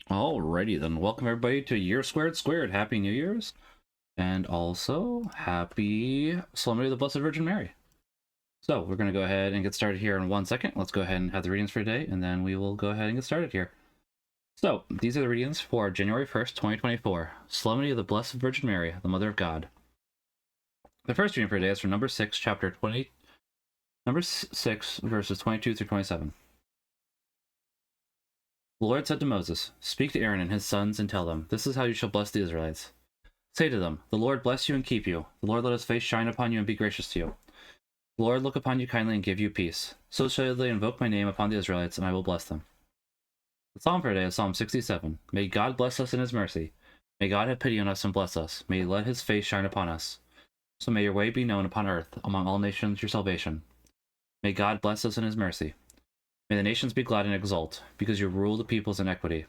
Alrighty then, welcome everybody to Year Squared². Happy New Year's, and also happy Solemnity of the Blessed Virgin Mary. So we're going to go ahead and get started here in 1 second. Let's go ahead and have the readings for today, and then we will go ahead and get started here. So these are the readings for January 1st, 2024. Solemnity of the Blessed Virgin Mary, the Mother of God. The first reading for today is from number 6, number 6, verses 22 through 27. The Lord said to Moses, "Speak to Aaron and his sons and tell them, this is how you shall bless the Israelites. Say to them, the Lord bless you and keep you. The Lord let his face shine upon you and be gracious to you. The Lord look upon you kindly and give you peace. So shall they invoke my name upon the Israelites, and I will bless them." The psalm for today is Psalm 67. May God bless us in his mercy. May God have pity on us and bless us. May he let his face shine upon us. So may your way be known upon earth, among all nations your salvation. May God bless us in his mercy. May the nations be glad and exult, because you rule the peoples in equity.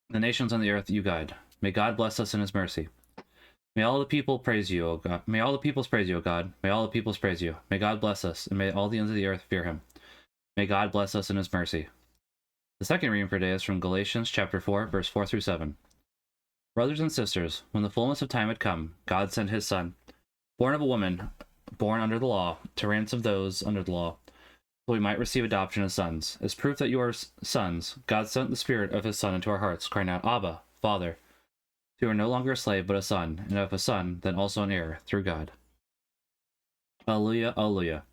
The nations on the earth you guide. May God bless us in his mercy. May all the people praise you, O God. May all the peoples praise you, O God. May all the peoples praise you. May God bless us, and may all the ends of the earth fear him. May God bless us in his mercy. The second reading for today is from Galatians chapter 4, verse 4 through 7. Brothers and sisters, when the fullness of time had come, God sent his Son, born of a woman, born under the law, to ransom those under the law, so we might receive adoption as sons. As proof that you are sons, God sent the Spirit of his Son into our hearts, crying out, Abba, Father. So you are no longer a slave, but a son, and if a son, then also an heir, through God. Alleluia, alleluia.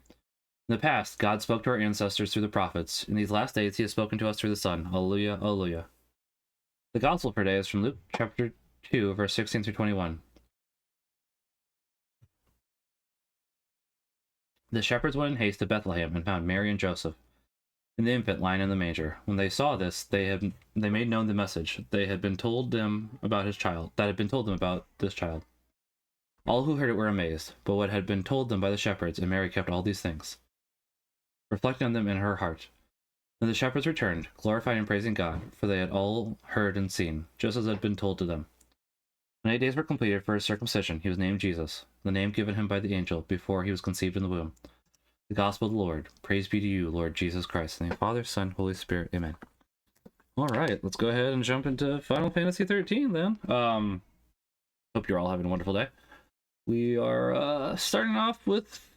In the past, God spoke to our ancestors through the prophets. In these last days, he has spoken to us through the Son. Alleluia, alleluia. The Gospel for today is from Luke chapter 2, verse 16 through 21. The shepherds went in haste to Bethlehem and found Mary and Joseph, and the infant lying in the manger. When they saw this, they made known the message they had been told them about his child. That had been told them about this child. All who heard it were amazed, but what had been told them by the shepherds, and Mary kept all these things, reflecting on them in her heart. Then the shepherds returned, glorifying and praising God, for they had all heard and seen, just as had been told to them. When 8 days were completed for his circumcision, he was named Jesus, the name given him by the angel before he was conceived in the womb. The Gospel of the Lord. Praise be to you, Lord Jesus Christ. In the name of the Father, Son, Holy Spirit. Amen. All right, let's go ahead and jump into Final Fantasy XIII then. Hope you're all having a wonderful day. We are starting off with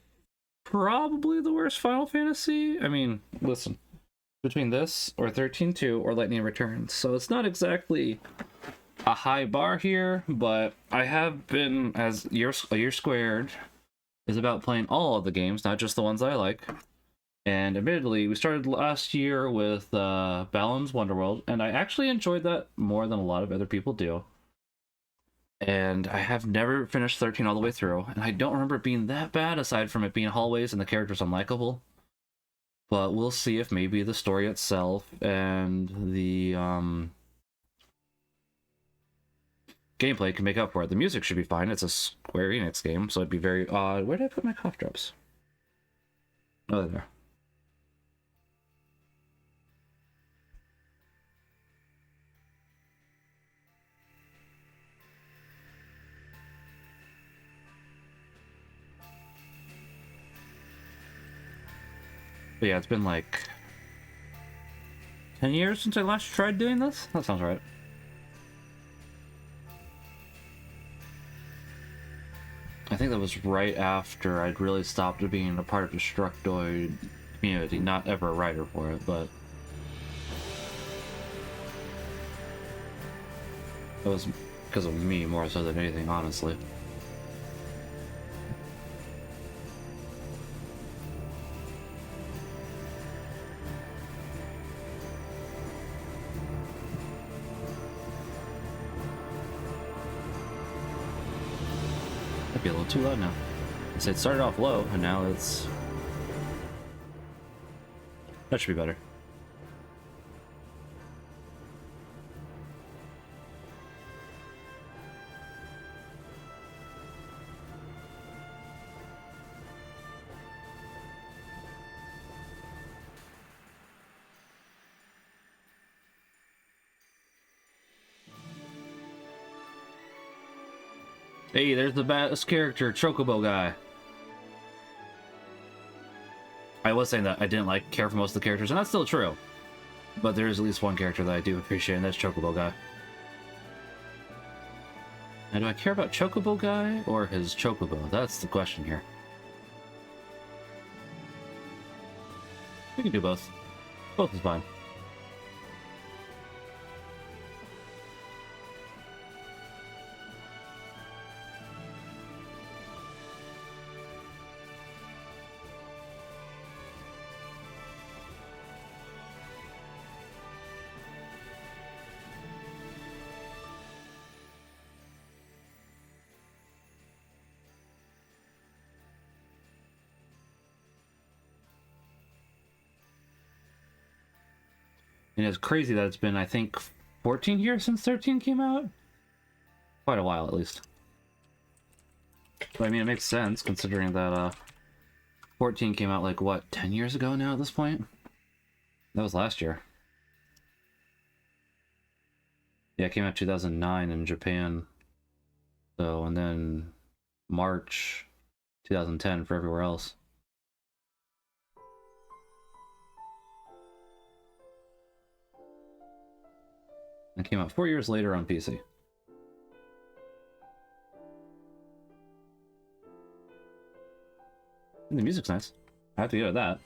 probably the worst Final Fantasy. I mean, listen, between this or 13-2 or Lightning Returns, so it's not exactly a high bar here, but I have been, as A Year Squared is about playing all of the games, not just the ones I like. And admittedly, we started last year with Balan's Wonderworld, and I actually enjoyed that more than a lot of other people do. And I have never finished 13 all the way through, and I don't remember it being that bad, aside from it being hallways and the characters unlikable. But we'll see if maybe the story itself and the gameplay can make up for it. The music should be fine. It's a Square Enix game, so it'd be very odd. Where did I put my cough drops? Oh, there. But yeah, it's been like 10 years since I last tried doing this? That sounds right. I think that was right after I'd really stopped being a part of the Destructoid community. Not ever a writer for it, but it was because of me more so than anything, honestly. Might be a little too loud now. I said it started off low, and now it's... That should be better. Hey, there's the best character, Chocobo guy. I was saying that I didn't care for most of the characters, and that's still true. But there is at least one character that I do appreciate, and that's Chocobo Guy. Now, do I care about Chocobo Guy or his Chocobo? That's the question here. We can do both. Both is fine. And it's crazy that it's been, I think, 14 years since 13 came out? Quite a while, at least. But I mean, it makes sense, considering that, 14 came out, like, what, 10 years ago now at this point? That was last year. Yeah, it came out 2009 in Japan. So, and then March 2010 for everywhere else. It came out 4 years later on PC. And the music's nice. I have to give it that.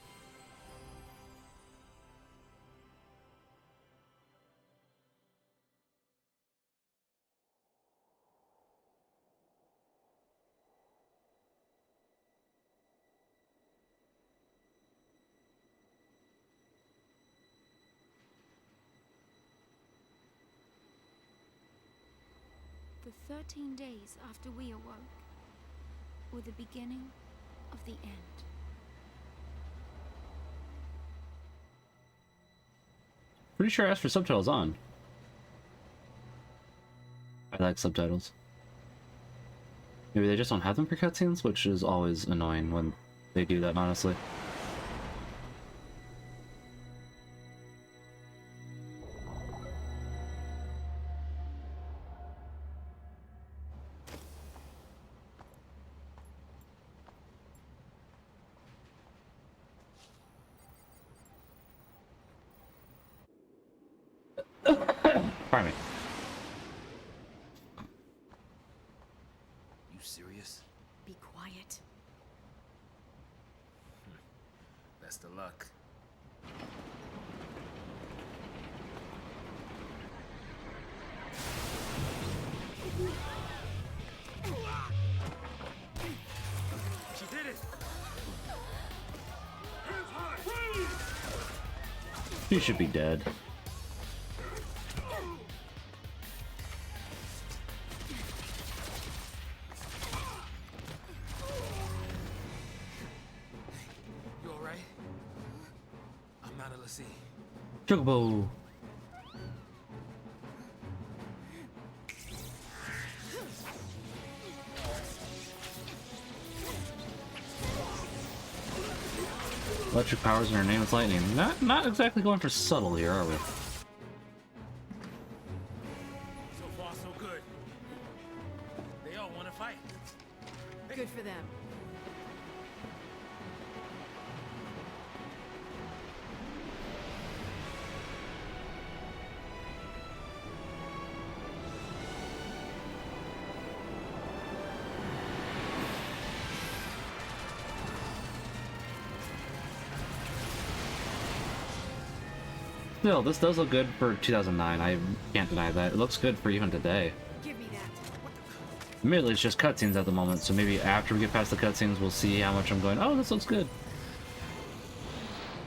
The 13 days after we awoke were the beginning of the end. Pretty sure I asked for subtitles on. I like subtitles. Maybe they just don't have them for cutscenes, which is always annoying when they do that, honestly. Pardon me. You serious? Be quiet. Best of luck. She did it! You should be dead. You alright? I'm not a Lassie. Chocobo! Electric powers and her name is Lightning. Not exactly going for subtle here, are we? So far, so good. They all want to fight. Good for them. Still, this does look good for 2009. I can't deny that. It looks good for even today. Give me that. Admittedly, it's just cutscenes at the moment, so maybe after we get past the cutscenes, we'll see how much I'm going, oh, this looks good.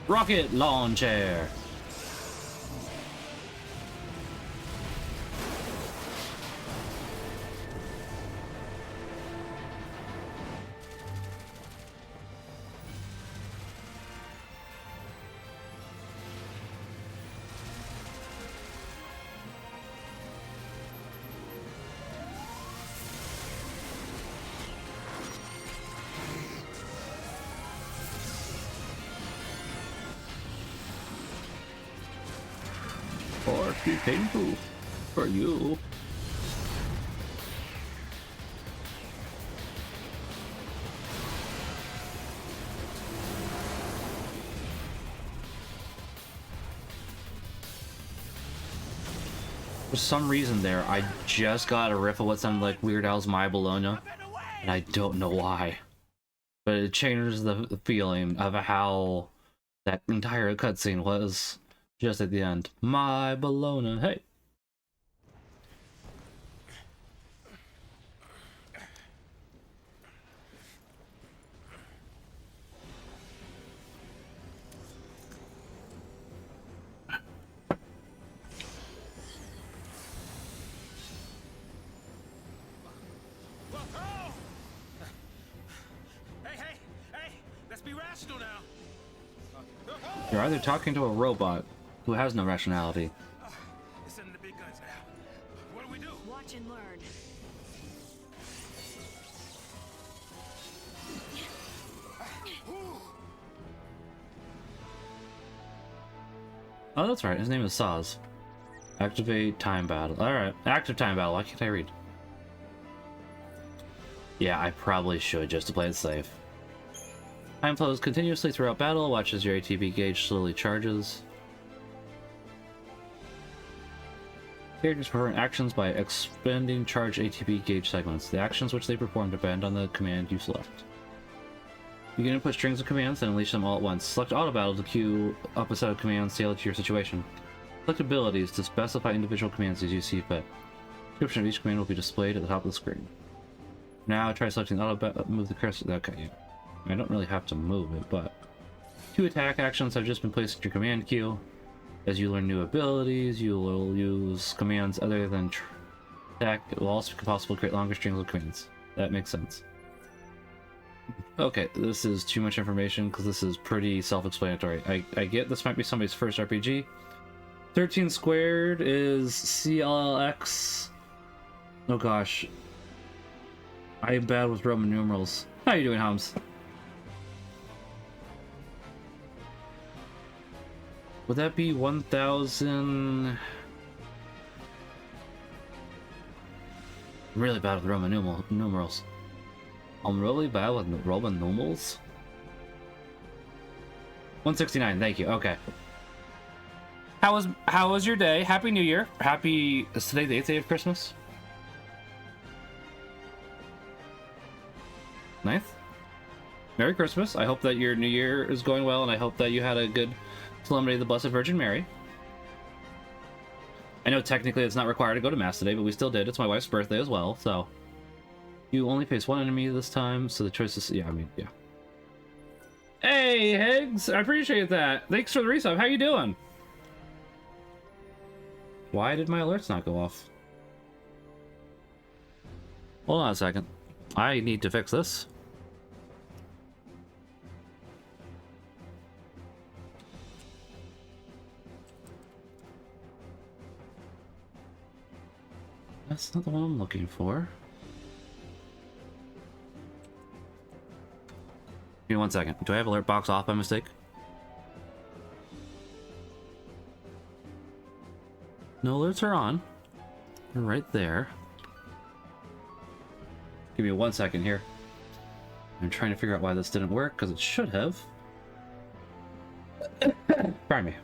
Rocket launcher! Or be painful for you. For some reason there, I just got a riff of what sounded like Weird Al's My Bologna, and I don't know why. But it changes the feeling of how that entire cutscene was just at the end. My Bologna, hey! Be rational now. You're either talking to a robot who has no rationality. It's sending the big guns now. What do we do? Watch and learn. Oh, that's right. His name is Saz. Activate time battle. Alright. Active time battle. Why can't I read? Yeah, I probably should just to play it safe. Time flows continuously throughout battle. Watch as your ATB gauge slowly charges. Characters perform actions by expending charged ATB gauge segments. The actions which they perform depend on the command you select. You can input strings of commands and unleash them all at once. Select Auto Battle to queue up a set of commands tailored to your situation. Select abilities to specify individual commands as you see fit. Description of each command will be displayed at the top of the screen. Now try selecting Auto Battle. Move the cursor. Okay, yeah. I don't really have to move it, but 2 attack actions have just been placed in your command queue. As you learn new abilities, you will use commands other than attack. It will also be possible to create longer strings of commands. That makes sense. Okay, this is too much information because this is pretty self-explanatory. I get this might be somebody's first RPG. 13 squared is CLX. Oh gosh. I am bad with Roman numerals. How you doing, Hams? Would that be 1,000? I'm really bad with Roman numerals. I'm really bad with Roman numerals. 169. Thank you. Okay. How was your day? Happy New Year. Is today the 8th day of Christmas? 9th? Merry Christmas. I hope that your New Year is going well, and I hope that you had a good Solemnity of the Blessed Virgin Mary. I know technically it's not required to go to Mass today, but we still did. It's my wife's birthday as well, so... You only face one enemy this time, so the choice is... Yeah, I mean, yeah. Hey, Higgs! I appreciate that! Thanks for the resub. How you doing? Why did my alerts not go off? Hold on a second. I need to fix this. That's not the one I'm looking for. Give me 1 second. Do I have alert box off by mistake? No alerts are on. They're right there. Give me 1 second here. I'm trying to figure out why this didn't work, because it should have. Pardon me.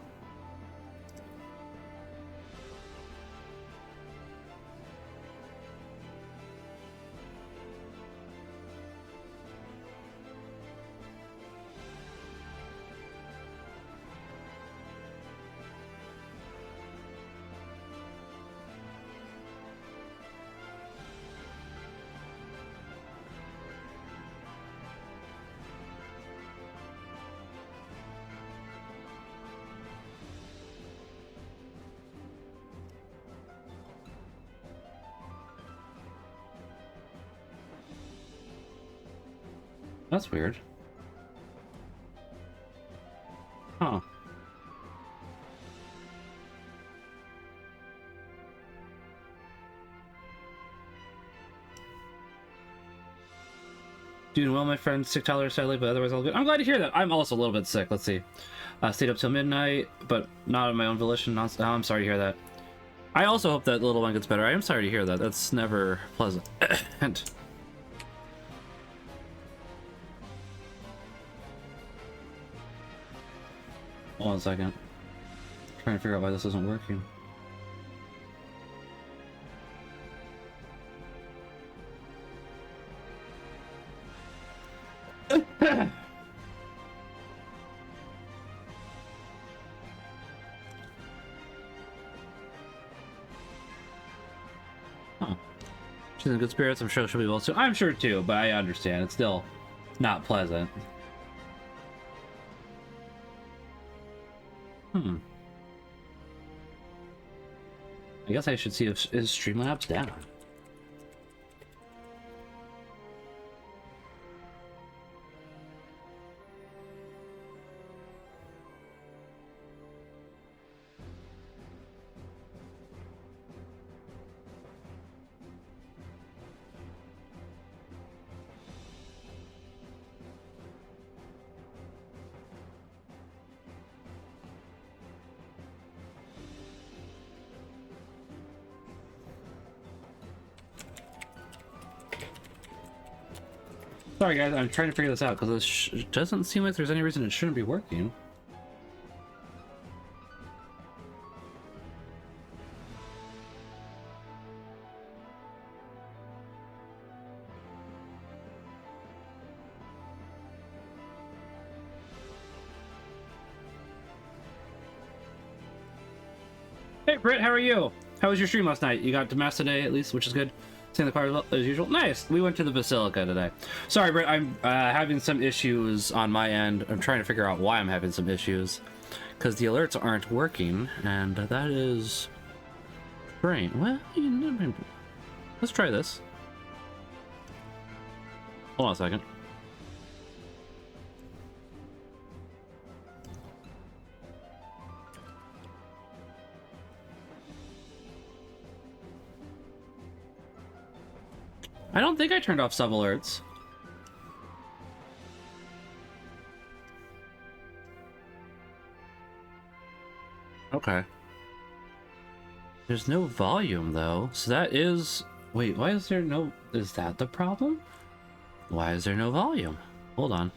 That's weird. Huh. Doing well, my friend. Sick tolerance sadly, but otherwise all good. I'm glad to hear that. I'm also a little bit sick. Let's see. Stayed up till midnight, but not on my own volition. Not, I'm sorry to hear that. I also hope that little one gets better. I am sorry to hear that. That's never pleasant. Hint. Hold on a second. I'm trying to figure out why this isn't working. She's in good spirits. I'm sure she'll be well soon. I'm sure too, but I understand. It's still not pleasant. I guess I should see if his Streamlabs down. Sorry guys, I'm trying to figure this out because it doesn't seem like there's any reason it shouldn't be working. Hey Britt, how are you? How was your stream last night? You got to mass today at least, which is good. Seeing the choir as usual. Nice. We went to the Basilica today. Sorry, Britt. I'm having some issues on my end. I'm trying to figure out why I'm having some issues, because the alerts aren't working, and that is strange. Well, let's try this. Hold on a second. I don't think I turned off sub alerts. Okay. There's no volume though, so that is... Wait, why is there no... Is that the problem? Why is there no volume? Hold on.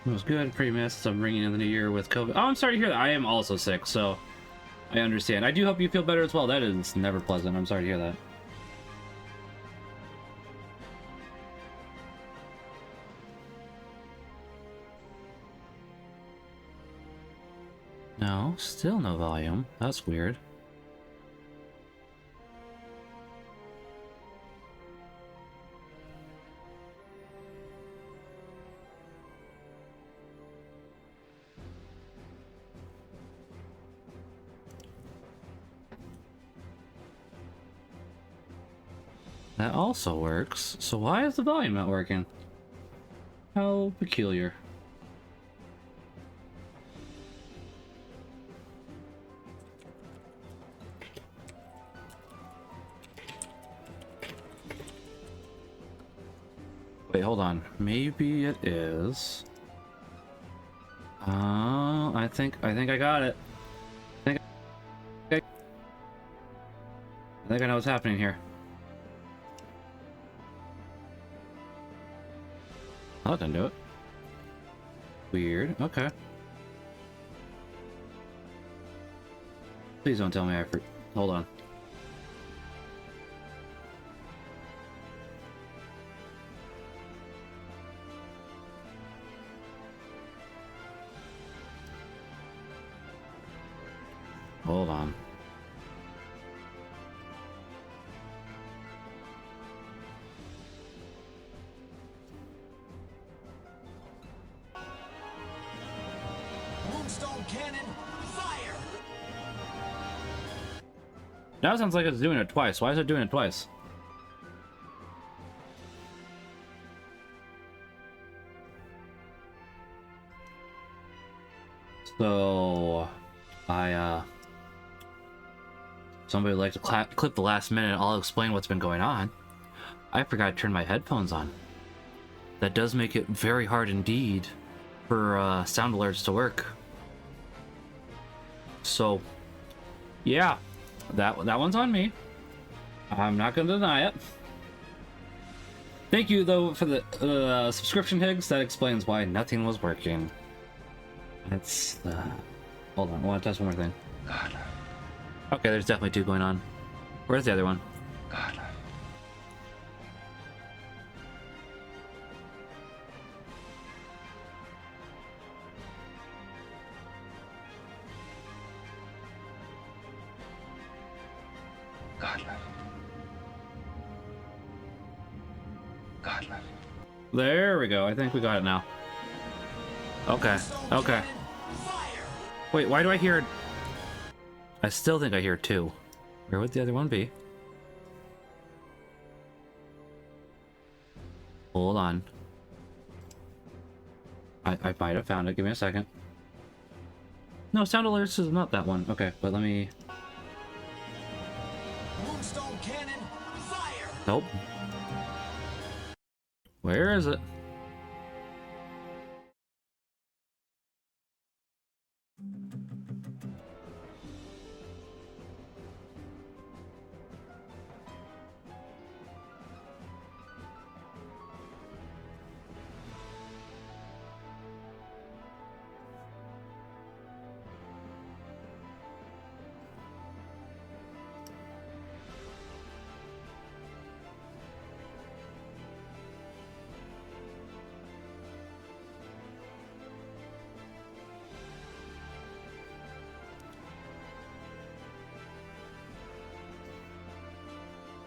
It was good, pretty missed. I'm ringing in the new year with COVID. Oh, I'm sorry to hear that. I am also sick, so I understand. I do hope you feel better as well. That is never pleasant. I'm sorry to hear that. No, still no volume. That's weird. That also works. So why is the volume not working? How peculiar. Wait, hold on. Maybe it is. I think I got it. I think I know what's happening here. Oh, that didn't do it. Weird. Okay. Please don't tell me I hold on. Hold on. Moonstone cannon, fire! Now it sounds like it's doing it twice. Why is it doing it twice? So, somebody would like to clip the last minute. I'll explain what's been going on. I forgot to turn my headphones on. That does make it very hard indeed for sound alerts to work. So, yeah, that one's on me. I'm not gonna deny it. Thank you though for the subscription, Higgs. That explains why nothing was working. That's hold on, I want to test one more thing. God. Okay, there's definitely two going on. Where's the other one? God. God. God. There we go. I think we got it now. Okay. Okay. Wait, why do I hear... I still think I hear two. Where would the other one be? Hold on. I might have found it. Give me a second. No, sound alerts is not that one. Okay, but let me... Moonstone cannon, fire! Nope. Where is it?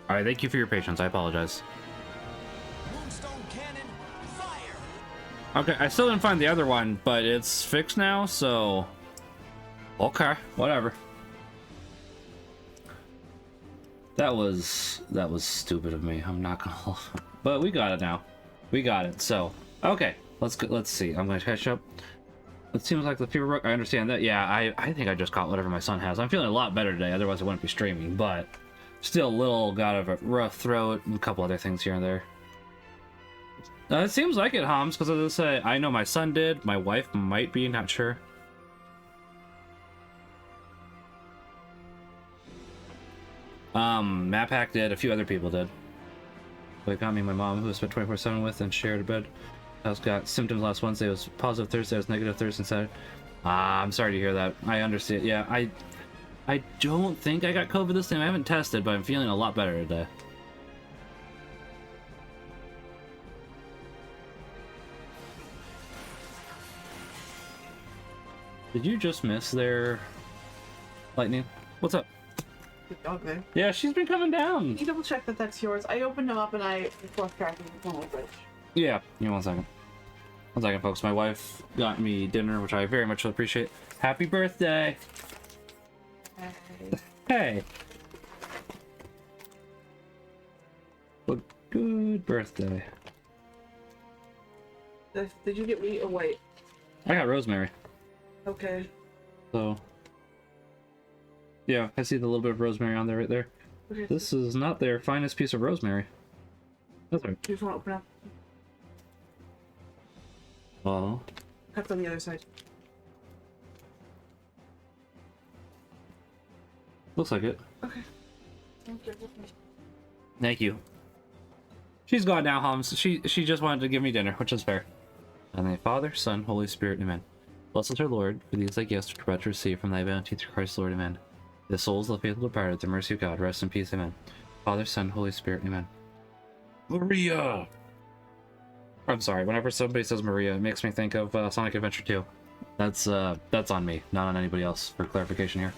Alright, thank you for your patience. I apologize. Moonstone cannon, fire! Okay, I still didn't find the other one, but it's fixed now, so... Okay, whatever. That was stupid of me. I'm not gonna... But we got it now. We got it, so... Okay, let's see. I'm gonna catch up. It seems like the paperwork, I understand that. Yeah, I think I just caught whatever my son has. I'm feeling a lot better today, otherwise I wouldn't be streaming, but... Still a little got of a rough throat and a couple other things here and there. It seems like it, Homs, because as I say, I know my son did. My wife might be, not sure. MapHack did. A few other people did. But it got me my mom, who I spent 24/7 with and shared a bed. I was got symptoms last Wednesday. It was positive Thursday. I was negative Thursday and Saturday. I'm sorry to hear that. I understand. Yeah, I don't think I got COVID this time. I haven't tested, but I'm feeling a lot better today. Did you just miss their lightning? What's up? Okay. Yeah, she's been coming down. Can you double check that that's yours? I opened them up and I lost track of the whole fridge. Yeah, give me 1 second. 1 second, folks. My wife got me dinner, which I very much appreciate. Happy birthday! Hey! What good birthday. Did you get wheat or white? I got rosemary. Okay. So... Yeah, I see the little bit of rosemary on there right there. Okay. This is not their finest piece of rosemary. That's right. You just want to open up? Oh. Cuts on the other side. Looks like it. Okay. Thank you. Thank you. She's gone now, Homs. She just wanted to give me dinner, which is fair. And the Father, Son, Holy Spirit, Amen. Blessed our Lord, for these thy gifts which we're about to receive from thy bounty through Christ Lord, Amen. The souls of the faithful departed, the mercy of God, rest in peace, Amen. Father, Son, Holy Spirit, Amen. Maria! I'm sorry, whenever somebody says Maria, it makes me think of Sonic Adventure 2. That's on me, not on anybody else, for clarification here.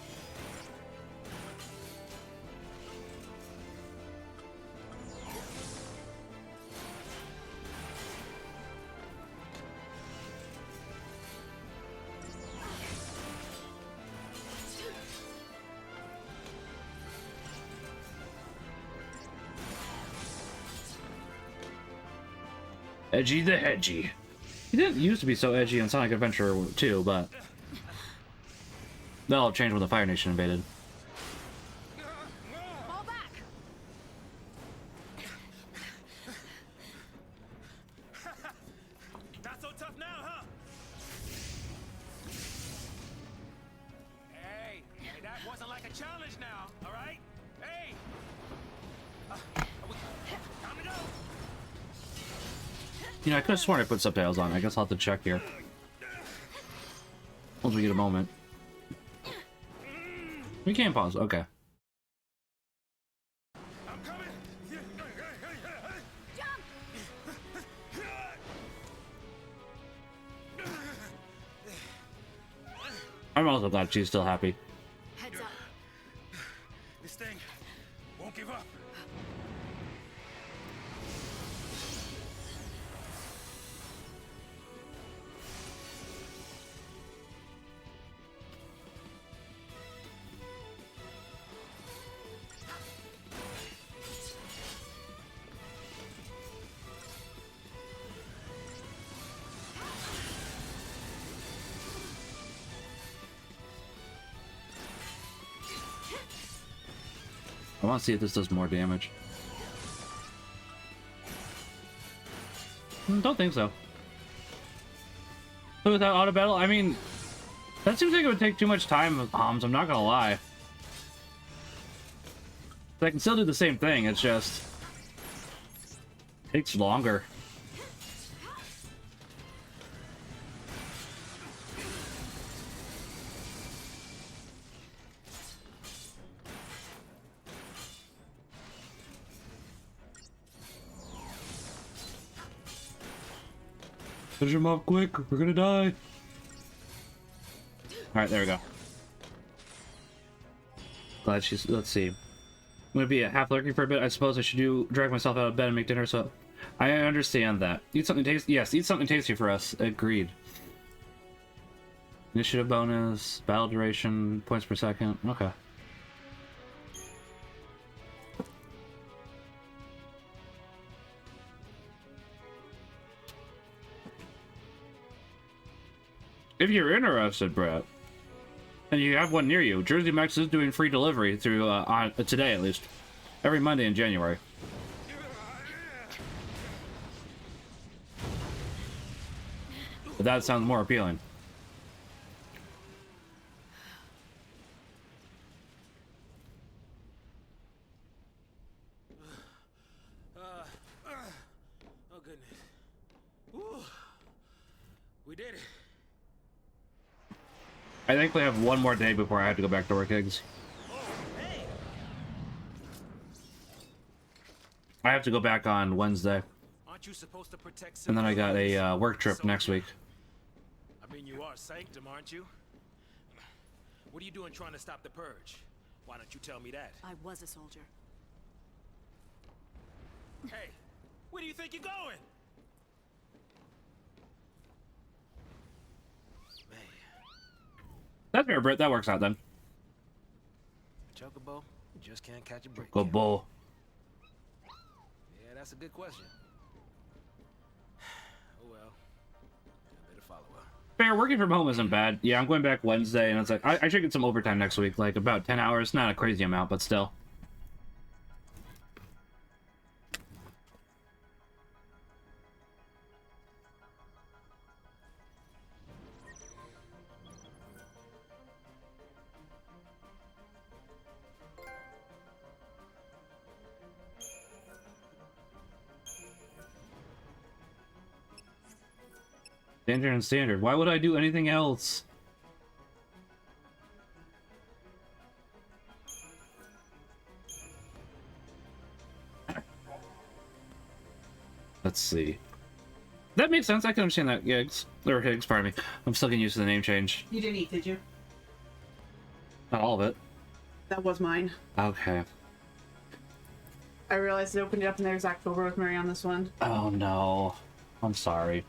Edgy the Hedgy. He didn't used to be so edgy in Sonic Adventure 2, but that'll change when the Fire Nation invaded. Fall back! Not so tough now, huh? Hey, that wasn't like a challenge now, all right? Hey! Time to go! You know, I could have sworn I put subtitles on. I guess I'll have to check here. Once we get a moment. We can pause. Okay. I'm coming. I'm also glad she's still happy. Heads up. This thing won't give up. I want to see if this does more damage. Don't think so. So without auto battle, I mean, that seems like it would take too much time with bombs. I'm not gonna lie. I can still do the same thing. It's just takes longer. Finish him off quick, we're gonna die. Alright, there we go. Glad she's, let's see. I'm gonna be half lurking for a bit. I suppose I should drag myself out of bed and make dinner, so I understand that. Eat something tasty. Yes, eat something tasty for us. Agreed. Initiative bonus, battle duration, points per second. Okay. If you're interested, Brett, and you have one near you, Jersey Mike's is doing free delivery through on today at least, every Monday in January. But that sounds more appealing. Oh goodness. Woo. We did it. I think we have one more day before I have to go back to work, Higgs. Oh, hey. I have to go back on Wednesday, Aren't you supposed to protect and then I got civilians? a work trip next week. I mean, you are Sanctum, aren't you? What are you doing trying to stop the purge? Why don't you tell me that? I was a soldier. Hey, where do you think you're going? Man, That's fair, Britt. That works out then. Chocobo, you just can't catch a break. Go bull. Yeah, that's a good question. Oh well, I better follow up. Fair, working from home isn't bad. Yeah, I'm going back Wednesday, and it's like, I should get some overtime next week, like about 10 hours. Not a crazy amount, but still. Danger and standard. Why would I do anything else? Let's see. That makes sense. I can understand that, Higgs. Or Higgs, pardon me. I'm still getting used to the name change. You didn't eat, did you? Not all of it. That was mine. Okay. I realized I opened it up and there's actual rosemary on this one. Oh no. I'm sorry.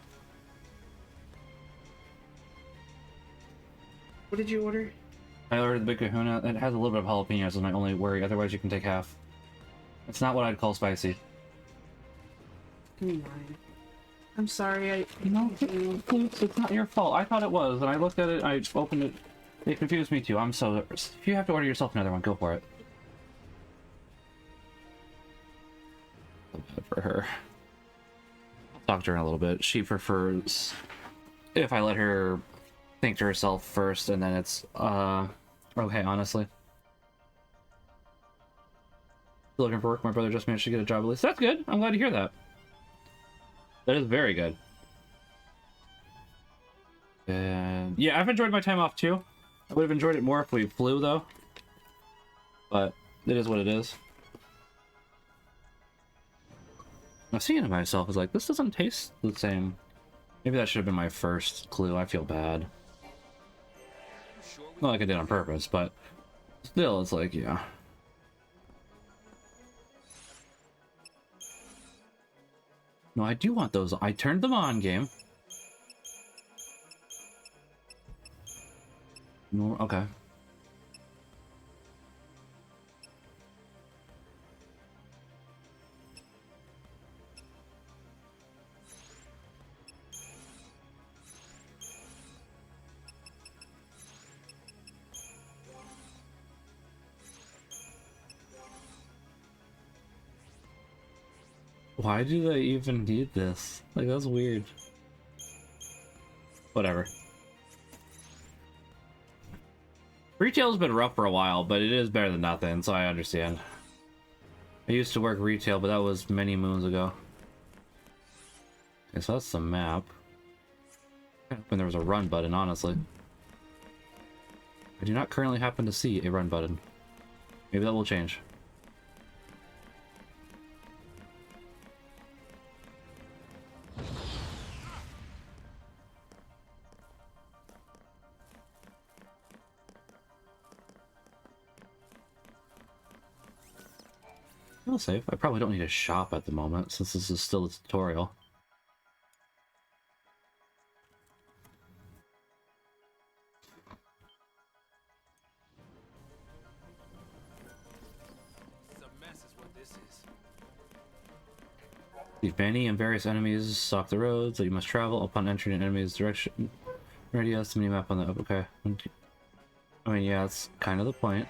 What did you order? I ordered the Big Kahuna. It has a little bit of jalapenos is my only worry. Otherwise, you can take half. It's not what I'd call spicy. Give me mine. I'm sorry, No, it's not your fault. I thought it was, and I looked at it, I opened it. It confused me too. I'm so... If you have to order yourself another one, go for it. So bad for her. I'll talk to her in a little bit. She prefers if I let her think to herself first, and then it's, okay, honestly. Still looking for work. My brother just managed to get a job at least. That's good. I'm glad to hear that. That is very good. And yeah, I've enjoyed my time off too. I would have enjoyed it more if we flew though. But it is what it is. I'm seeing to myself is like, this doesn't taste the same. Maybe that should have been my first clue. I feel bad. Not like I did on purpose, but still, it's like, yeah. No, I do want those. I turned them on, game. No, okay. Why do they even need this? Like, that's weird. Whatever. Retail's been rough for a while, but it is better than nothing, so I understand. I used to work retail, but that was many moons ago. Okay, so that's the map. I hoping there was a run button, honestly. I do not currently happen to see a run button. Maybe that will change. I'll save. I probably don't need a shop at the moment, since this is still a tutorial. It's a mess is what this is. These many and various enemies stalk the roads that you must travel upon entering an enemy's direction. Radius minimap on the okay. I mean, yeah, that's kind of the point.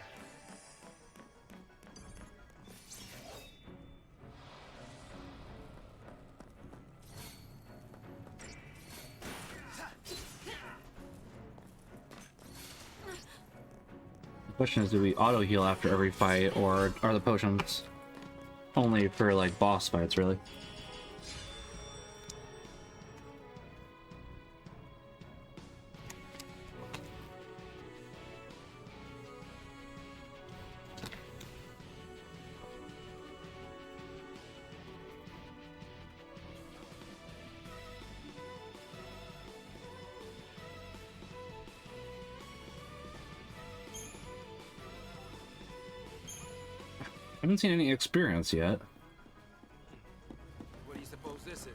The question is, do we auto heal after every fight, or are the potions only for like boss fights, really? I haven't seen any experience yet. What do you suppose this is?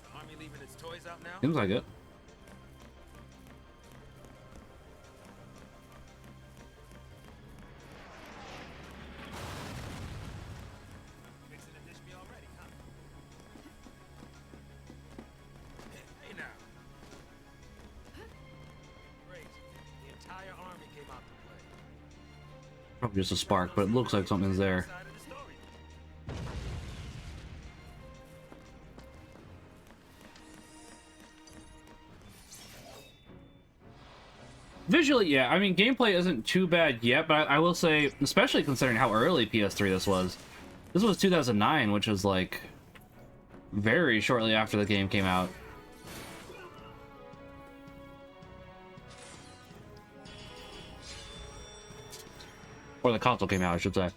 The army leaving its toys out now? Seems like it. Fixing to dish me already, huh? Hey now. Great. The entire army came out to play. Probably just a spark, but it looks like something's there. Side of the story. Visually, yeah, I mean, gameplay isn't too bad yet, but I will say, especially considering how early PS3 this was. This was 2009, which was like very shortly after the game came out. Or the console came out, I should say.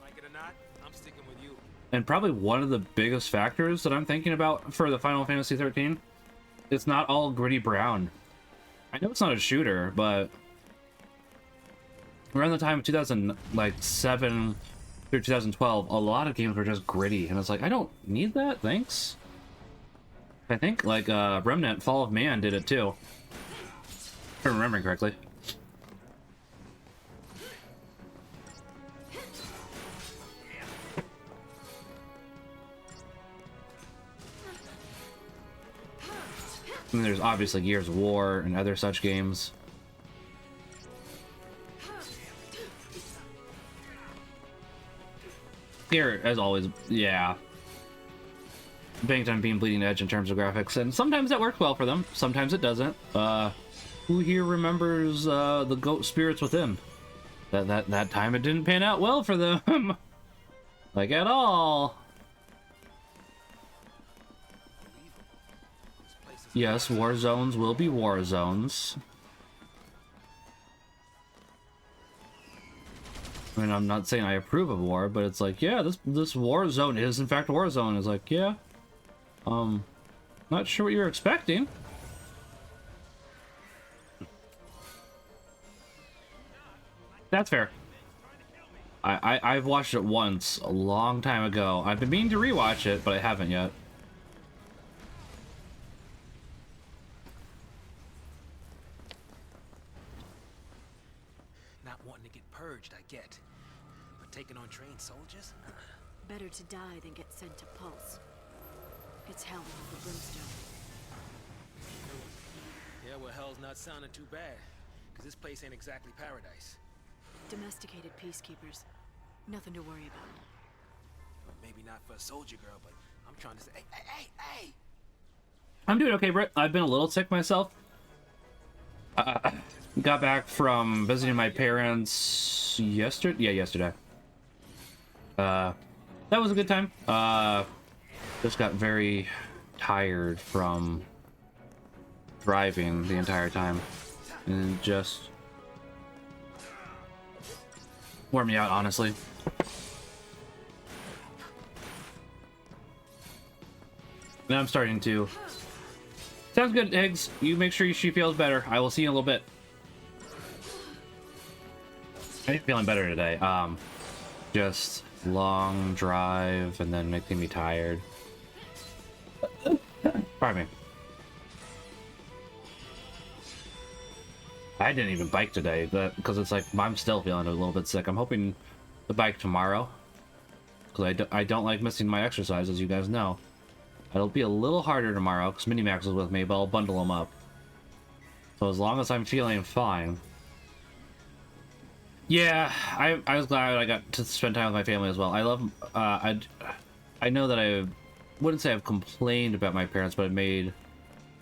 Like it or not, I'm sticking with you. And probably one of the biggest factors that I'm thinking about for the Final Fantasy XIII, it's not all gritty brown. I know it's not a shooter, but around the time of 2007 through 2012, a lot of games were just gritty, and it's like, I don't need that, thanks. I think like Remnant Fall of Man did it too, if I'm remembering correctly. And there's obviously Gears of War and other such games. Here, as always, yeah. Banked on being bleeding edge in terms of graphics, and sometimes that works well for them, sometimes it doesn't. Who here remembers the goat spirits within? That time it didn't pan out well for them. Like at all. Yes, war zones will be war zones. I mean, I'm not saying I approve of war, but it's like, yeah, this war zone is in fact a war zone. It's like, yeah, not sure what you were expecting. That's fair. I've watched it once a long time ago. I've been meaning to rewatch it, but I haven't yet. Not wanting to get purged, I get. But taking on trained soldiers? Better to die than get sent to Pulse. It's hell with the brimstone. Yeah, well, hell's not sounding too bad. Because this place ain't exactly paradise. Domesticated peacekeepers. Nothing to worry about. Well, maybe not for a soldier girl, but I'm trying to say, hey! I'm doing okay, Britt. I've been a little sick myself. Got back from visiting my parents yesterday. Yeah, yesterday. That was a good time. Just got very tired from driving the entire time, and just wore me out, honestly. Now I'm starting to. Sounds good, Eggs. You make sure she feels better. I will see you in a little bit. I'm feeling better today. Just long drive and then making me tired. Pardon me. I didn't even bike today, because it's like I'm still feeling a little bit sick. I'm hoping to bike tomorrow, because I don't like missing my exercise, as you guys know. It'll be a little harder tomorrow because Minimax is with me, but I'll bundle them up. So as long as I'm feeling fine. Yeah, I was glad I got to spend time with my family as well. I love. I know that I wouldn't say I've complained about my parents, but I've made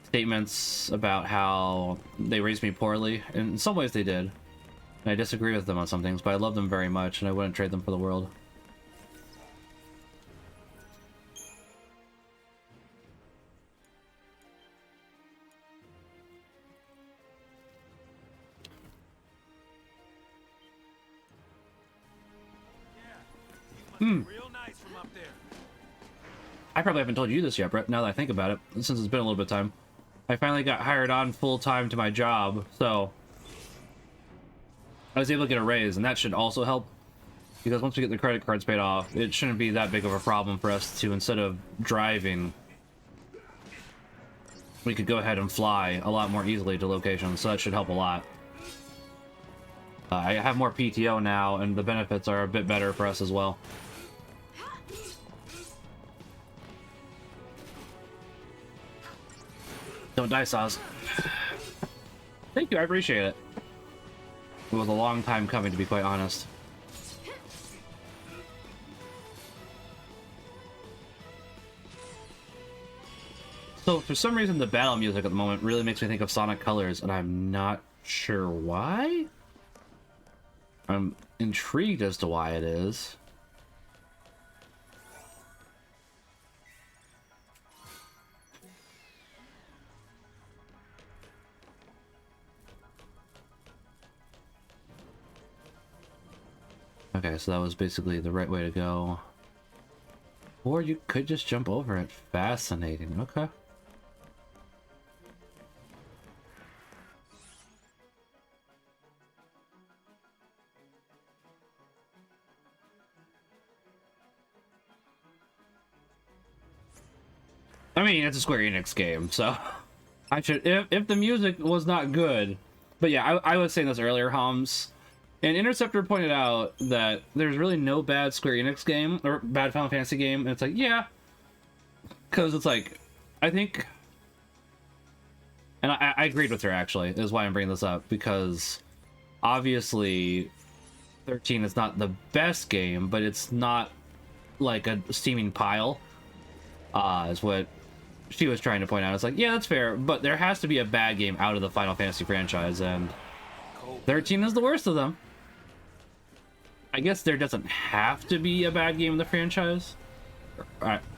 statements about how they raised me poorly. And in some ways they did. And I disagree with them on some things, but I love them very much, and I wouldn't trade them for the world. Real nice from up there. I probably haven't told you this yet, Brett, now that I think about it, since it's been a little bit of time. I finally got hired on full-time to my job, so I was able to get a raise, and that should also help. Because once we get the credit cards paid off, it shouldn't be that big of a problem for us to, instead of driving, we could go ahead and fly a lot more easily to locations, so that should help a lot. I have more PTO now, and the benefits are a bit better for us as well. Don't die, Saz. Thank you, I appreciate it. It was a long time coming, to be quite honest. So, for some reason, the battle music at the moment really makes me think of Sonic Colors, and I'm not sure why? I'm intrigued as to why it is. Okay, so that was basically the right way to go. Or you could just jump over it. Fascinating. Okay. I mean, it's a Square Enix game, so I should, if the music was not good, but yeah, I was saying this earlier, Hums, and Interceptor pointed out that there's really no bad Square Enix game or bad Final Fantasy game, and it's like, yeah, because it's like, I think, and I agreed with her actually, is why I'm bringing this up, because obviously 13 is not the best game, but it's not like a steaming pile, is what she was trying to point out. It's like, yeah, that's fair, but there has to be a bad game out of the Final Fantasy franchise, and 13 is the worst of them. I guess there doesn't have to be a bad game in the franchise,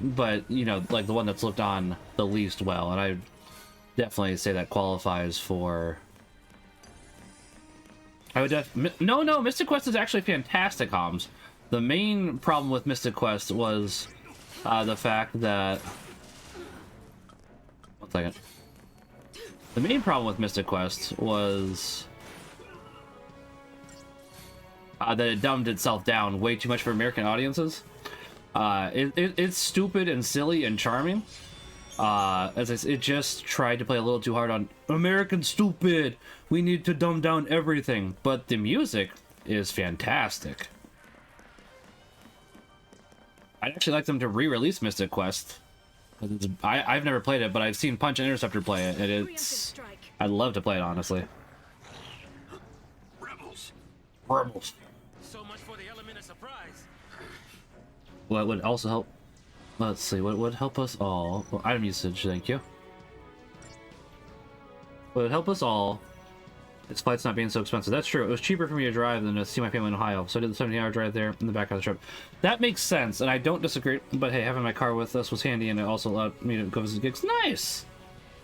but, you know, like the one that's looked on the least well, and I definitely say that qualifies for... I would no, Mystic Quest is actually fantastic, Homs. The main problem with Mystic Quest was the fact that... One second. The main problem with Mystic Quest was that it dumbed itself down way too much for American audiences. It's stupid and silly and charming. As I said, it just tried to play a little too hard on American stupid. We need to dumb down everything. But the music is fantastic. I'd actually like them to re-release Mystic Quest. I've never played it, but I've seen Punch and Interceptor play it, and it's... I'd love to play it, honestly. Rebels. So much for the element of surprise. What would also help... Let's see, what would help us all... Well, item usage, thank you. What would help us all... Its flights not being so expensive. That's true. It was cheaper for me to drive than to see my family in Ohio, so I did the 70-hour drive there in the back of the trip. That makes sense, and I don't disagree, but hey, having my car with us was handy, and it also allowed me to go visit gigs. Nice!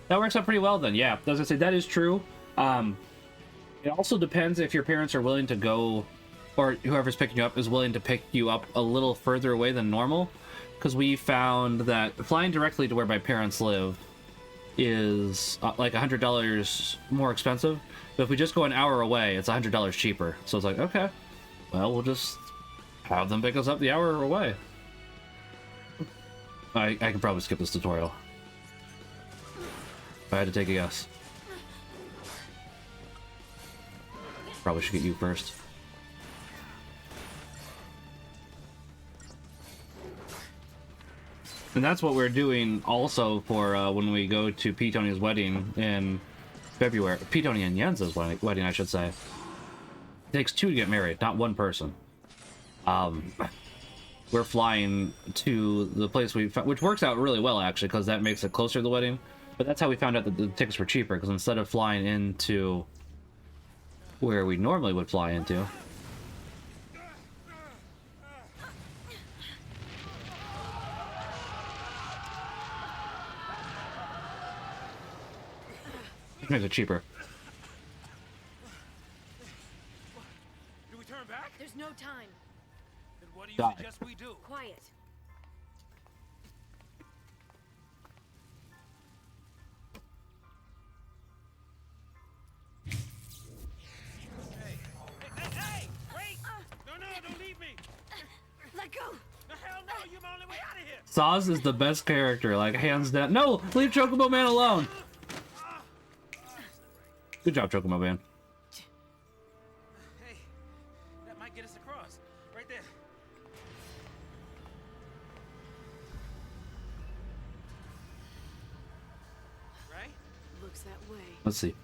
That works out pretty well then, yeah. As I say, that is true. It also depends if your parents are willing to go, or whoever's picking you up is willing to pick you up a little further away than normal, because we found that flying directly to where my parents live is like $100 more expensive. But if we just go an hour away, it's $100 cheaper. So it's like, okay, well, we'll just have them pick us up the hour away. I can probably skip this tutorial. If I had to take a guess. Probably should get you first. And that's what we're doing also for when we go to P. Tony's wedding in February. P. Tony and Jens's wedding, I should say. It takes two to get married, not one person. We're flying to the place we found, which works out really well, actually, because that makes it closer to the wedding. But that's how we found out that the tickets were cheaper, because instead of flying into where we normally would fly into, it makes it cheaper. Do we turn back? There's no time. Then what do you Die. suggest we do? Quiet. Hey! Wait! No, don't leave me! Let go. The hell no! You're my only way out of here! Saz is the best character, like, hands down. No! Leave Chocobo Man alone! Good job, Chocobo Man. Hey, that might get us across. Right there. Right? Looks that way. Let's see.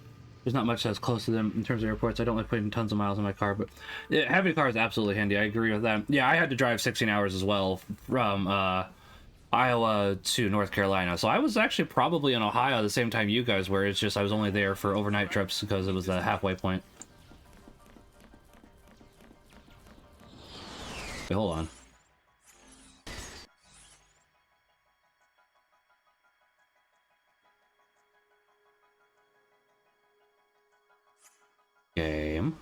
There's not much that's close to them in terms of airports. I don't like putting tons of miles in my car, but yeah, having a car is absolutely handy. I agree with that. Yeah, I had to drive 16 hours as well from Iowa to North Carolina. So I was actually probably in Ohio at the same time you guys were. It's just I was only there for overnight trips because it was the halfway point. Okay, hold on. Game.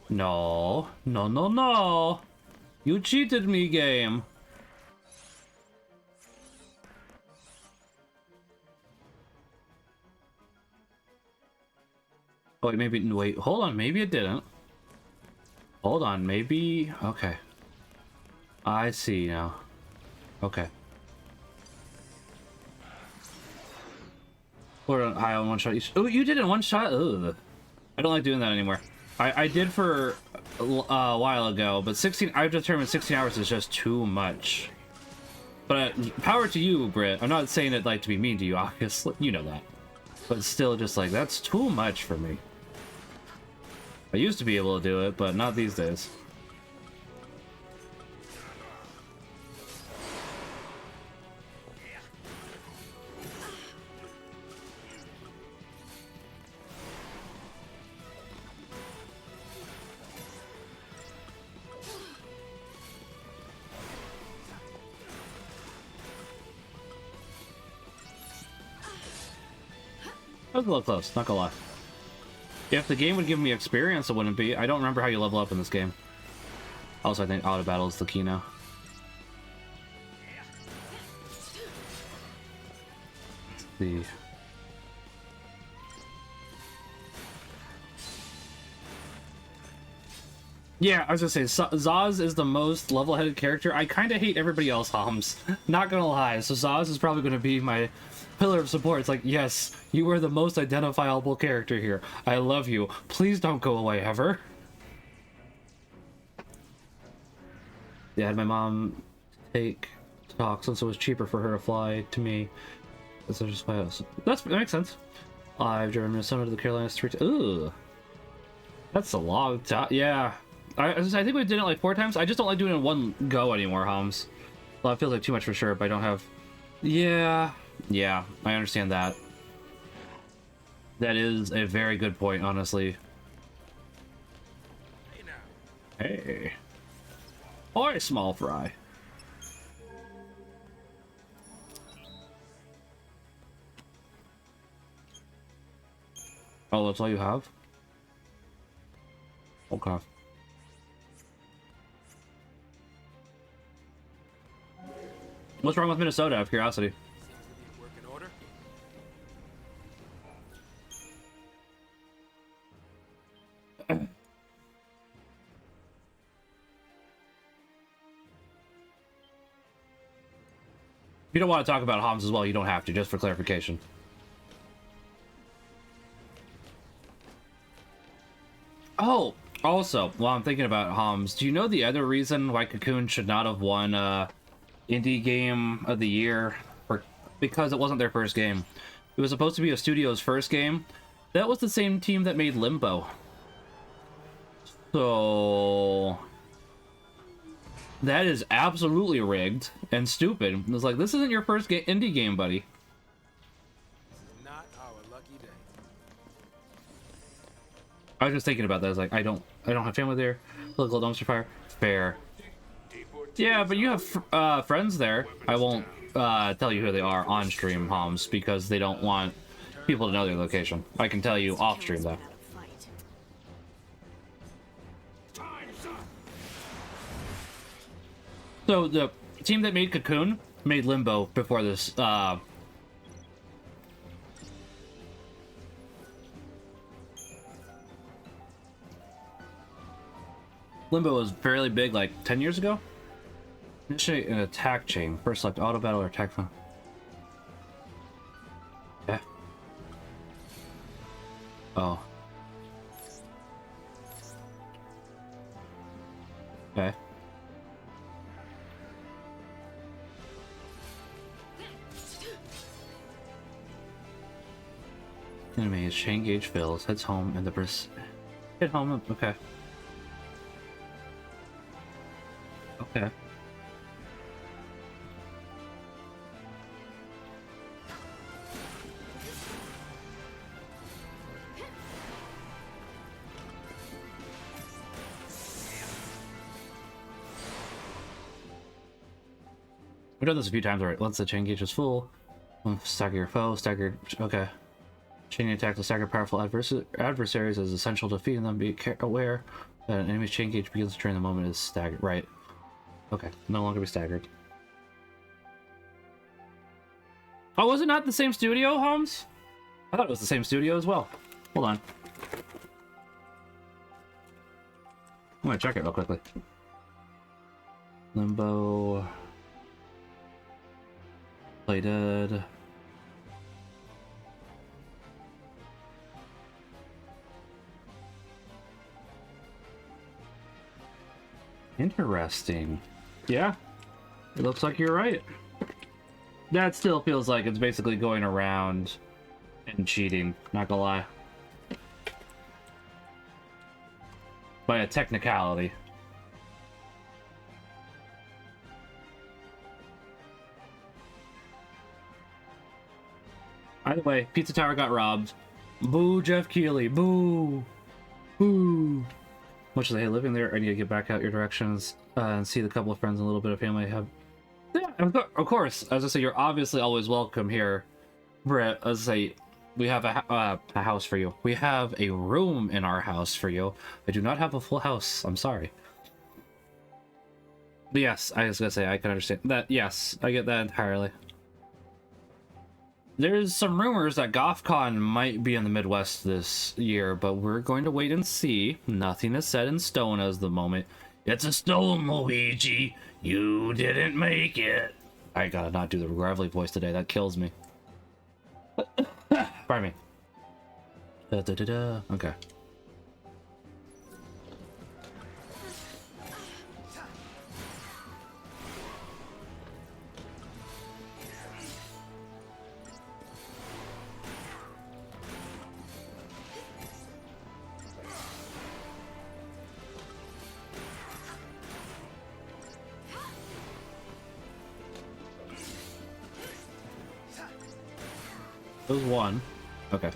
No. No, no, no. You cheated me, game. Oh, wait, maybe... Wait, hold on. Maybe it didn't. Hold on. Maybe... Okay. I see now. Okay. Or I on one shot. Oh, you did it in one shot? Ugh. I don't like doing that anymore. I did for a while ago, but 16... I've determined 16 hours is just too much. But power to you, Britt. I'm not saying it like to be mean to you, obviously. You know that. But still, just like, that's too much for me. I used to be able to do it, but not these days. That was a little close, not gonna lie. If the game would give me experience, it wouldn't be. I don't remember how you level up in this game. Also, I think auto battle is the key now. Let's see. Yeah, I was gonna say, Zaz is the most level-headed character. I kind of hate everybody else, Homs. Not gonna lie. So Zaz is probably gonna be my pillar of support. It's like, yes, you are the most identifiable character here. I love you. Please don't go away ever. Yeah, I had my mom take talk since it was cheaper for her to fly to me. So just fly us. That makes sense. I've driven Minnesota to the Carolinas 3 times. Ugh. That's a long time. Yeah. I think we did it like 4 times. I just don't like doing it in one go anymore, Homs. Well, it feels like too much for sure, but I don't have... Yeah. Yeah, I understand that. That is a very good point, honestly. Hey now. Hey. Oi, small fry. Oh, that's all you have? Okay. What's wrong with Minnesota, out of curiosity? Seems to be working order. If you don't want to talk about Homs as well, you don't have to, just for clarification. Oh, also, while I'm thinking about Homs, do you know the other reason why Cocoon should not have won Indie Game of the Year? Because it wasn't their first game. It was supposed to be a studio's first game. That was the same team that made Limbo. So... that is absolutely rigged and stupid. It was like, this isn't your first indie game, buddy. This is not our lucky day. I was just thinking about that. I was like, I don't have family there. Local dumpster fire. Fair. Yeah, but you have friends there. I won't tell you who they are on stream, Homs, because they don't want people to know their location. I can tell you off stream though. So the team that made Cocoon made Limbo before this. Limbo was fairly big, like 10 years ago. Initiate an attack chain. First select auto battle or attack fun. Yeah. Oh. Okay. Enemy is chain gauge fills, heads home, and the hit home. Okay. Okay. We've done this a few times already. Once the chain gauge is full, stagger your foe, staggered. Okay. Chaining attack to stagger powerful adversaries is essential to defeating them. Be aware that an enemy's chain gauge begins to drain the moment it is staggered. Right. Okay. No longer be staggered. Oh, was it not the same studio, Holmes? I thought it was the same studio as well. Hold on. I'm gonna check it real quickly. Limbo. Play Dead. Interesting. Yeah, it looks like you're right. That still feels like it's basically going around and cheating, not gonna lie. By a technicality. Either way, Pizza Tower got robbed. Boo, Jeff Keighley. Boo. Boo. Much as I hate living there, I need to get back out your directions and see the couple of friends and a little bit of family I have. Yeah, of course. As I say, you're obviously always welcome here, Britt. As I say, We have a house for you. We have a room in our house for you. I do not have a full house. I'm sorry. But yes, I was gonna say I can understand that. Yes, I get that entirely. There's some rumors that GothCon might be in the Midwest this year, but we're going to wait and see. Nothing is set in stone as the moment. It's a stone, Luigi. You didn't make it. I gotta not do the gravelly voice today. That kills me. Pardon me. Okay. There's one. Okay.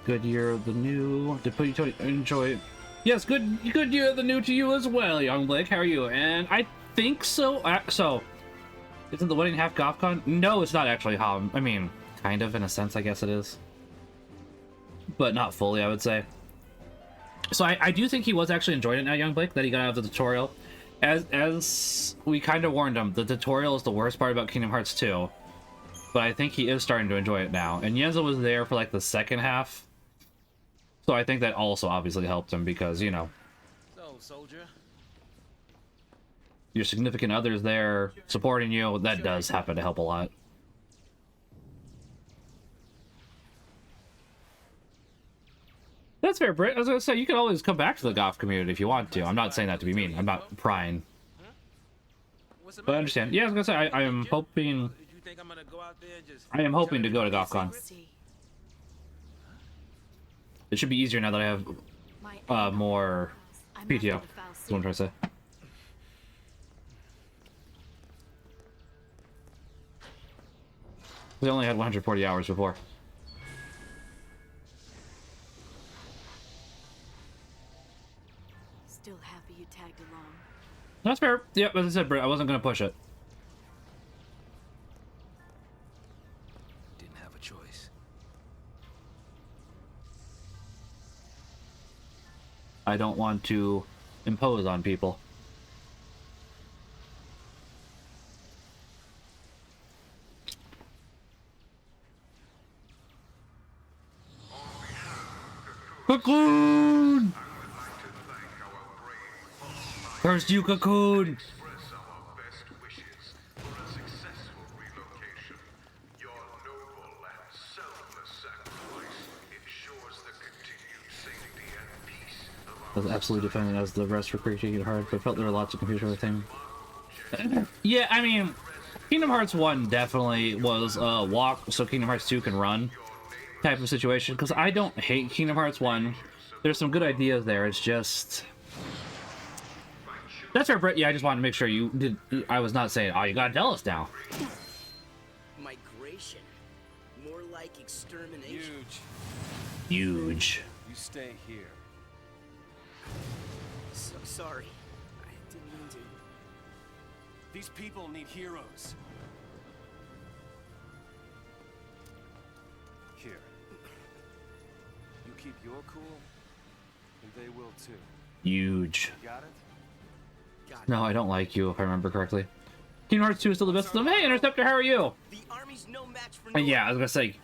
Good year of the new. Did put you to enjoy? Yes, good year of the new to you as well, young Blake. How are you? And I think so. Isn't the wedding half GothCon? No, it's not actually. I mean, kind of in a sense, I guess it is, but not fully, I would say. So I do think he was actually enjoying it now, young Blake, that he got out of the tutorial. As we kind of warned him, the tutorial is the worst part about Kingdom Hearts 2. But I think he is starting to enjoy it now. And Yenza was there for like the second half. So I think that also obviously helped him because, you know, So, soldier. your significant other's there supporting you. That does happen to help a lot. That's fair, Britt. I was gonna say, you can always come back to the Goth community if you want to. I'm not saying that to be mean. I'm not prying. What's the But I matter? understand. Yeah, I was gonna say, I am hoping... You think I'm gonna go out there and just... I am hoping to go to GothCon. See, It should be easier now that I have my more I'm PTO. after the foul That's what I'm trying to say. We only had 140 hours before. Still happy you tagged along. That's fair. Yep, as I said, Britt, I wasn't going to push it. Didn't have a choice. I don't want to impose on people. Cocoon! First you, Cocoon! Express our best wishes for a successful relocation. Your noble and selfless sacrifice ensures the continued safety and peace of I was absolutely defended as the rest were creating it hard, but felt there were lots of confusion with him. Yeah, I mean, Kingdom Hearts 1 definitely was a walk so Kingdom Hearts 2 can run type of situation, because I don't hate Kingdom Hearts 1. There's some good ideas there, it's just... That's fair, Brett. Yeah, I just wanted to make sure you did. I was not saying, oh, you gotta tell us now. Migration. More like extermination. Huge. You stay here. So sorry. I didn't mean to. These people need heroes. Here. You keep your cool, and they will too. Huge. Got it? No, I don't like you, if I remember correctly. Kingdom Hearts 2 is still the best of them. Hey, Interceptor, how are you? The army's no match for And yeah, I was gonna say,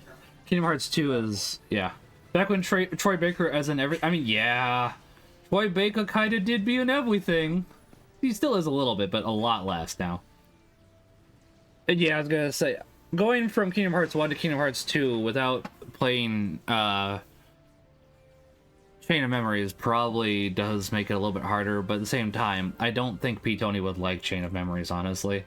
Kingdom Hearts 2 is, yeah. Back when Troy Baker as in every, I mean, yeah. Troy Baker kinda did be in everything. He still is a little bit, but a lot less now. And yeah, I was gonna say, going from Kingdom Hearts 1 to Kingdom Hearts 2 without playing, Chain of Memories probably does make it a little bit harder, but at the same time, I don't think P. Tony would like Chain of Memories, honestly.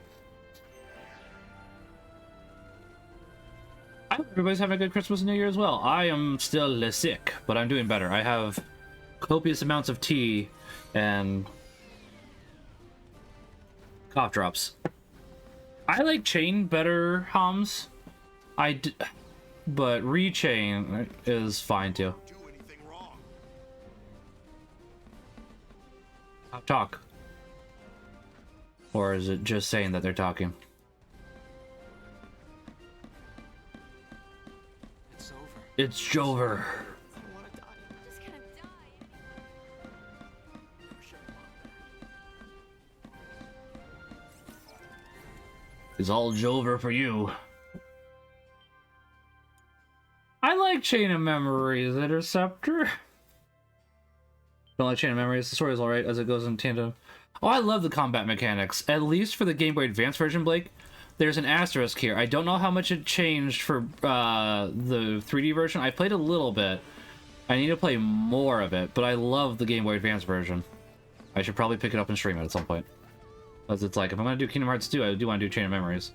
I hope everybody's having a good Christmas and New Year as well. I am still sick, but I'm doing better. I have copious amounts of tea and cough drops. I like Chain better, Hums. But Rechain is fine too. Talk. Or is it just saying that they're talking? It's Jover. I don't want to die. I'm just gonna die. Never should have that. It's all Jover for you. I like Chain of Memories, Interceptor. Don't like Chain of Memories. The story is alright as it goes in tandem. Oh, I love the combat mechanics. At least for the Game Boy Advance version, Blake. There's an asterisk here. I don't know how much it changed for the 3D version. I played a little bit. I need to play more of it, but I love the Game Boy Advance version. I should probably pick it up and stream it at some point. Because it's like, if I'm going to do Kingdom Hearts 2, I do want to do Chain of Memories.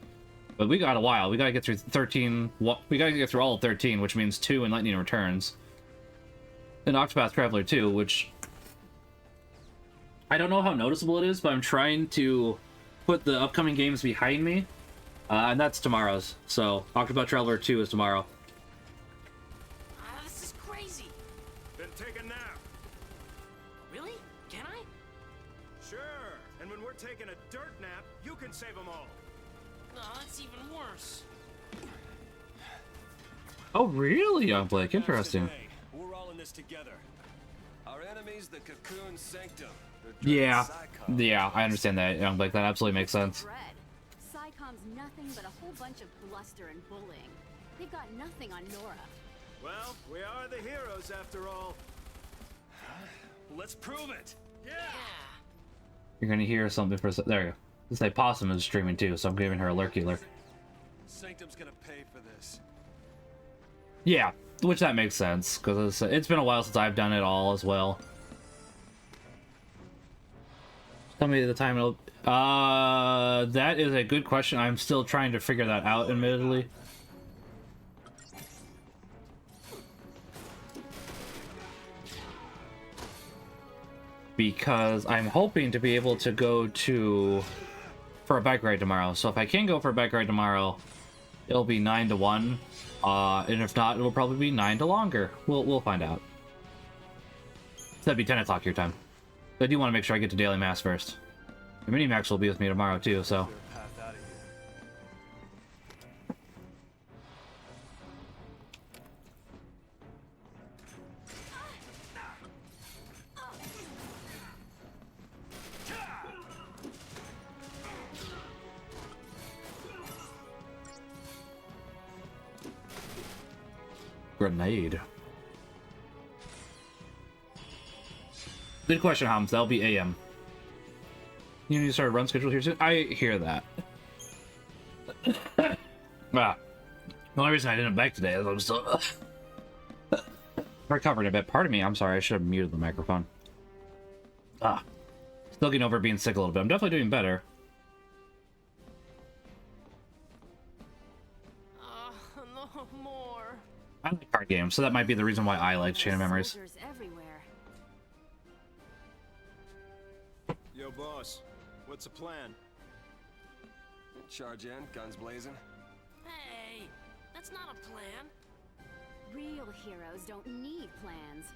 But we got a while. We got to get through 13. We got to get through all of 13, which means 2 and Lightning Returns. And Octopath Traveler 2, which I don't know how noticeable it is, but I'm trying to put the upcoming games behind me. And that's tomorrow's. So, Octopath Traveler 2 is tomorrow. This is crazy. Then take a nap. Really? Can I? Sure. And when we're taking a dirt nap, you can save them all. No, that's even worse. Oh, really, Young Blake? Interesting. Today, we're all in this together. Our enemy's the Cocoon Sanctum. Yeah. Yeah, I understand that, Young Blake. That absolutely makes sense. Dread. Psycom's nothing but a whole bunch of bluster and bullying. They've got nothing on Nora. Well, we are the heroes after all. Let's prove it. Yeah. You're gonna hear something for a there you go. This like Possum is streaming too, so I'm giving her a lurky lurk. Sanctum's gonna pay for this. Yeah, which that makes sense, because it's been a while since I've done it all as well. Tell me the time it'll... that is a good question. I'm still trying to figure that out, admittedly. Because I'm hoping to be able to go for a bike ride tomorrow. So if I can go for a bike ride tomorrow, it'll be 9 to 1. And if not, it'll probably be 9 to longer. We'll find out. So that'd be 10 o'clock your time. But I do want to make sure I get to Daily Mass first. The Minimax will be with me tomorrow too, so... Path out of here. Grenade. Good question, Hams. That'll be AM. You need to start a run schedule here soon? I hear that. The only reason I didn't bike today is I'm still recovering a bit. Pardon me. I'm sorry. I should have muted the microphone. Still getting over being sick a little bit. I'm definitely doing better. No more. I like card games, so that might be the reason why I like Chain of Memories. Soldiers everywhere. Yo, boss. What's the plan? Charge in, guns blazing. Hey, that's not a plan. Real heroes don't need plans.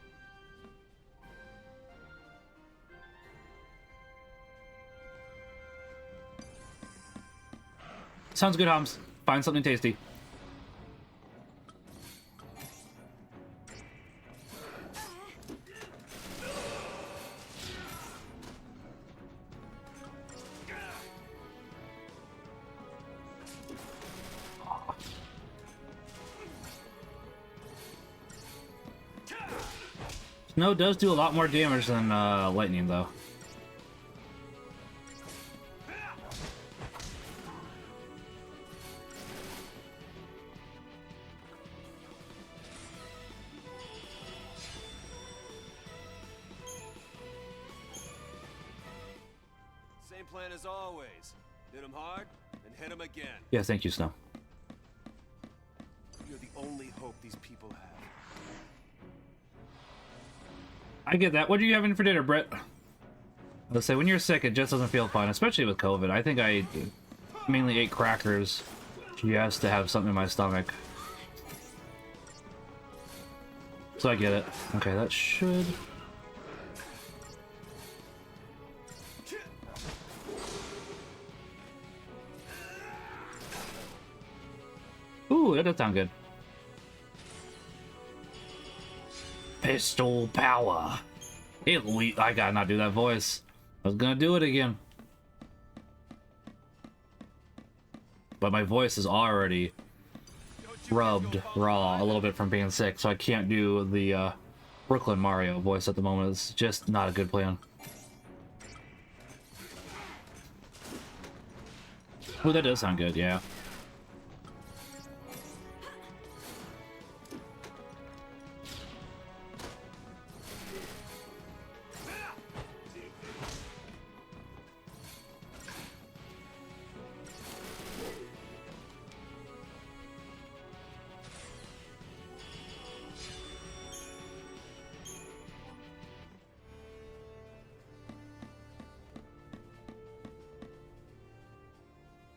Sounds good, Hams. Find something tasty. Snow does do a lot more damage than lightning, though. Same plan as always. Hit him hard and hit him again. Yeah, thank you, Snow. You're the only hope these people have. I get that. What are you having for dinner, Brett? Let's say when you're sick, it just doesn't feel fun, especially with COVID. I think I mainly ate crackers just to have something in my stomach. So I get it. Okay, that should... Ooh, that does sound good. Crystal power. Elite. I gotta not do that voice. I was gonna do it again. But my voice is already rubbed raw a little bit from being sick, so I can't do the Brooklyn Mario voice at the moment. It's just not a good plan. Oh, that does sound good, yeah.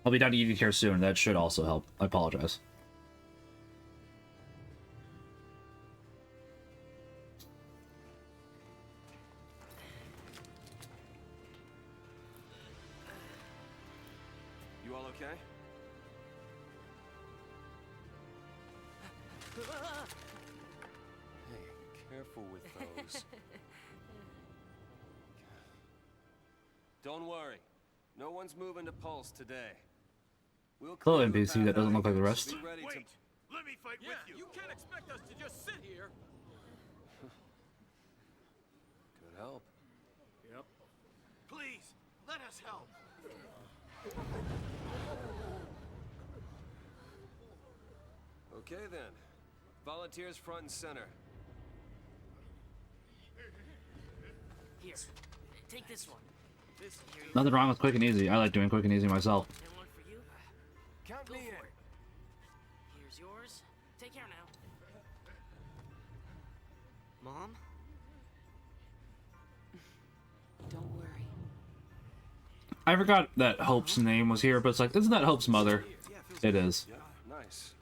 I'll be done eating here soon. That should also help. I apologize. You all okay? Hey, careful with those. Don't worry. No one's moving to Pulse today. We'll Hello, NPC that doesn't look like the rest. Wait, let me fight with you. You can't expect us to just sit here. Could help. Yep. Please, let us help. Okay then. Volunteers front and center. Here, take this one. This here. Nothing wrong with quick and easy. I like doing quick and easy myself. And one for you. Count Go me in. for it. Here's yours. Take care now. Mom? Don't worry. I forgot that Hope's name was here, but it's like, isn't that Hope's mother? It is. Yeah, nice.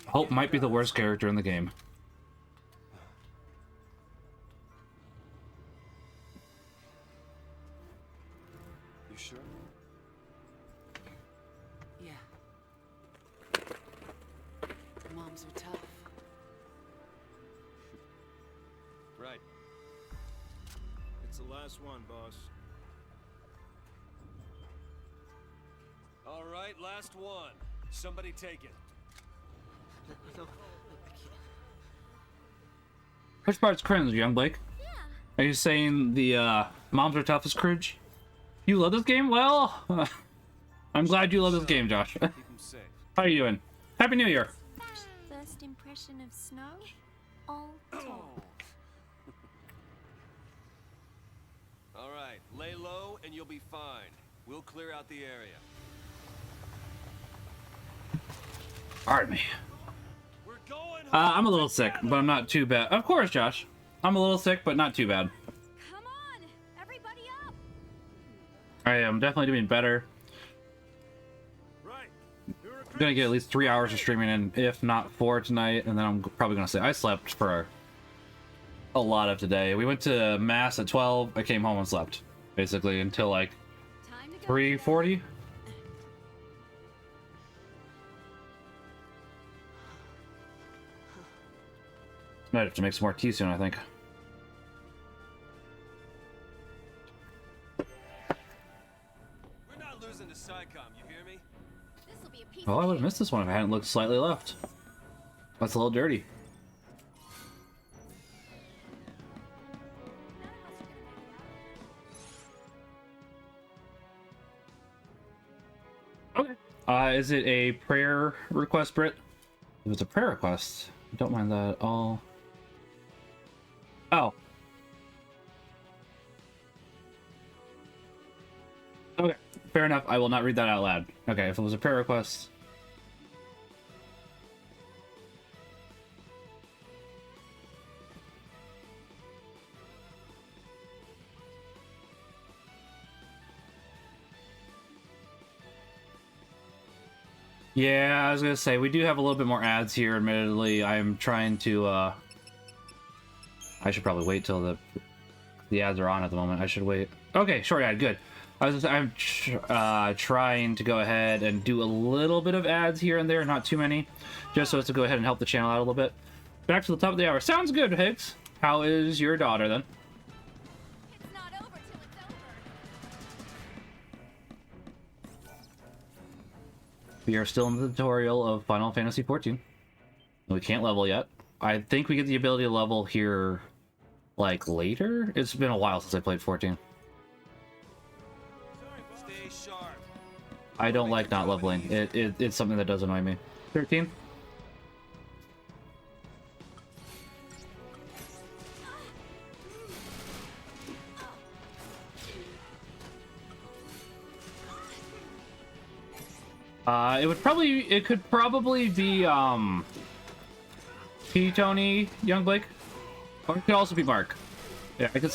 Hope might be the worst character in the game. You sure? Yeah. Moms are tough. Right. It's the last one, boss. All right, last one. Somebody take it. No, I can't. Which part's cringe, young Blake? Yeah. Are you saying the moms are tough as cringe? You love this game? Well, I'm glad you love this game, Josh. Keep them safe. How are you doing? Happy New Year. First impression of snow? All told. All right, lay low and you'll be fine. We'll clear out the area. Pardon me. We're going I'm a little sick, but I'm not too bad. Of course, Josh. I'm a little sick, but not too bad. Come on, everybody up! I am definitely doing better. Right. I'm gonna get at least 3 hours of streaming in, if not 4 tonight, and then I'm probably gonna say I slept for a lot of today. We went to mass at 12. I came home and slept, basically, until like Time to go. 3:40. Might have to make some more tea soon, I think. We're not losing to SciComm, you hear me? This'll be a piece Oh, I of would have missed this one if I hadn't looked slightly left. That's a little dirty. Okay. Is it a prayer request, Britt? If it's a prayer request, I don't mind that at all. Oh. Okay, fair enough. I will not read that out loud. Okay, if it was a prayer request. Yeah, I was gonna say, we do have a little bit more ads here, admittedly. I'm trying to, I should probably wait till the ads are on at the moment. I should wait. Okay, short ad, good. I'm trying to go ahead and do a little bit of ads here and there, not too many, just so as to go ahead and help the channel out a little bit. Back to the top of the hour. Sounds good, Higgs. How is your daughter then? It's not over till it's over. We are still in the tutorial of Final Fantasy XIV. We can't level yet. I think we get the ability to level here, like, later? It's been a while since I played 14. Stay sharp. I don't like not leveling. It's something that does annoy me. 13? It could probably be, P. Tony, Young Blake, or it could also be Mark. Yeah, I could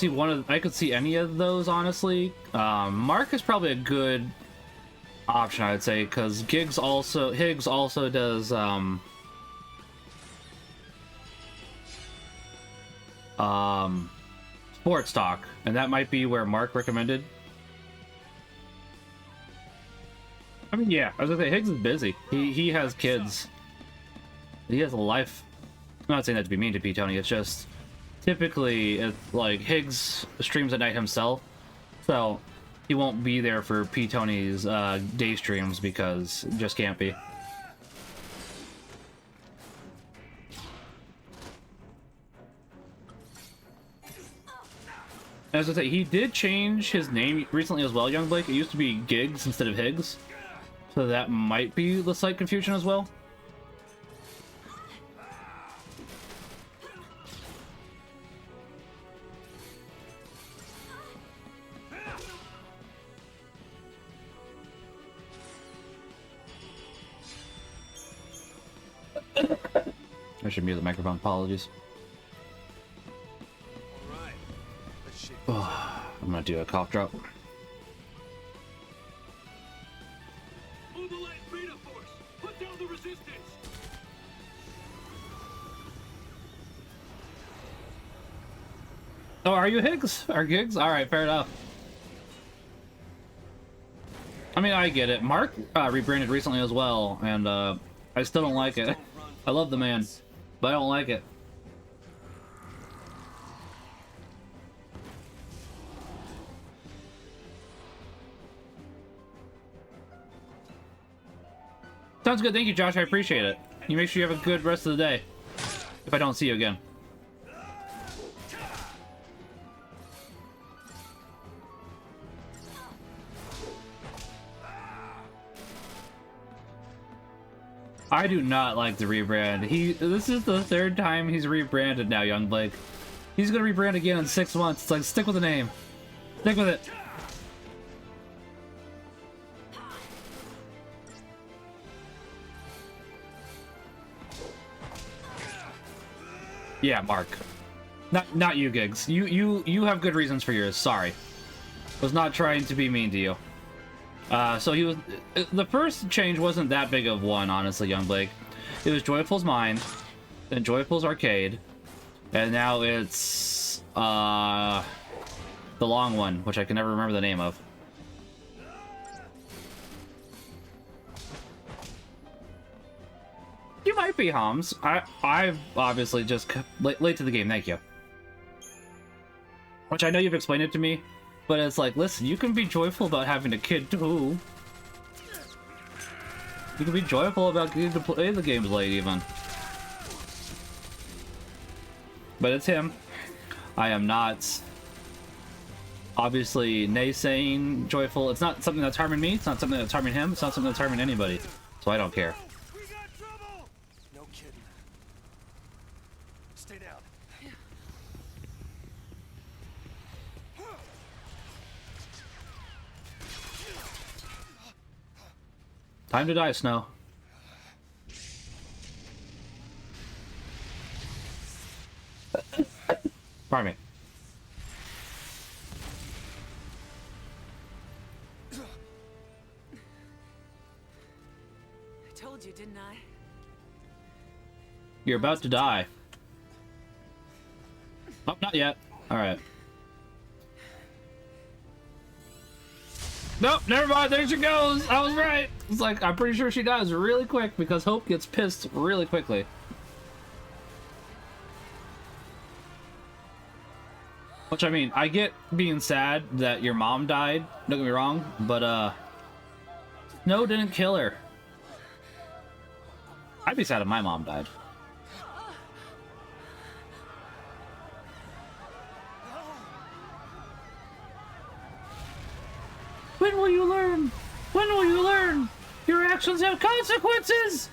see any of those, honestly. Mark is probably a good option, I would say, because Higgs also does, sports talk, and that might be where Mark recommended. I mean, yeah, I was gonna say, Higgs is busy. He has kids. He has a life. I'm not saying that to be mean to P. Tony, it's just, typically, it's like, Higgs streams at night himself, so he won't be there for P. Tony's day streams because it just can't be. As I say, he did change his name recently as well, Young Blake. It used to be Giggs instead of Higgs. So that might be the slight confusion as well. I should mute the microphone, apologies. Alright. Let's shake I'm gonna do a cough drop. Mobilize beta force! Put down the resistance! Oh, are you Higgs? Are Giggs? Alright, fair enough. I mean, I get it. Mark rebranded recently as well, and I still don't like it. I love the man, but I don't like it. Sounds good. Thank you, Josh. I appreciate it. You make sure you have a good rest of the day. If I don't see you again. I do not like the rebrand. This is the third time he's rebranded now, Young Blake. He's gonna rebrand again in 6 months. It's like, stick with the name. Stick with it. Yeah, Mark. Not you, Giggs. You have good reasons for yours. Sorry. Was not trying to be mean to you. So he was... The first change wasn't that big of one, honestly, Young Blake. It was Joyful's Mind, then Joyful's Arcade, and now it's... the long one, which I can never remember the name of. You might be, Homs. I've obviously just... Late to the game, thank you. Which I know you've explained it to me, but it's like, listen, you can be joyful about having a kid too. You can be joyful about getting to play the games late, even. But it's him. I am not, obviously, naysaying joyful. It's not something that's harming me. It's not something that's harming him. It's not something that's harming anybody. So I don't care. We got trouble! No kidding. Stay down. Time to die, Snow. Pardon me. I told you, didn't I? You're about to die. Oh, not yet. Alright. Nope, never mind. There she goes. I was right. It's like, I'm pretty sure she dies really quick because Hope gets pissed really quickly. Which, I mean, I get being sad that your mom died, don't get me wrong, but, Snow didn't kill her. I'd be sad if my mom died. When will you learn? When will you learn? Your actions have consequences!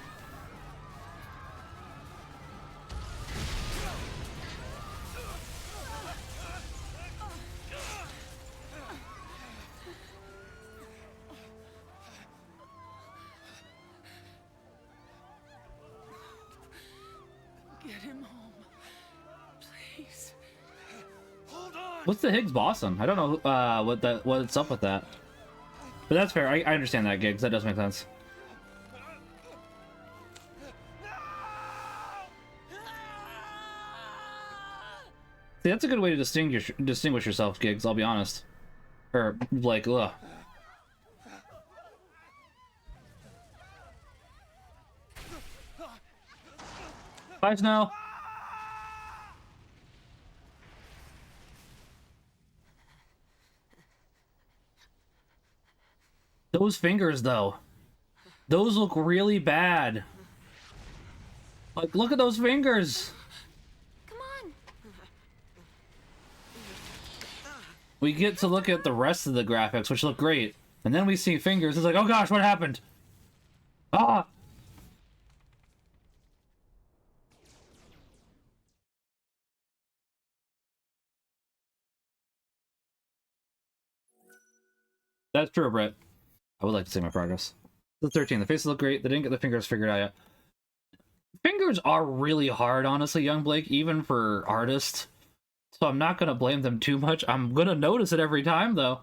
Get him home. Please. Hold on! What's the Higgs boson? I don't know what's up with that. But that's fair. I understand that, Gigs. That does make sense. See, that's a good way to distinguish yourself, Gigs, I'll be honest. Or, like, ugh. Bye, Snow. Those fingers, though. Those look really bad. Like, look at those fingers. Come on. We get to look at the rest of the graphics, which look great. And then we see fingers. It's like, oh gosh, what happened? Ah! That's true, Brett. I would like to see my progress. The 13. The faces look great. They didn't get the fingers figured out yet. Fingers are really hard, honestly, young Blake, even for artists. So I'm not going to blame them too much. I'm going to notice it every time, though.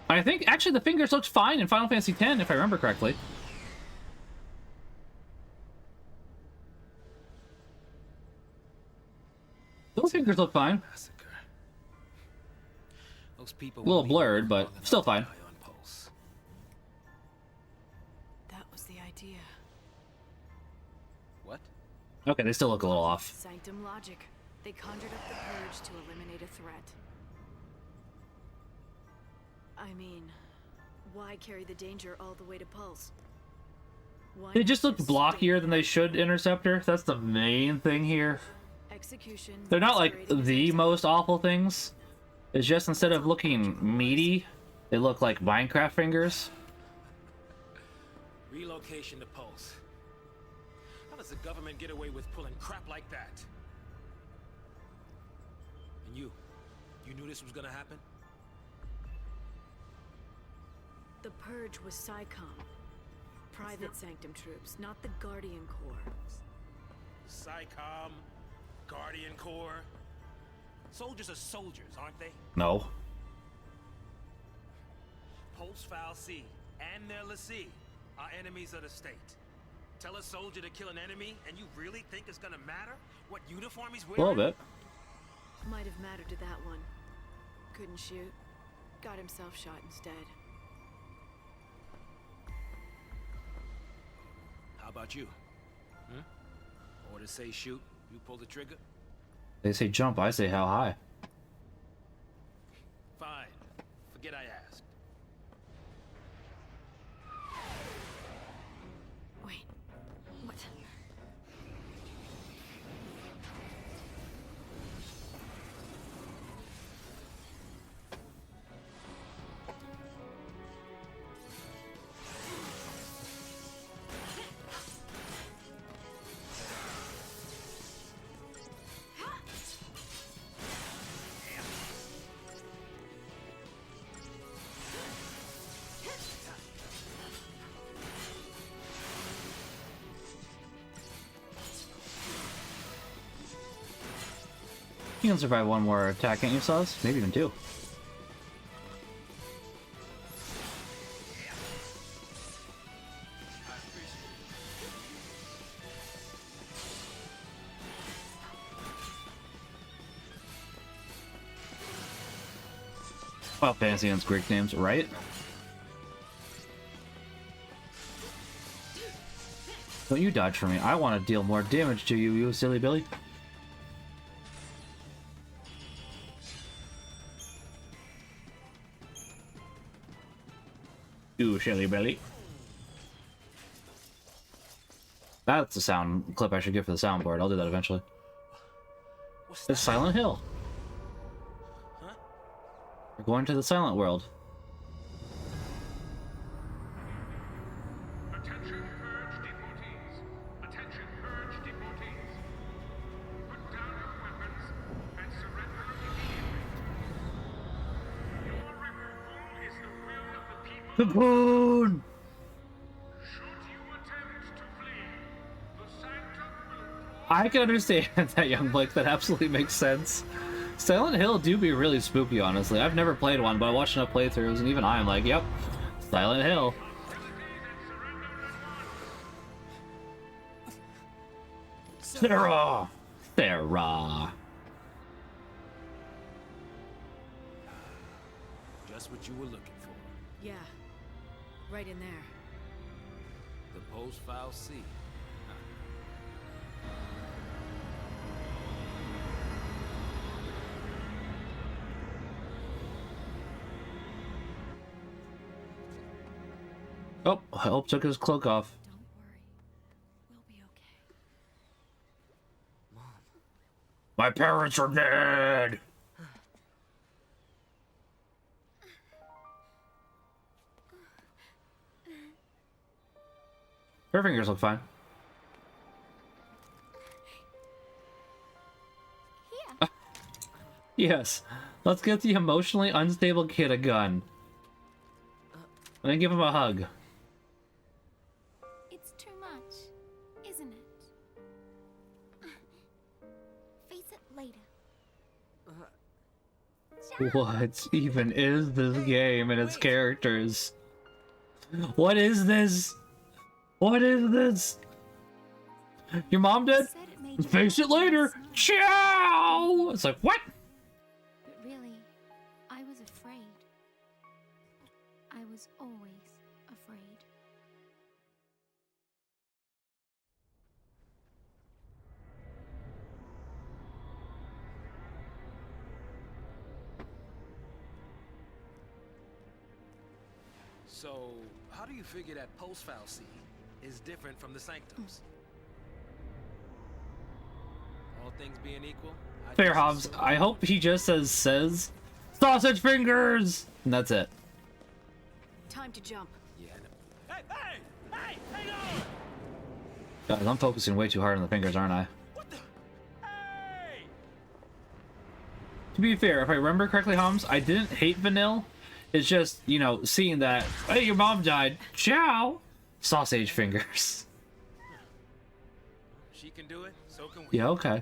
I think, actually, the fingers looked fine in Final Fantasy X, if I remember correctly. Those fingers look fine. Those people A little blurred, but still fine. That was the idea. What? Okay, they still look a little off. Sanctum logic. They conjured up the purge to eliminate a threat. I mean, why carry the danger all the way to Pulse? Why They just not look blockier than they stay should, Interceptor. That's the main thing here. Execution. They're not like masquerading as the execution. most awful things. It's just instead of looking meaty, they look like Minecraft fingers. Relocation to Pulse. How does the government get away with pulling crap like that? And you knew this was gonna happen? The purge was SciComm. Private Sanctum troops, not the Guardian Corps. SciComm, Guardian Corps. Soldiers are soldiers, aren't they? No. Pulse Foul C and their lessee are enemies of the state. Tell a soldier to kill an enemy, and you really think it's gonna matter what uniform he's A wearing? little bit. Might have mattered to that one. Couldn't shoot. Got himself shot instead. How about you? Orders say shoot, you pull the trigger? They say jump, I say how high. Fine. Forget I asked. Wait. What? You can survive one more attack, can't you, Sauce? Maybe even two. Final Fantasy and Greek names, right? Don't you dodge for me. I want to deal more damage to you, you silly Billy. You silly Billy. That's the sound clip I should get for the soundboard. I'll do that eventually. It's Silent Hill. Huh? We're going to the Silent World. Attention, purge deportees. Attention, purge deportees. Put down your weapons and surrender immediately. Your removal is the will of the people. The Boon! Should you attempt to flee, the sanctum will draw. I can understand that, young Blake. That absolutely makes sense. Silent Hill do be really spooky, honestly. I've never played one, but I watched enough playthroughs, and even I'm like, yep, Silent Hill. Sarah! Sarah! Just what you were looking for. Yeah. Right in there. The post-file C. Oh, Hope took his cloak off. Don't worry. We'll be okay. My parents are dead! Her fingers look fine. Here. Yes. Let's get the emotionally unstable kid a gun. And then give him a hug. It's too much, isn't it? Face it later. What even is this game and its characters? What is this? What is this? Your mom dead? Said it made you Face it later! Ciao! It's like, what? But really, I was afraid. I was always afraid. So, how do you figure that post-file C is different from the sanctums? All things being equal, I Fair guess Hobbs, it's- I hope he just says sausage fingers! And that's it. Time to jump. Yeah, I know. Hey! Hey! Hang on! Guys, I'm focusing way too hard on the fingers, aren't I? What the? Hey! To be fair, if I remember correctly, Hobbs, I didn't hate Vanille. It's just, you know, seeing that, hey, your mom died. Ciao! Sausage fingers. She can do it, so can we. Yeah, okay.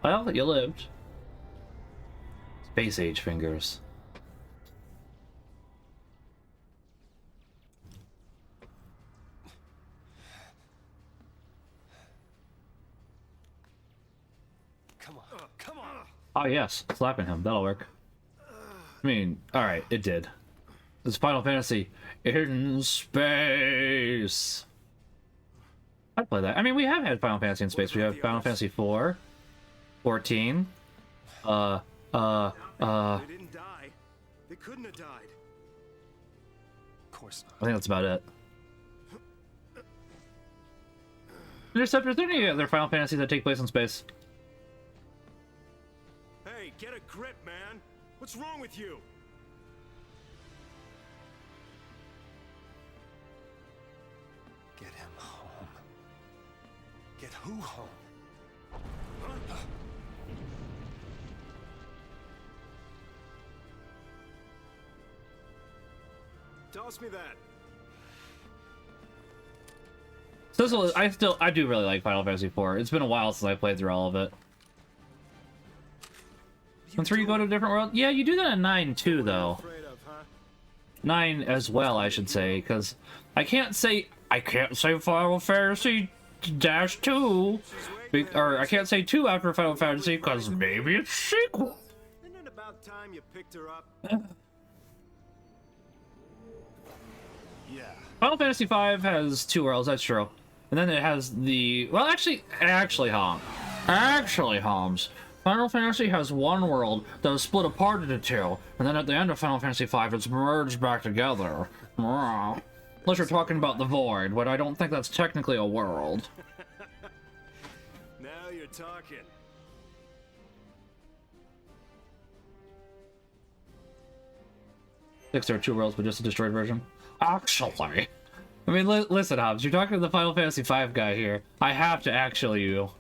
Well, you lived. Space age fingers. Come on, come on. Oh yes, slapping him. That'll work. I mean, alright, it did. It's Final Fantasy in space. I'd play that. I mean, we have had Final Fantasy in space. We have Final Fantasy IV, 14, They didn't die. They couldn't have died. Of course not. I think that's about it. Interceptor, is there any other Final Fantasies that take place in space? Hey, get a grip, man. What's wrong with you? Get him home. Get who home? Huh? Toss me that. So I do really like Final Fantasy IV. It's been a while since I played through all of it. And 3 you go to a different world? Yeah, you do that in 9 too, though. Afraid of, huh? 9 as well, I should say, because I can't say Final Fantasy -2. She's waiting. Or I can't say 2 after Final Fantasy because maybe it's sequel. Isn't it about time you picked her up? Yeah. Final Fantasy V has 2 worlds, that's true. And then it has the... Well, actually, Homs. Final Fantasy has 1 world that was split apart into 2, and then at the end of Final Fantasy V, it's merged back together. Unless you're talking about the Void, but I don't think that's technically a world. Now you're talking. There are 2 worlds, but just a destroyed version. Actually, I mean, listen, Hobbs, you're talking to the Final Fantasy V guy here. I have to actually you.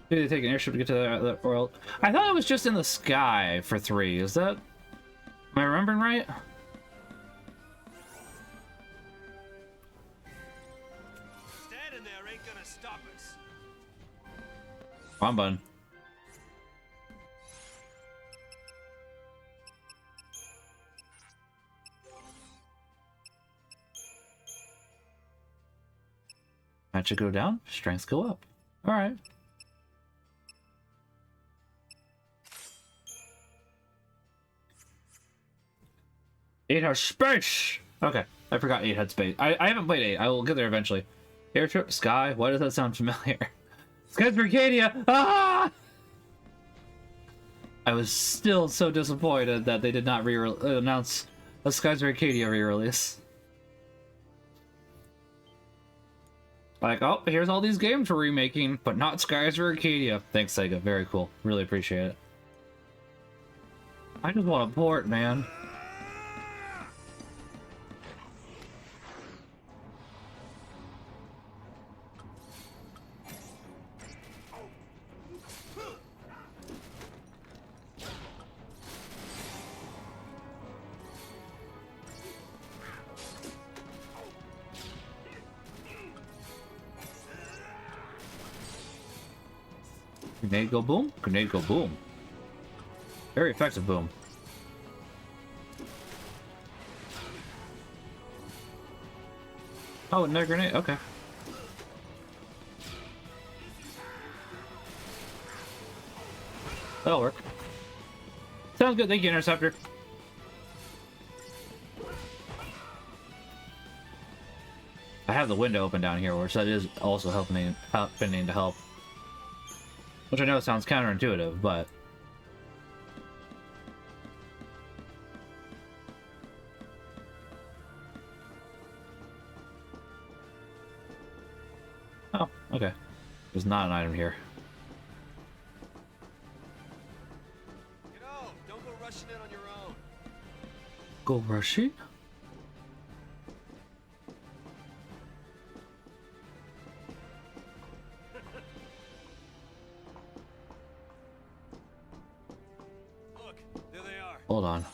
Did they take an airship to get to that world? I thought it was just in the sky for 3. Is that... Am I remembering right? Standing there ain't gonna stop us. Come on, bud. Magic go down, strengths go up. Alright. Eight has space! Okay, I forgot 8 had space. I haven't played 8. I will get there eventually. Airship, Sky, why does that sound familiar? Sky's Brigadia! Ah! I was still so disappointed that they did not announce a Sky's Arcadia re-release. Like, oh, here's all these games we're remaking, but not Skies or Arcadia. Thanks, Sega. Very cool. Really appreciate it. I just want a port, man. Grenade go boom? Grenade go boom. Very effective boom. Oh, another grenade? Okay. That'll work. Sounds good, thank you, Interceptor. I have the window open down here, which that is also happening to help. Which I know sounds counterintuitive, but... Oh, okay. There's not an item here. You know, don't go rushing in on your own. Go rushing? Look, there they are. Hold on.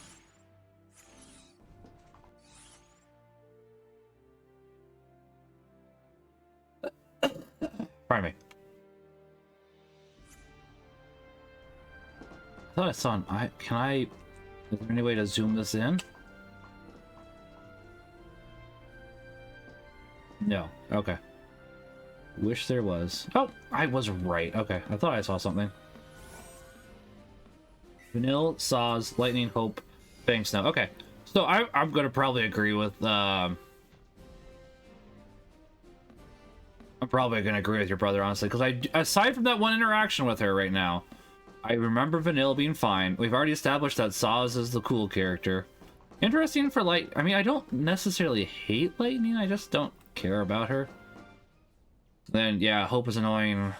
Pardon me. I thought I saw an eye. Can I... Is there any way to zoom this in? No. Okay. Wish there was. Oh! I was right. Okay. I thought I saw something. Vanille, Saws, Lightning, Hope, Fang Snow. Okay. So I'm gonna probably agree with... I'm probably gonna agree with your brother, honestly, because aside from that one interaction with her right now, I remember Vanille being fine. We've already established that Saws is the cool character. Interesting for Light. I mean, I don't necessarily hate Lightning. I just don't care about her. Then yeah, Hope is annoying.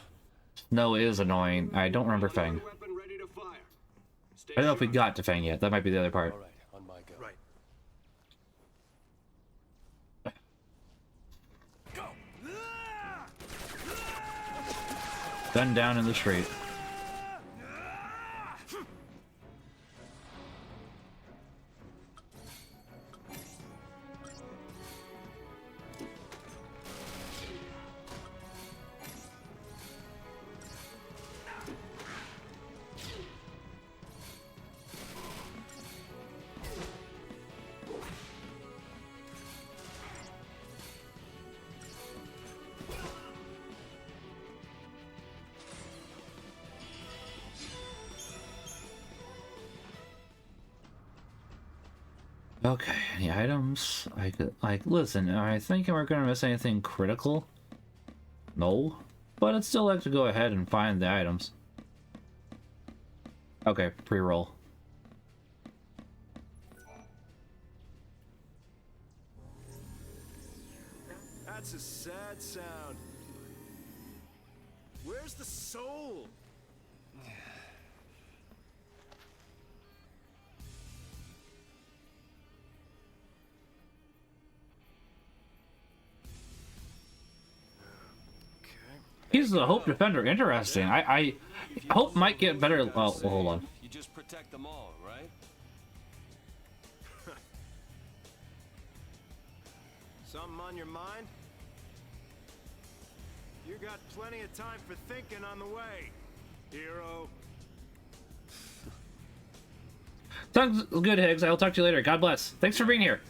Snow is annoying. I don't remember Fang. I don't know if we got to Fang yet. That might be the other part. All right, on my go. Right. Gun down in the street. Okay, any items? I could, like, listen, am I thinking we're gonna miss anything critical? No. But I'd still like to go ahead and find the items. Okay, pre-roll. That's a sad sound. Where's the soul? He's the Hope Defender. Interesting. I Hope might get better. Oh, well, hold on. You just protect them all, right? Something on your mind? You got plenty of time for thinking on the way, hero. Sounds good, Higgs. I'll talk to you later. God bless. Thanks for being here.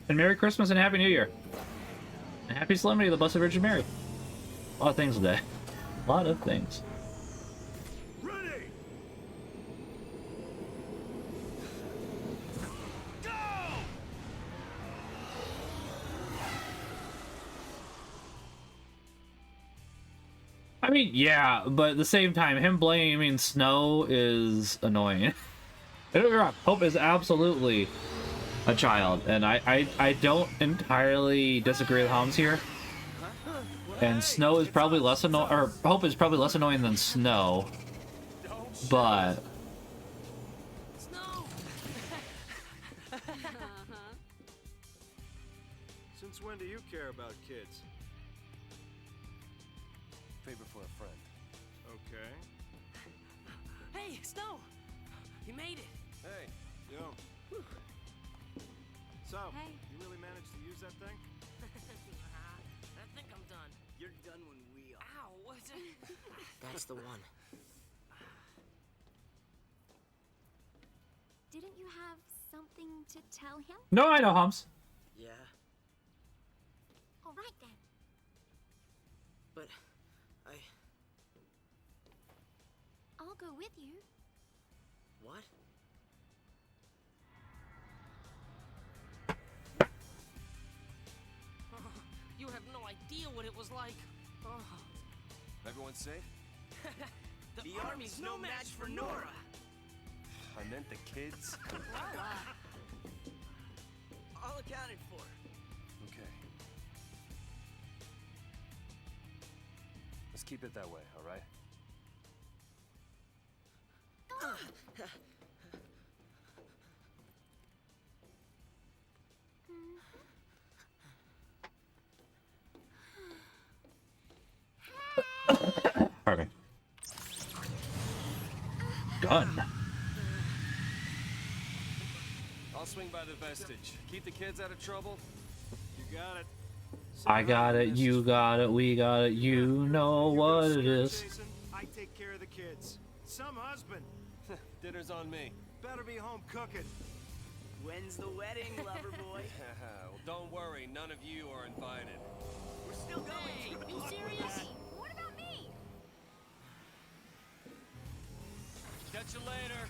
And Merry Christmas and Happy New Year. And Happy Solemnity of the Blessed Virgin Mary. A lot of things today. A lot of things. Ready! Go! I mean, yeah, but at the same time, him blaming Snow is annoying. Don't get me wrong, Hope is absolutely a child, and I don't entirely disagree with Hans here. And Snow is probably less annoying, or Hope is probably less annoying than Snow, but... Snow! Since when do you care about kids? Favor for a friend. Okay. Hey, Snow! You made it! Hey, yo. So, Hey. you really managed to use that thing? I think I'm done. You're done when we are. Ow! What's it? That's the one. Didn't you have something to tell him? No, I know, Hans. Yeah, All right then. but I'll go with you. what? You have no idea what it was like. Oh. Everyone safe? The army's no match for Nora. I meant the kids. All accounted for. Okay. Let's keep it that way, all right? Pardon me. Gun. I'll swing by the vestige. Keep the kids out of trouble. You got it. I got it, you got it, we got it, you know what it is. Jason, I take care of the kids. Some husband. Dinner's on me. Better be home cooking. When's the wedding, lover boy? Well, don't worry, none of you are invited. We're still going. Hey, you serious? What about me? Catch you later.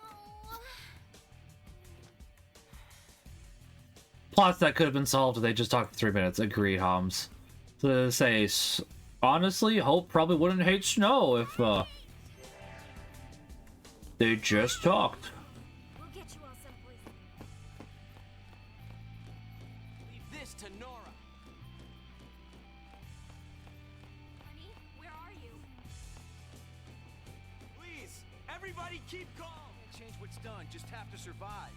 Oh. Plots that could have been solved if they just talked for 3 minutes. Agreed, Homs. To say, honestly, Hope probably wouldn't hate Snow if, they just talked. We'll get you all someplace. Leave this to Nora. Honey, where are you? Please, everybody keep calm. Can't change what's done, just have to survive.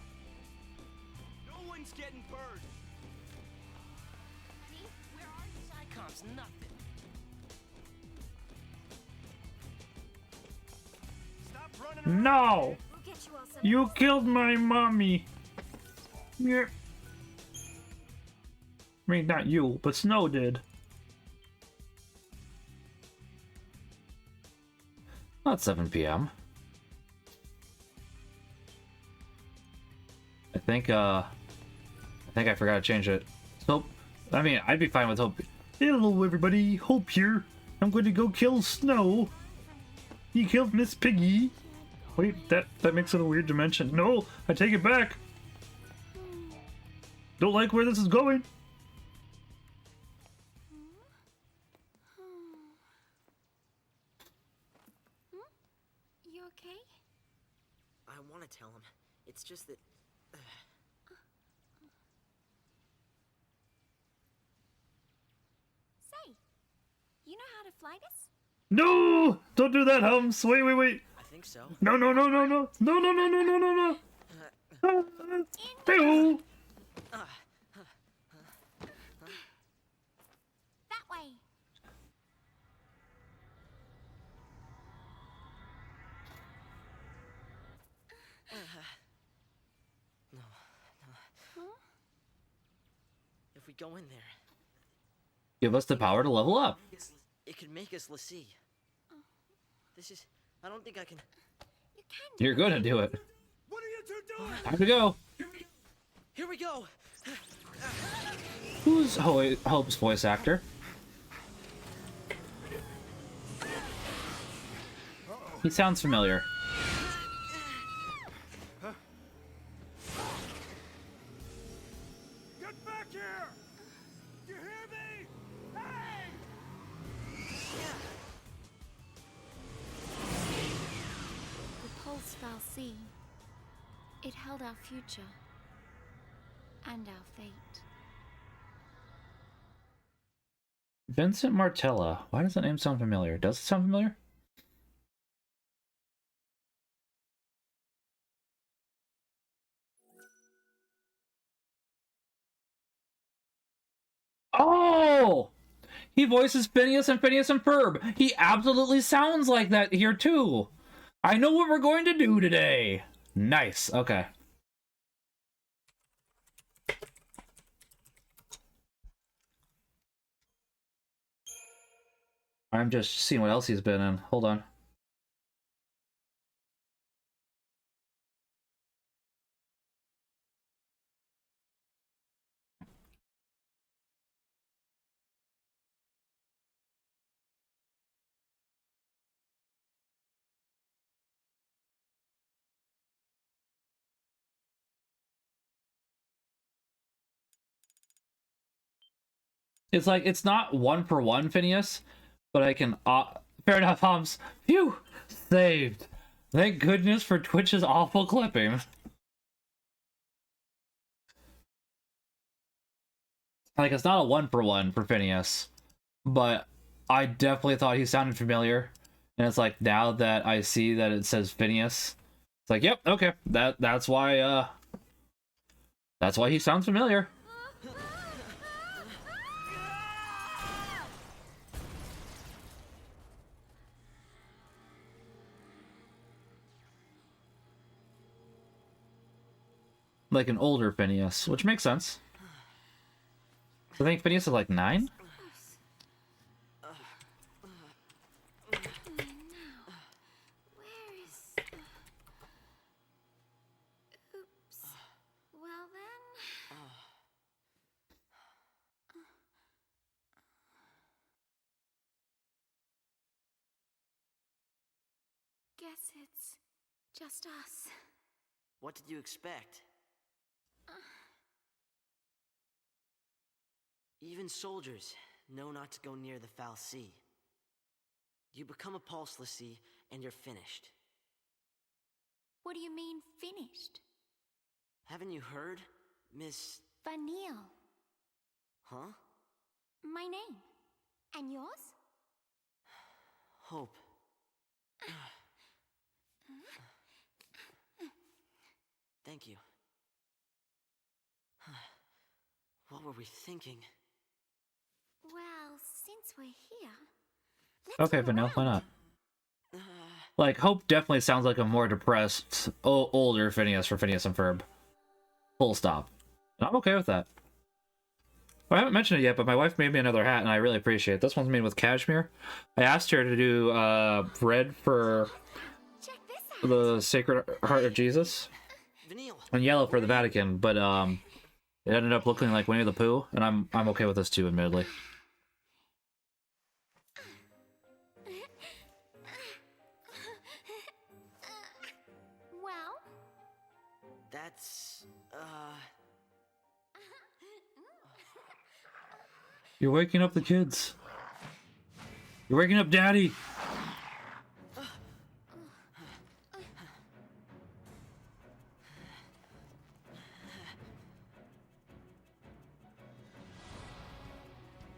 No one's getting burned. Honey, where are you? Psychom's nothing. Stop running around. No! We'll get you all someplace. You killed my mommy! Yeah. I mean, not you, but Snow did. Not 7 p.m. I think I forgot to change it. So, I mean, I'd be fine with Hope. Hello, everybody. Hope here. I'm going to go kill Snow. He killed Miss Piggy. Wait, that makes it a weird dimension. No, I take it back. Don't like where this is going. You okay? I want to tell him. It's just that... Say, you know how to fly this? No! Don't do that, Hums. Wait. I think so. No. No. Ew. That way. No. If we go in there, Give us the power to level up. it could make us l'Cie. This is... I don't think I can... You can. You're gonna do it. What are you two doing? Time to go. Here we go! Who's Hope's voice actor? He sounds familiar. Get back here! You hear me? Hey! The pulse FFXIII. It held our future. And our fate. Vincent Martella. Why does that name sound familiar? Does it sound familiar? Oh! He voices Phineas and Ferb. He absolutely sounds like that here too. I know what we're going to do today. Nice. Okay. I'm just seeing what else he's been in. Hold on. It's like, it's not one for one Phineas, but I can... fair enough, Homs. Phew! Saved. Thank goodness for Twitch's awful clipping. Like, it's not a one for one for Phineas, but I definitely thought he sounded familiar. And it's like, now that I see that it says Phineas, it's like, yep, okay, that's why he sounds familiar. Like an older Phineas, which makes sense. I think Phineas is like 9? Where is... Oops. Well then... Guess it's just us. What did you expect? Even soldiers know not to go near the FFXIII. You become a pulse l'Cie, and you're finished. What do you mean, finished? Haven't you heard, Miss... Vanille. Huh? My name. And yours? Hope. Thank you. What were we thinking? Well, since we're here... Okay, Vanilla, why not? Like, Hope definitely sounds like a more depressed, older Phineas for Phineas and Ferb. Full stop. And I'm okay with that. Well, I haven't mentioned it yet, but my wife made me another hat, and I really appreciate it. This one's made with cashmere. I asked her to do red for the Sacred Heart of Jesus, and yellow for the Vatican, but it ended up looking like Winnie the Pooh, and I'm okay with this too, admittedly. That's, You're waking up the kids. You're waking up Daddy.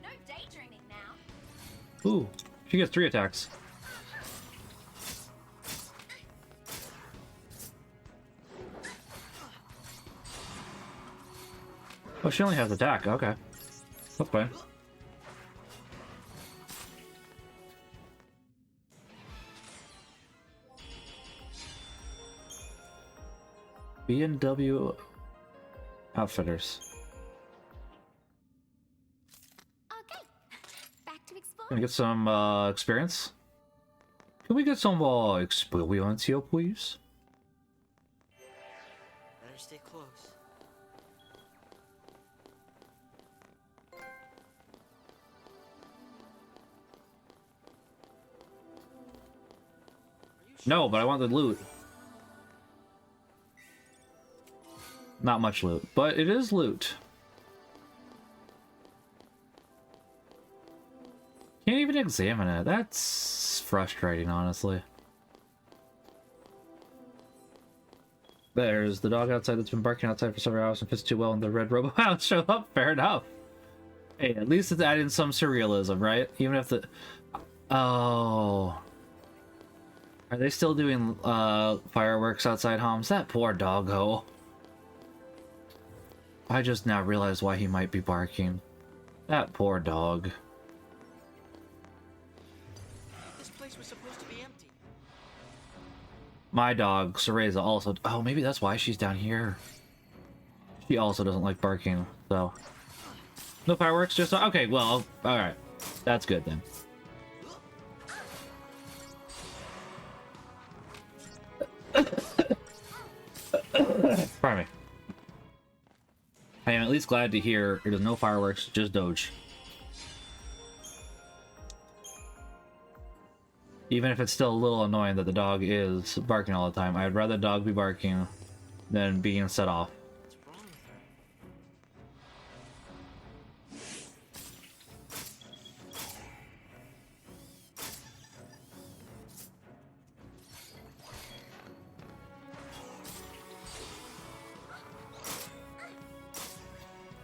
No daydreaming now. Ooh, she gets 3 attacks. Oh, she only has attack. Okay. That's fine. B&W Outfitters. Okay, back to explore. Gonna get some experience. Can we get some experience here, please? better stay close. No, but I want the loot. Not much loot, but it is loot. Can't even examine it. That's frustrating, honestly. There's the dog outside that's been barking outside for several hours and fits too well, and the red robo-hound show up. Fair enough. Hey, at least it's adding some surrealism, right? Even if the... Oh... Are they still doing fireworks outside homes? That poor doggo. I just now realized why he might be barking. That poor dog. This place was supposed to be empty. My dog, Cereza, also... Oh, maybe that's why she's down here. She also doesn't like barking, so... No fireworks, just... Okay, well, alright. That's good, then. Pardon me. I am at least glad to hear there's no fireworks, just Doge. Even if it's still a little annoying that the dog is barking all the time, I'd rather the dog be barking than being set off. What's wrong with her?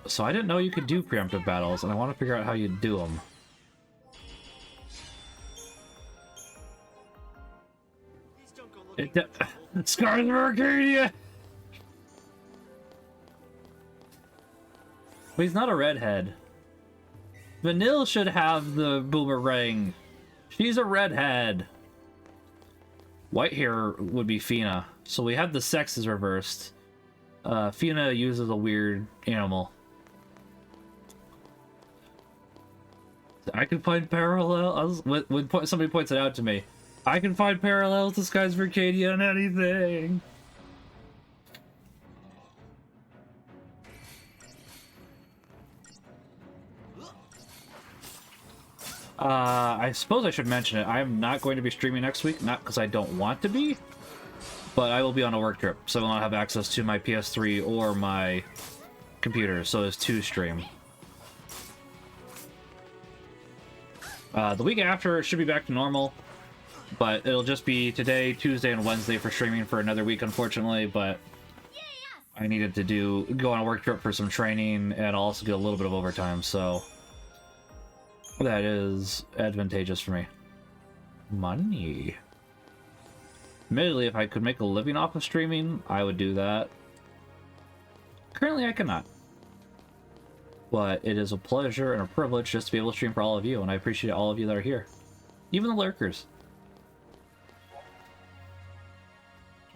So I didn't know you could do preemptive battles, and I want to figure out how you do them. Please don't go looking. Scars of Arcadia! But he's not a redhead. Vanille should have the boomerang. She's a redhead. White hair would be Fina. So we have the sexes reversed. Fina uses a weird animal. I can find parallels. When somebody points it out to me, I can find parallels to Skies of Arcadia and anything. I suppose I should mention it. I'm not going to be streaming next week, not because I don't want to be, but I will be on a work trip, so I will not have access to my PS3 or my computer, so it's to stream. The week after, it should be back to normal, but it'll just be today, Tuesday, and Wednesday for streaming for another week, unfortunately, but I needed to go on a work trip for some training and also get a little bit of overtime, so that is advantageous for me. Money. Admittedly, if I could make a living off of streaming, I would do that. Currently, I cannot. But it is a pleasure and a privilege just to be able to stream for all of you, and I appreciate all of you that are here. Even the lurkers.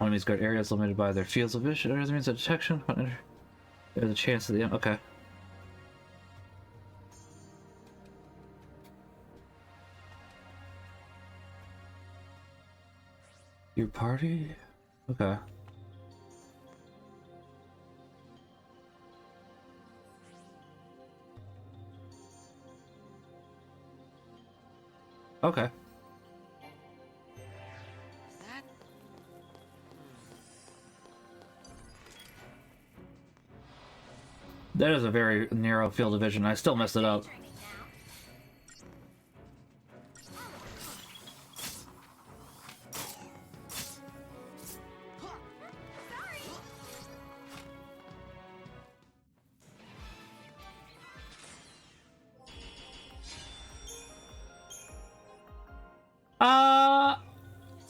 Enemies guard areas limited by their fields of vision. That means a detection. There's a chance at the end. Okay. Your party? Okay. Okay. That is a very narrow field of vision. I still messed it up.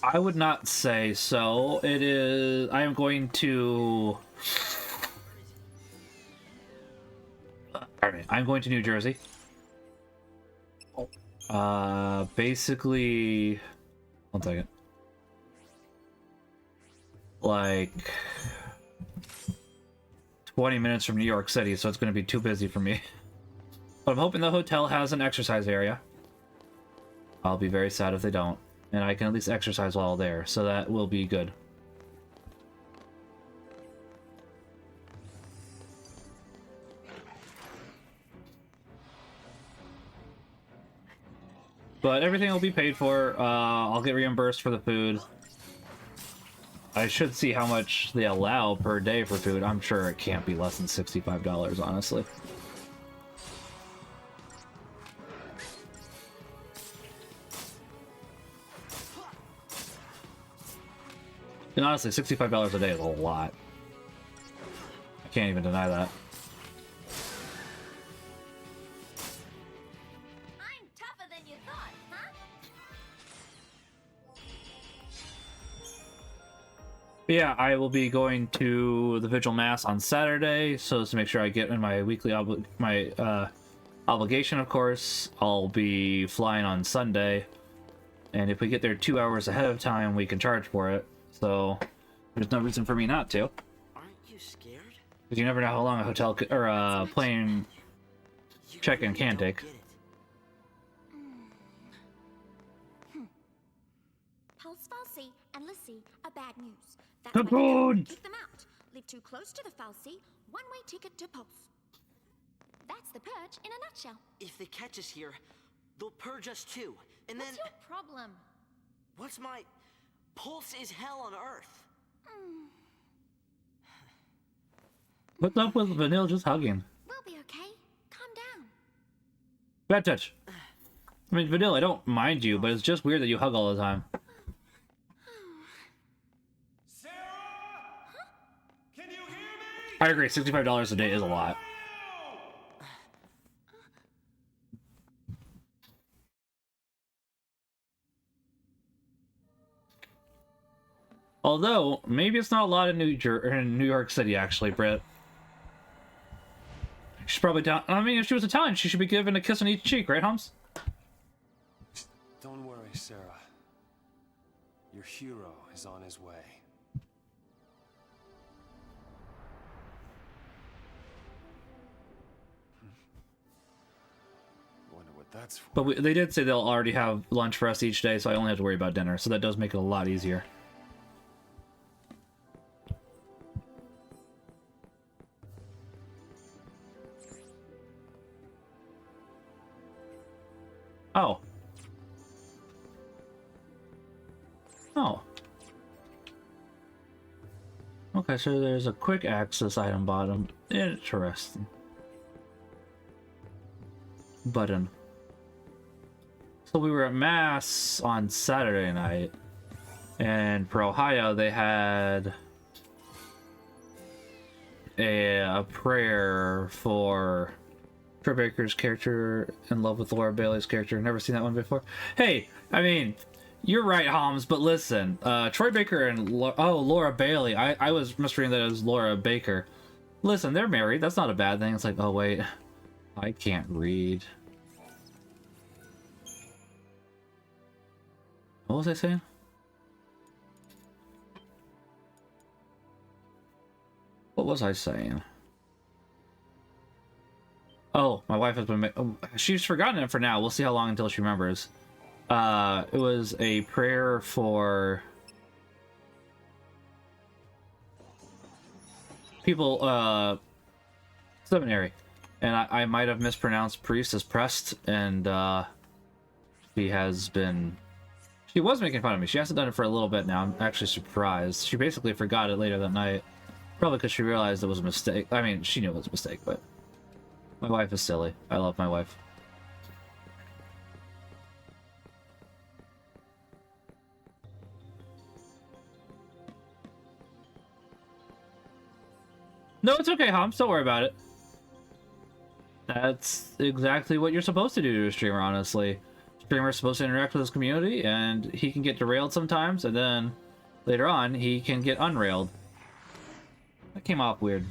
I would not say so. It is... I am going to... Alright, I'm going to New Jersey. Basically... One second. Like... 20 minutes from New York City, so it's going to be too busy for me. But I'm hoping the hotel has an exercise area. I'll be very sad if they don't. And I can at least exercise while there, so that will be good. But everything will be paid for. I'll get reimbursed for the food. I should see how much they allow per day for food. I'm sure it can't be less than $65, honestly. And honestly, $65 a day is a lot. I can't even deny that. I'm tougher than you thought, huh? But yeah, I will be going to the Vigil Mass on Saturday, so as to make sure I get in my weekly obligation, of course. I'll be flying on Sunday, and if we get there 2 hours ahead of time, we can charge for it. So there's no reason for me not to. Aren't you scared? Because you never know how long a hotel or plane check-in can take. Pulse Falsey and Lissy are bad news. That's Cocoon! Kick them out. Live too close to the Falsey, one-way ticket to Pulse. That's the purge in a nutshell. If they catch us here, they'll purge us too. And What's then... your problem? What's my... Pulse is hell on Earth. What's up with Vanille just hugging? We'll be okay. Calm down. Bad touch. I mean, Vanille, I don't mind you, but it's just weird that you hug all the time. Sarah? Huh? Can you hear me? I agree, $65 a day is a lot. Although, maybe it's not a lot in New York City, actually, Britt. She's probably down. I mean, if she was Italian, she should be given a kiss on each cheek, right, Holmes? Don't worry, Sarah. Your hero is on his way. Wonder what that's for. But they did say they'll already have lunch for us each day, so I only have to worry about dinner. So that does make it a lot easier. Oh. Oh. Okay, so there's a quick access item bottom. Interesting. Button. So we were at Mass on Saturday night, and for Ohio they had a prayer for Troy Baker's character in love with Laura Bailey's character. Never seen that one before. Hey, I mean, you're right, Holmes, but listen, Troy Baker and Laura Bailey. I was misreading that as Laura Baker. Listen, they're married. That's not a bad thing. It's like, oh wait, I can't read. What was I saying? What was I saying? Oh, my wife has been... she's forgotten it for now. We'll see how long until she remembers. It was a prayer for... people, seminary. And I might have mispronounced priest as prest, and, she has been... She was making fun of me. She hasn't done it for a little bit now. I'm actually surprised. She basically forgot it later that night. Probably because she realized it was a mistake. I mean, she knew it was a mistake, but... My wife is silly. I love my wife. No, it's okay, Homs. Don't worry about it. That's exactly what you're supposed to do to a streamer, honestly. Streamer's supposed to interact with his community, and he can get derailed sometimes, and then later on, he can get unrailed. That came off weird.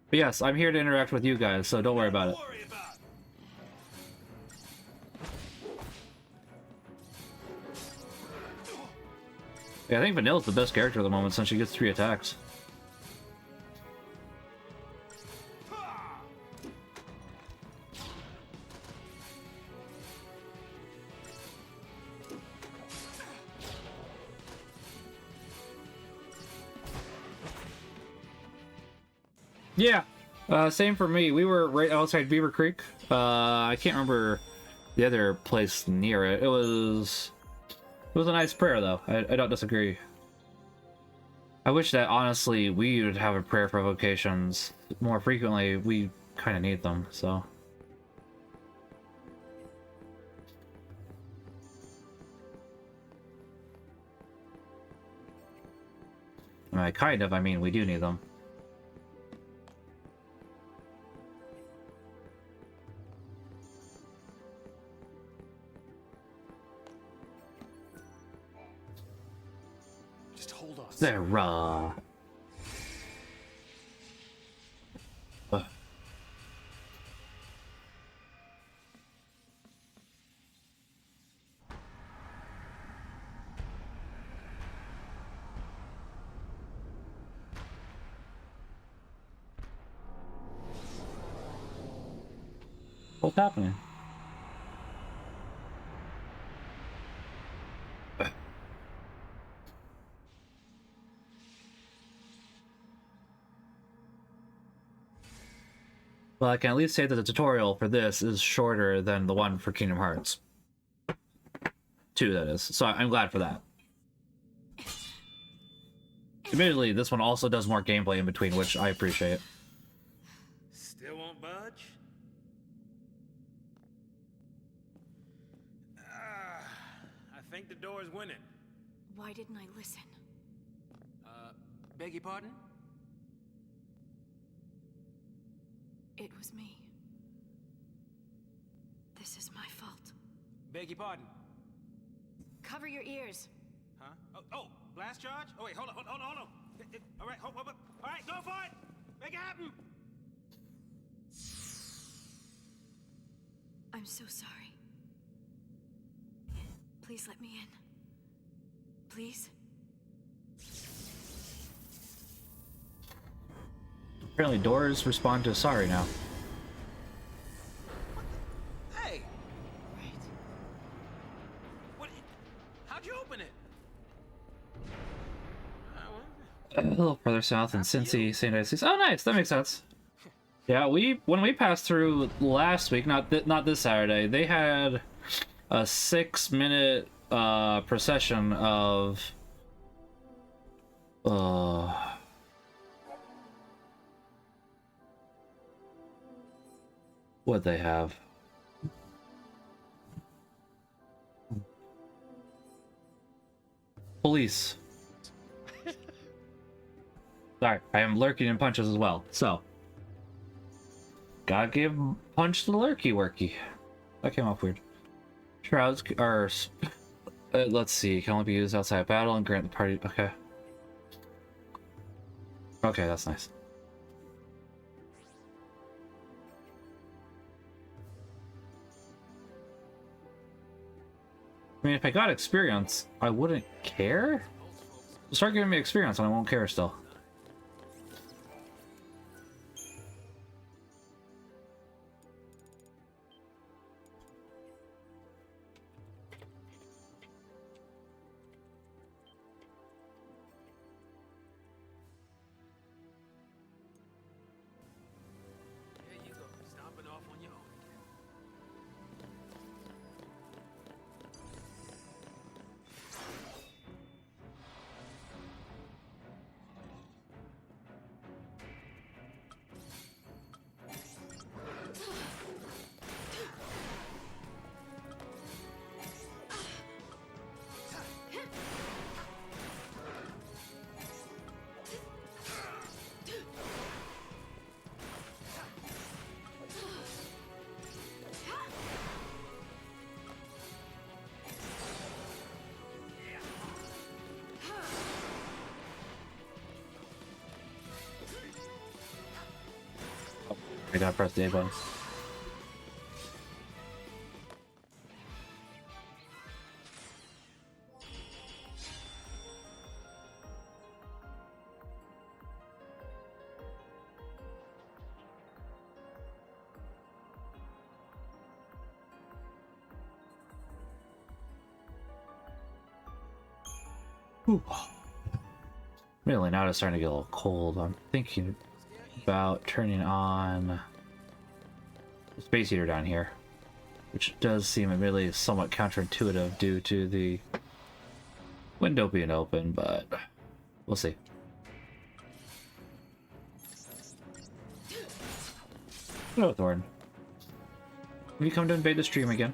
But yes, I'm here to interact with you guys, so don't worry about it. Yeah, I think Vanilla's the best character at the moment since she gets 3 attacks. Yeah, same for me. We were right outside Beaver Creek. I can't remember the other place near it. It was a nice prayer, though. I don't disagree. I wish that, honestly, we would have a prayer provocations more frequently. We kind of need them, so. I mean, we do need them. Sarah. What's happening? Well, I can at least say that the tutorial for this is shorter than the one for Kingdom Hearts 2, that is. So I'm glad for that. Admittedly, this one also does more gameplay in between, which I appreciate. Still won't budge? I think the door is winning. Why didn't I listen? Beg your pardon? It was me. This is my fault. Beg your pardon? Cover your ears. Huh? Oh, blast charge? Oh, wait, hold on. All right, hold. All right, go for it! Make it happen! I'm so sorry. Please let me in. Please? Apparently doors respond to sorry now. Hey! Wait. What? How'd you open it? A little further south in Cincy, St. Isis. Oh, nice. That makes sense. Yeah, when we passed through last week, not this Saturday, they had a 6-minute procession of what'd they have? Police. Sorry, I am lurking in punches as well, so. Gotta give punch the lurky worky. That came off weird. Shrouds are. Let's see, can only be used outside battle and grant the party. Okay. Okay, that's nice. I mean, if I got experience, I wouldn't care. Start giving me experience and I won't care still. There you go, stomping off on your own. I gotta press the A button. Ooh. Really, now it's starting to get a little cold. I'm thinking about turning on the space heater down here, which does seem admittedly somewhat counterintuitive due to the window being open, but we'll see. Hello, Thorn. Have you come to invade the stream again?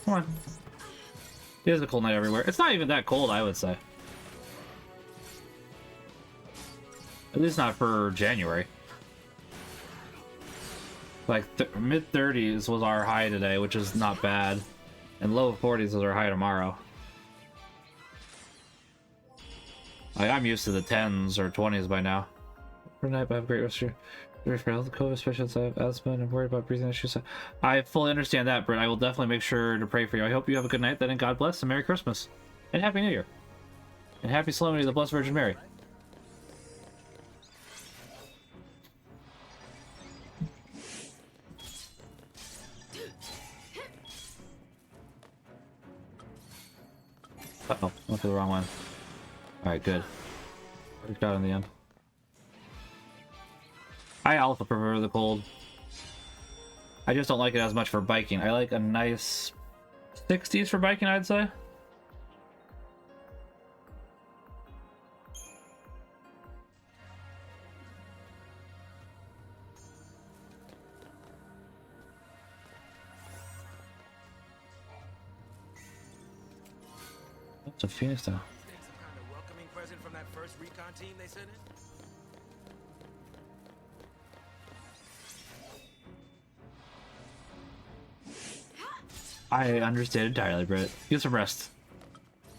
Come on. It is a cold night everywhere. It's not even that cold, I would say. At least not for January. Like, mid-30s was our high today, which is not bad. And low 40s is our high tomorrow. Like, I'm used to the 10s or 20s by now. Good night, but have a great rest of your health. COVID, especially since I have asthma and I'm worried about breathing issues. I fully understand that, Britt. I will definitely make sure to pray for you. I hope you have a good night then, and God bless, and Merry Christmas. And Happy New Year. And Happy Solemnity of the Blessed Virgin Mary. Uh-oh, went for the wrong one. Alright, good. Worked out in the end. I also prefer the cold. I just don't like it as much for biking. I like a nice 60s for biking, I'd say. That's a Phoenix now. Some kind of welcoming present from that first recon team they sent in? I understand entirely, Britt. Get some rest.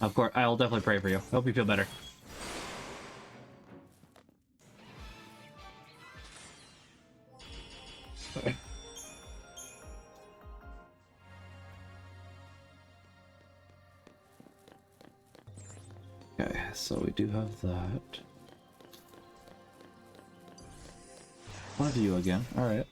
Of course, I'll definitely pray for you. I hope you feel better. Okay. Okay, so we do have that. One of you again. Alright.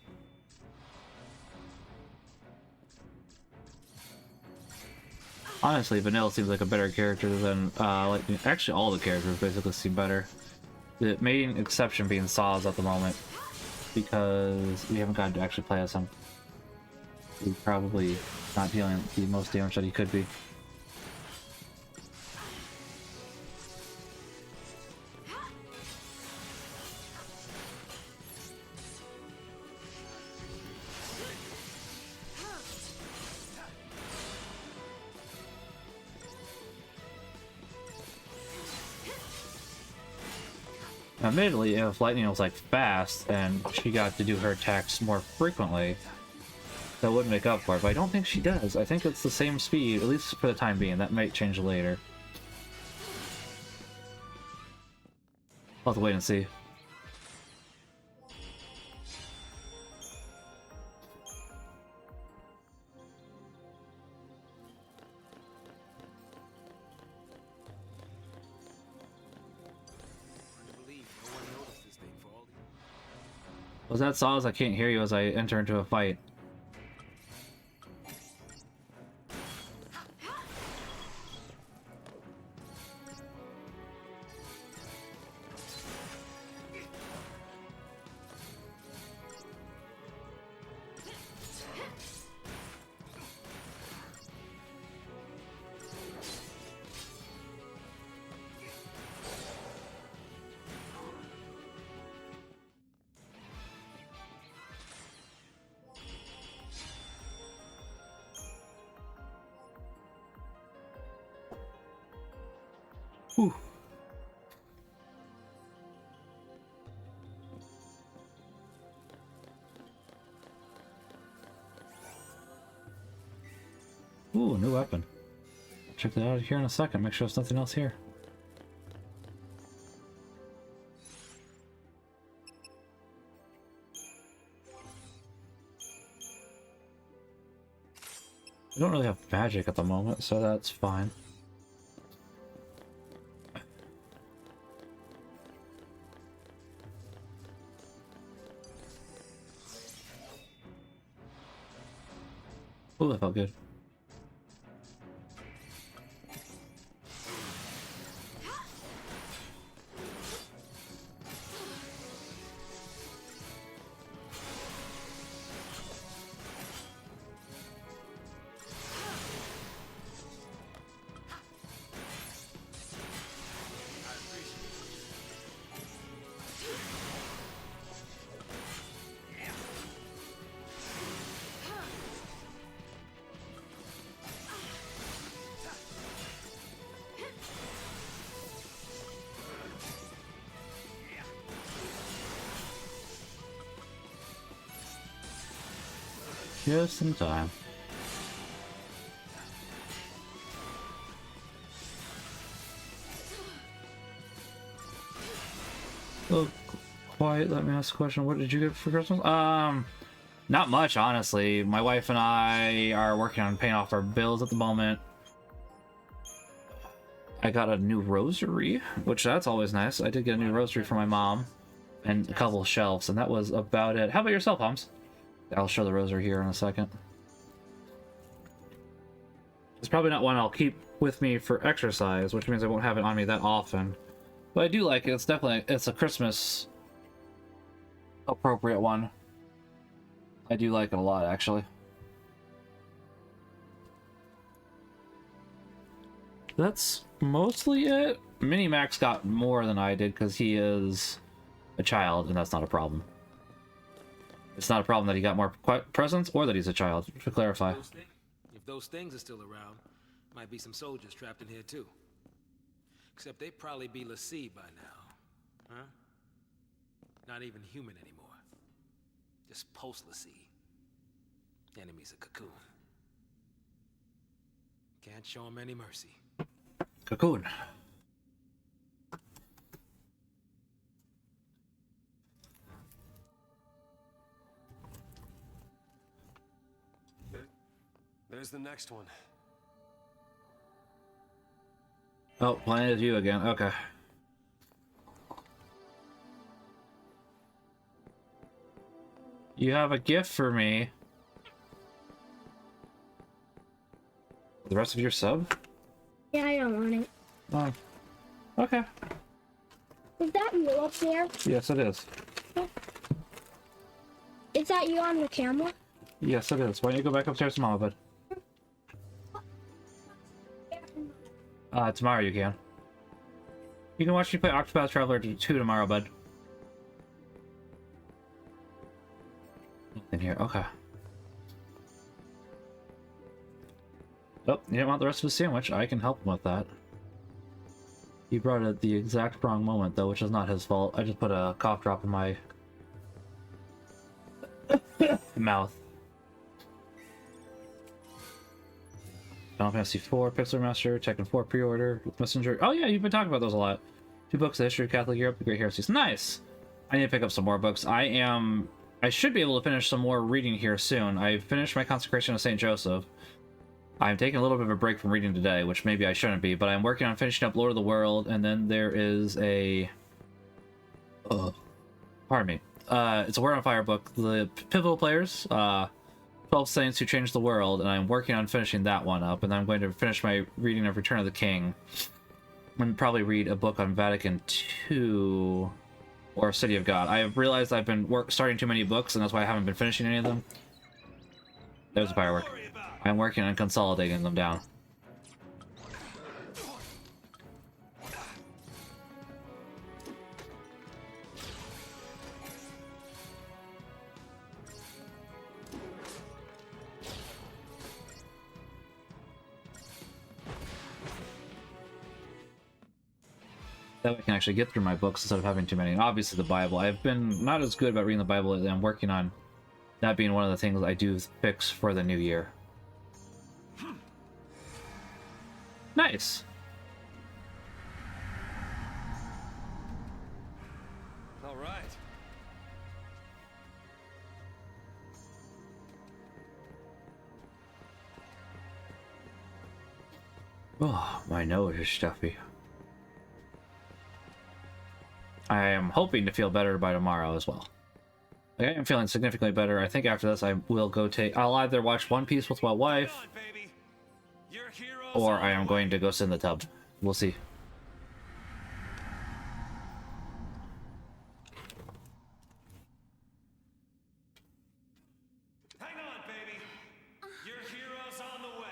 Honestly, Vanilla seems like a better character than, like, actually all the characters basically seem better. The main exception being Saws at the moment, because we haven't gotten to actually play as him. He's probably not dealing the most damage that he could be. Admittedly, if Lightning was like fast and she got to do her attacks more frequently, that would make up for it, but I don't think she does. I think it's the same speed, at least for the time being. That might change later. I'll have to wait and see. Was that Saws? I can't hear you as I enter into a fight. Whew. Ooh, a new weapon. Check that out here in a second. Make sure there's nothing else here. We don't really have magic at the moment, so that's fine. Oh, that felt good. Just in time. Oh, quiet. Let me ask a question. What did you get for Christmas? Not much, honestly. My wife and I are working on paying off our bills at the moment. I got a new rosary, which that's always nice. I did get a new rosary for my mom and a couple of shelves, and that was about it. How about yourself, Homs? I'll show the rosary here in a second. It's probably not one I'll keep with me for exercise, which means I won't have it on me that often. But I do like it. It's definitely, it's a Christmas appropriate one. I do like it a lot, actually. That's mostly it. Mini-Max got more than I did because he is a child, and that's not a problem. It's not a problem that he got more presents or that he's a child, to clarify. If those things are still around, might be some soldiers trapped in here too. Except they'd probably be l'Cie by now. Huh? Not even human anymore. Just post-l'Cie. Enemies of Cocoon. Can't show them any mercy. Cocoon. There's the next one. Oh, Planet is you again. Okay. You have a gift for me. The rest of your sub? Yeah, I don't want it. Oh. Okay. Is that you up there? Yes, it is. Is that you on the camera? Yes, it is. Why don't you go back upstairs to Mama, bud? Tomorrow you can. You can watch me play Octopath Traveler 2 tomorrow, bud. In here, okay. Oh, you didn't want the rest of the sandwich. I can help him with that. He brought it at the exact wrong moment, though, which is not his fault. I just put a cough drop in my mouth. Final Fantasy IV, Pixel Master, Tekken 4 pre-order, Messenger. Oh yeah, you've been talking about those a lot. 2 books, The History of Catholic Europe, The Great Heresies. Nice! I need to pick up some more books. I should be able to finish some more reading here soon. I finished my Consecration of St. Joseph. I'm taking a little bit of a break from reading today, which maybe I shouldn't be, but I'm working on finishing up Lord of the World, and then there is a... pardon me. It's a Word on Fire book. The Pivotal Players, 12 Saints Who Changed the World, and I'm working on finishing that one up, and then I'm going to finish my reading of Return of the King, and probably read a book on Vatican II or City of God. I have realized I've been starting too many books, and that's why I haven't been finishing any of them. There's the firework. I'm working on consolidating them down. That way I can actually get through my books instead of having too many. And obviously the Bible. I've been not as good about reading the Bible lately. I'm working on that being one of the things I do fix for the new year. Nice! All right. Oh, my nose is stuffy. I am hoping to feel better by tomorrow as well. Like, I am feeling significantly better. I think after this I will go I'll either watch One Piece with my wife, or I am going to go sit in the tub. We'll see. Hang on, baby. Your hero's on the way.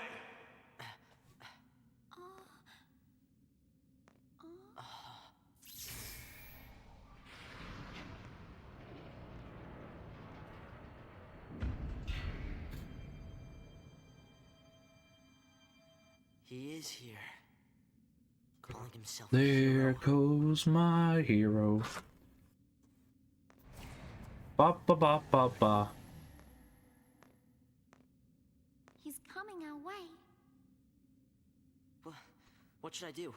He is here. Calling himself There goes my hero. Ba ba ba ba ba. He's coming our way. What should I do?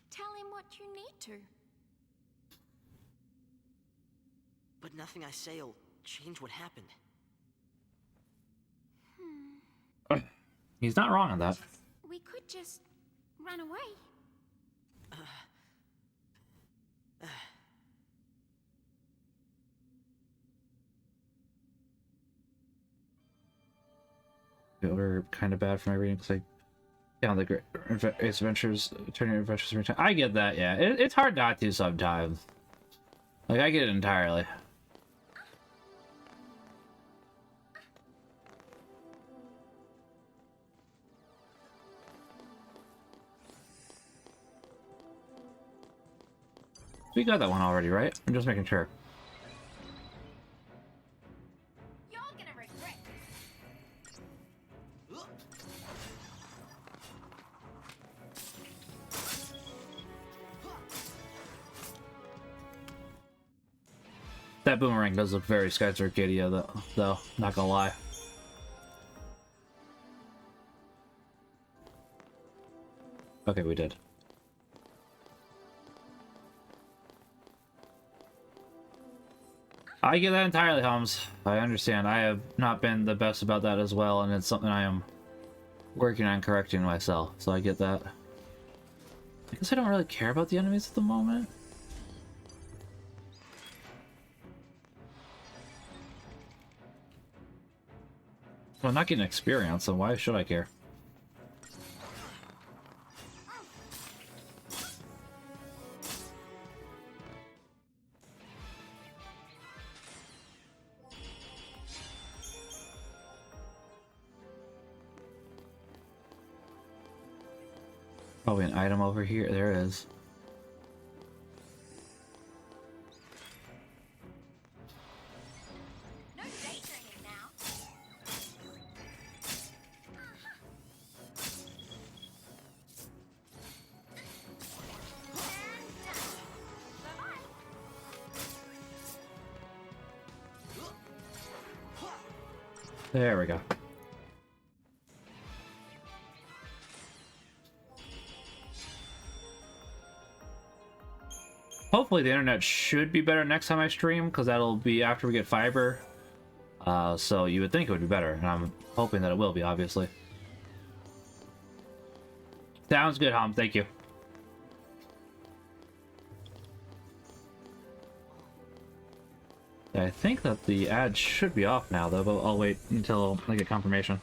Tell him what you need to. But nothing I say will change what happened. He's not wrong on that. We could just run away. We're kind of bad for my reading because I found the great Ace Adventures, Turning Adventures. I get that, yeah. It's hard not to sometimes. Like, I get it entirely. We got that one already, right? I'm just making sure. You're gonna regret That boomerang does look very Skies Arcadia, though. Not gonna lie. Okay, we did. I get that entirely, Holmes. I understand. I have not been the best about that as well, and it's something I am working on correcting myself, so I get that. I guess I don't really care about the enemies at the moment. Well, I'm not getting experience, so why should I care? Probably an item over here. There is. no daydreaming now. There we go. Hopefully the internet should be better next time I stream, because that'll be after we get fiber. So you would think it would be better, and I'm hoping that it will be, obviously. Sounds good, Hom. Thank you. I think that the ad should be off now, though, but I'll wait until I get confirmation.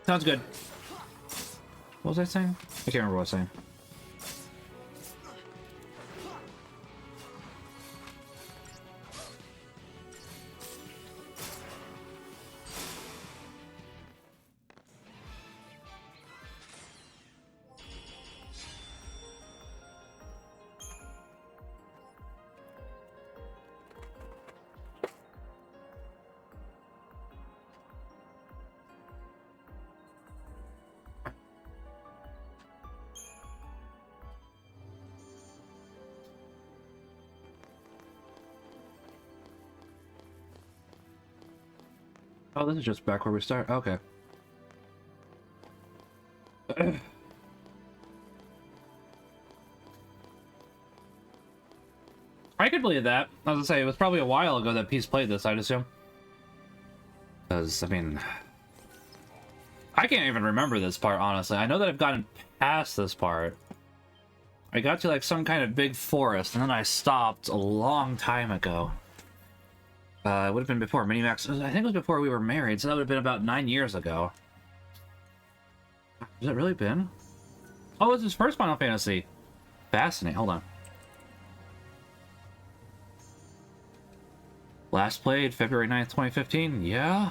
Sounds good. What was I saying? I can't remember what I was saying. Oh, this is just back where we start. Okay. I could believe that. I was gonna say, it was probably a while ago that Peace played this, I'd assume. Because, I mean... I can't even remember this part, honestly. I know that I've gotten past this part. I got to, like, some kind of big forest, and then I stopped a long time ago. It would have been before Minimax... I think it was before we were married, so that would have been about 9 years ago. Has it really been? Oh, it was his first Final Fantasy. Fascinating. Hold on. Last played February 9th, 2015. Yeah.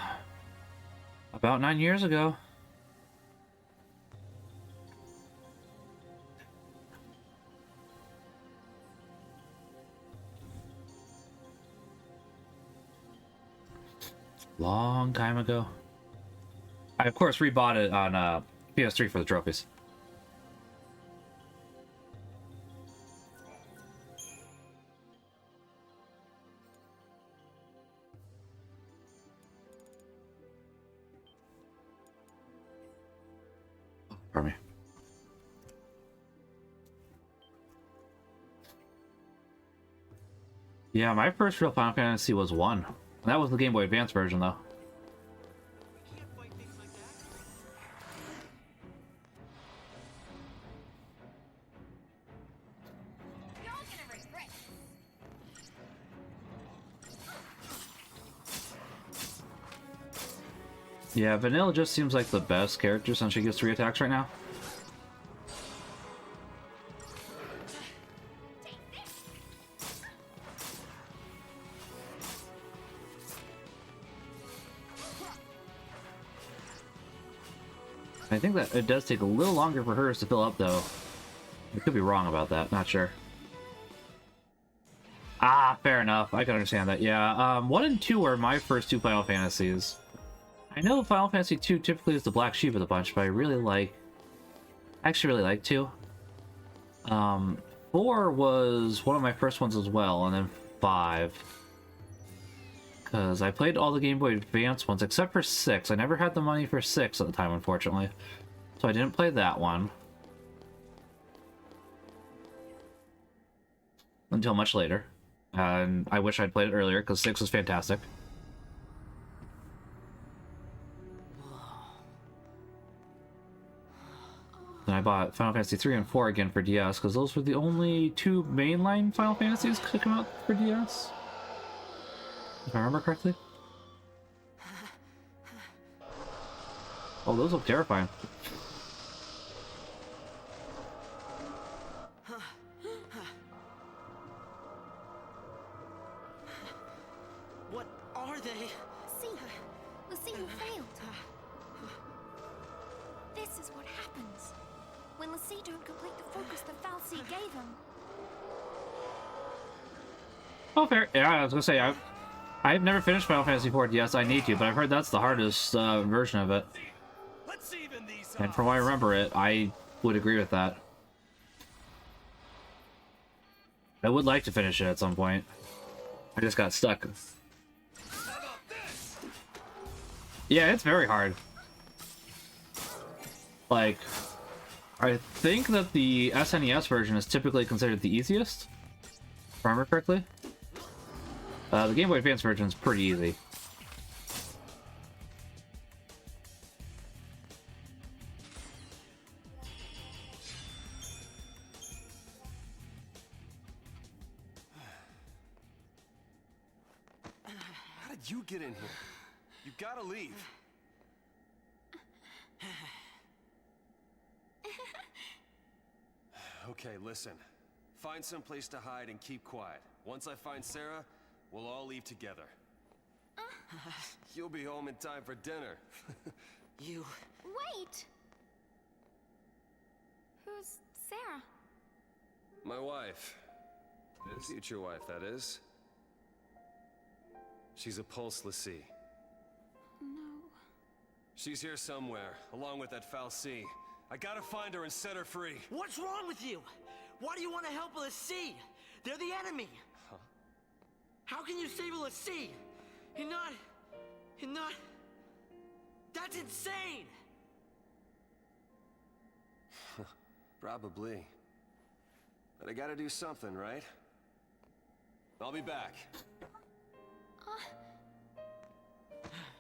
About 9 years ago. Long time ago. I, of course, rebought it on PS3 for the trophies. Pardon me. Yeah, my first real Final Fantasy was 1. That was the Game Boy Advance version, though. Yeah, Vanilla just seems like the best character since she gets 3 attacks right now. I think that it does take a little longer for hers to fill up, though. I could be wrong about that, not sure. Ah, fair enough. I can understand that, yeah. 1 and 2 are my first 2 Final Fantasies. I know Final Fantasy II typically is the black sheep of the bunch, but I actually really like 2. 4 was one of my first ones as well, and then 5. Because I played all the Game Boy Advance ones, except for 6. I never had the money for 6 at the time, unfortunately. So I didn't play that one. Until much later. And I wish I'd played it earlier, because 6 was fantastic. Then I bought Final Fantasy 3 and 4 again for DS, because those were the only 2 mainline Final Fantasies to come out for DS. If I remember correctly. Oh, those look terrifying. What are they? See, you failed. This is what happens when Lassie don't complete the focus the Fal'Cie gave him. Oh, fair. Yeah, I was gonna say, I've never finished Final Fantasy IV DS. I need to, but I've heard that's the hardest version of it. And from what I remember it, I would agree with that. I would like to finish it at some point. I just got stuck. Yeah, it's very hard. Like, I think that the SNES version is typically considered the easiest, if I remember correctly. The Game Boy Advance version is pretty easy. How did you get in here? You gotta leave. Okay, listen. Find some place to hide and keep quiet. Once I find Sarah, we'll all leave together. You'll be home in time for dinner. You... Wait! Who's Sarah? My wife. Future wife, that is. She's a Pulse Lassie. No. She's here somewhere, along with that Fal'Cie. I gotta find her and set her free. What's wrong with you? Why do you want to help a Lassie? They're the enemy. Huh? How can you save a Lassie? You're not... That's insane! Probably. But I gotta do something, right? I'll be back.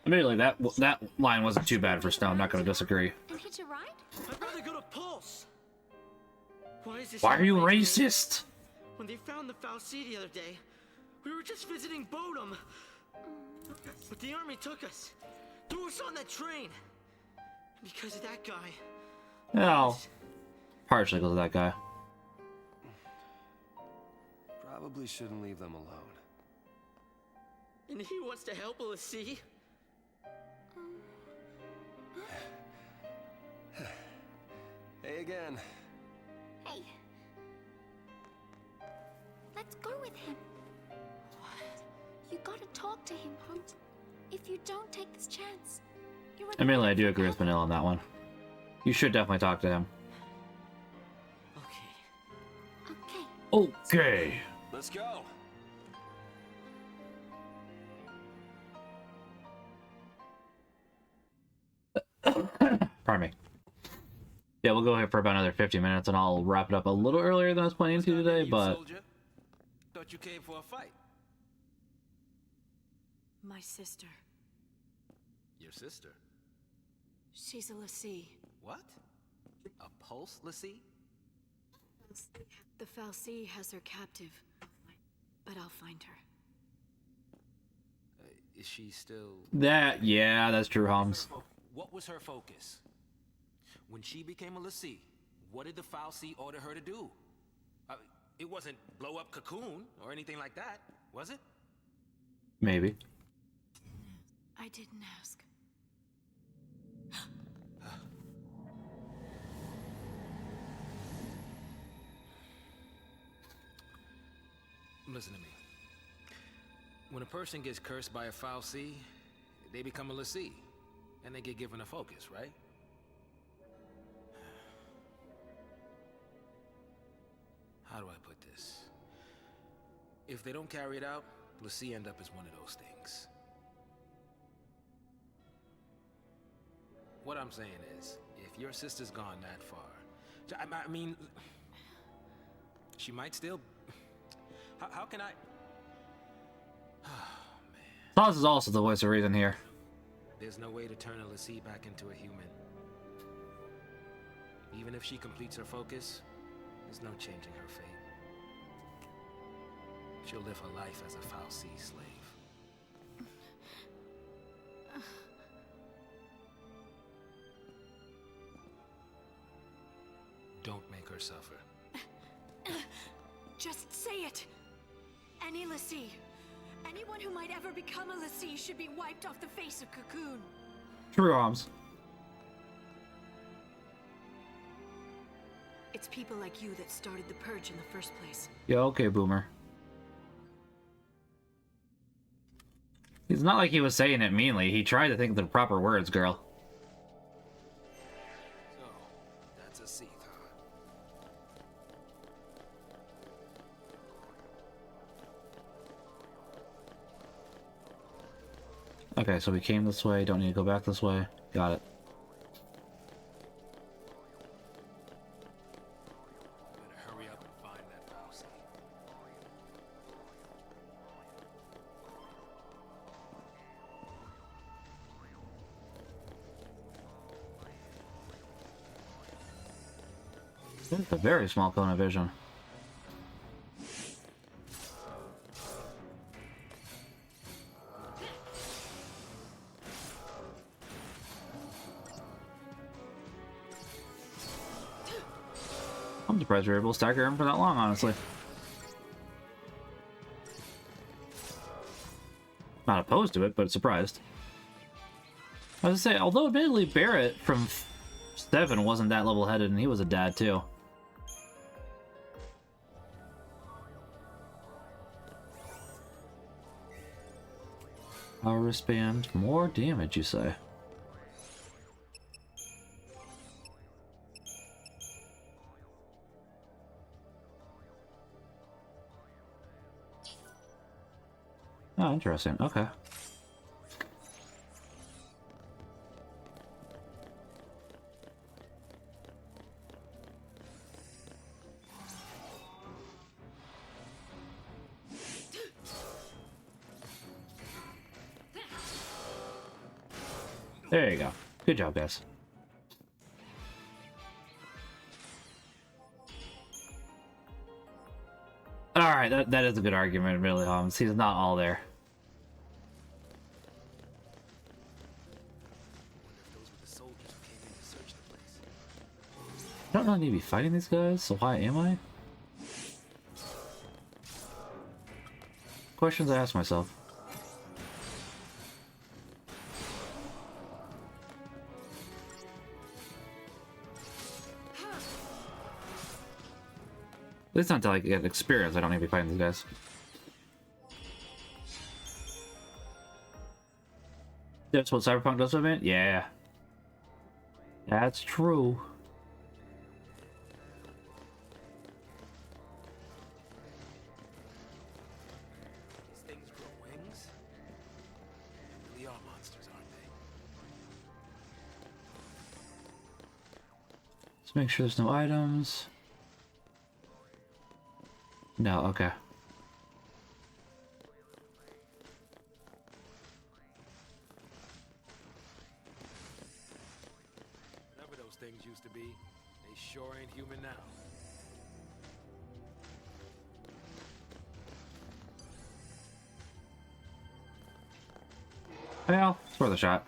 Admittedly, that line wasn't too bad for Snow. I'm not going to disagree. And hitch a ride? I'd rather go to Pulse. Why is this? Why are you racist? When they found the FFXIII the other day, we were just visiting Bodum. But the army took us, threw us on that train. Because of that guy. No. Partially because of that guy. Probably shouldn't leave them alone. And he wants to help Lassie? Hey again. Hey. Let's go with him. You gotta talk to him, Holmes. If you don't take this chance, you're Admittedly, I do agree with Manila on that one. You should definitely talk to him. Okay. Let's go. Pardon me. Yeah, we'll go here for about another 50 minutes, and I'll wrap it up a little earlier than I was planning to today, but... Soldier? Thought you came for a fight. My sister. Your sister? She's a Lassie. What? A pulse Lassie? The FFXIII has her captive, but I'll find her. Is she still... Yeah, that's true, Holmes. What was her focus? When she became a Lassie, what did the FFXIII order her to do? It wasn't blow up Cocoon or anything like that, was it? Maybe. I didn't ask. Listen to me. When a person gets cursed by a FFXIII, they become a Lassie, and they get given a focus, right? How do I put this? If they don't carry it out, Lassie end up as one of those things. What I'm saying is, if your sister's gone that far, I mean, she might still... How can I... Oh, man. Taz is also the voice of reason here. There's no way to turn a Lassie back into a human. Even if she completes her focus, there's no changing her fate. She'll live her life as a FFXIII slave. Don't make her suffer. Just say it! Any Lassie, anyone who might ever become a Lassie should be wiped off the face of Cocoon. True, Holmes. It's people like you that started the Purge in the first place. Yeah, okay, Boomer. It's not like he was saying it meanly. He tried to think of the proper words, girl. So, that's a seat, huh? Okay, so we came this way, don't need to go back this way. Got it. Better hurry up and find that FFXIII. It's a very small cone of vision. I'm surprised we were able to stagger him for that long, honestly. Not opposed to it, but surprised. I was gonna say, although admittedly Barrett from 7 wasn't that level-headed, and he was a dad too. Power wristband, more damage, you say? Oh, interesting. Okay. There you go. Good job, guys. Alright, that is a good argument, really, Holmes. He's not all there. I don't really need to be fighting these guys, so why am I? Questions I ask myself. At least not until I get experience, I don't need to be fighting these guys. That's what Cyberpunk does with it? Yeah. That's true. These things grow wings? They really are monsters, aren't they? Let's make sure there's no items. No, okay. Whatever those things used to be, they sure ain't human now. Well, it's worth a shot.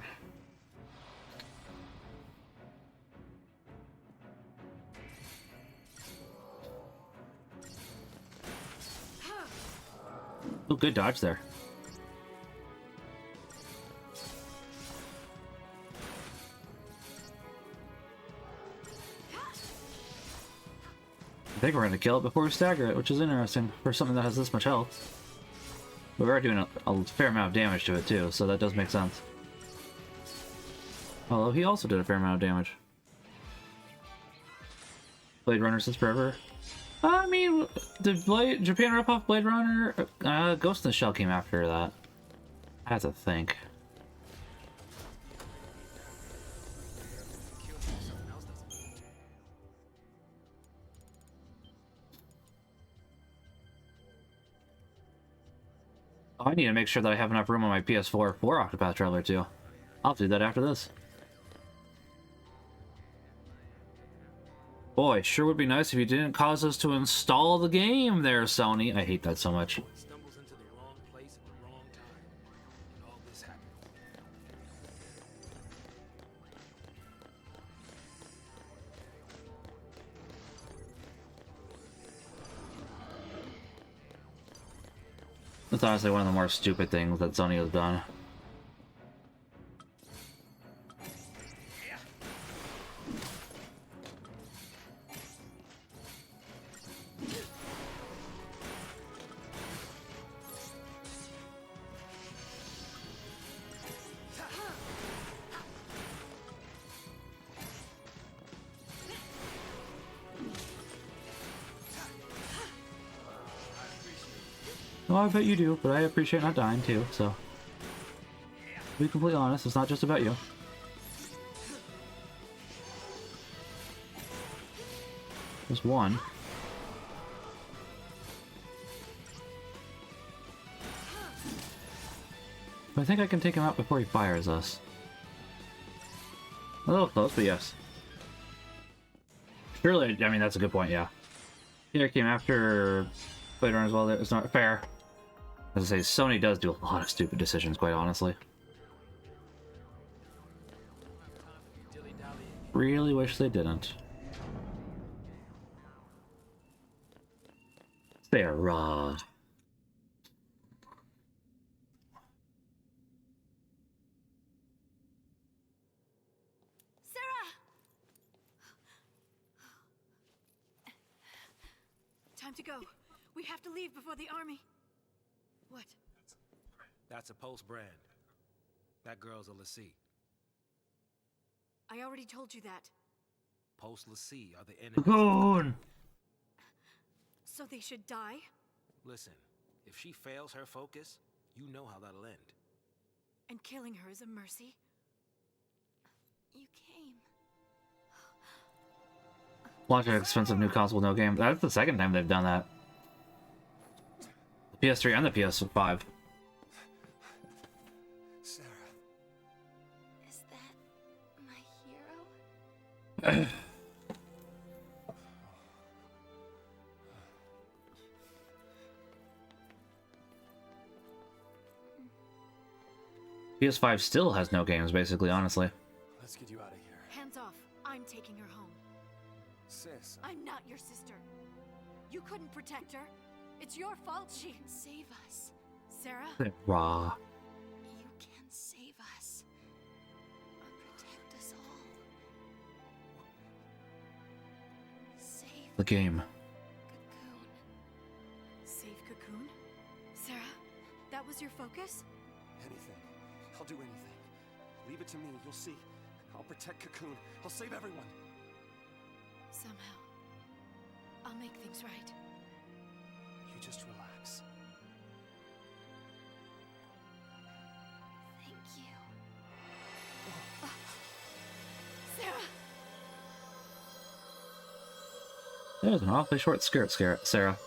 Oh, good dodge there. I think we're going to kill it before we stagger it, which is interesting for something that has this much health. But we are doing a fair amount of damage to it too, so that does make sense. Although he also did a fair amount of damage. Blade Runner since forever. I mean, did Japan rip off Blade Runner? Ghost in the Shell came after that. I have to think. Oh, I need to make sure that I have enough room on my PS4 for Octopath Traveler 2. I'll do that after this. Boy, sure would be nice if you didn't cause us to install the game there, Sony. I hate that so much. Stumbles into the wrong place at the wrong time. And all this happened. That's honestly one of the more stupid things that Sony has done. Well, I bet you do, but I appreciate not dying too, so. To be completely honest, it's not just about you. There's one. But I think I can take him out before he fires us. A little close, but yes. Surely, I mean, that's a good point, yeah. Here came after Blade Runner as well. It's not fair. As I say, Sony does do a lot of stupid decisions, quite honestly. Really wish they didn't. They're raw. Time to go. We have to leave before the army. What? That's a Pulse brand. That girl's a Lassie. I already told you that. Pulse Lassie are the Go enemies. So they should die? Listen, if she fails her focus, you know how that'll end. And killing her is a mercy? You came. Launch an expensive new console, no game. That's the second time they've done that. The PS3 and the PS5. Sarah. Is that PS5 still has no games, basically, honestly. Let's get you out of here. Hands off. I'm taking her home. Sis. I'm not your sister. You couldn't protect her. It's your fault she... Save us. Sarah? Raw. You can save us. Or protect us all. Save The game. Cocoon. Save Cocoon? Sarah, that was your focus? Anything. I'll do anything. Leave it to me. You'll see. I'll protect Cocoon. I'll save everyone. Somehow, I'll make things right. You just relax. Thank you. Sarah! That was an awfully short skirt, Sarah. Sarah!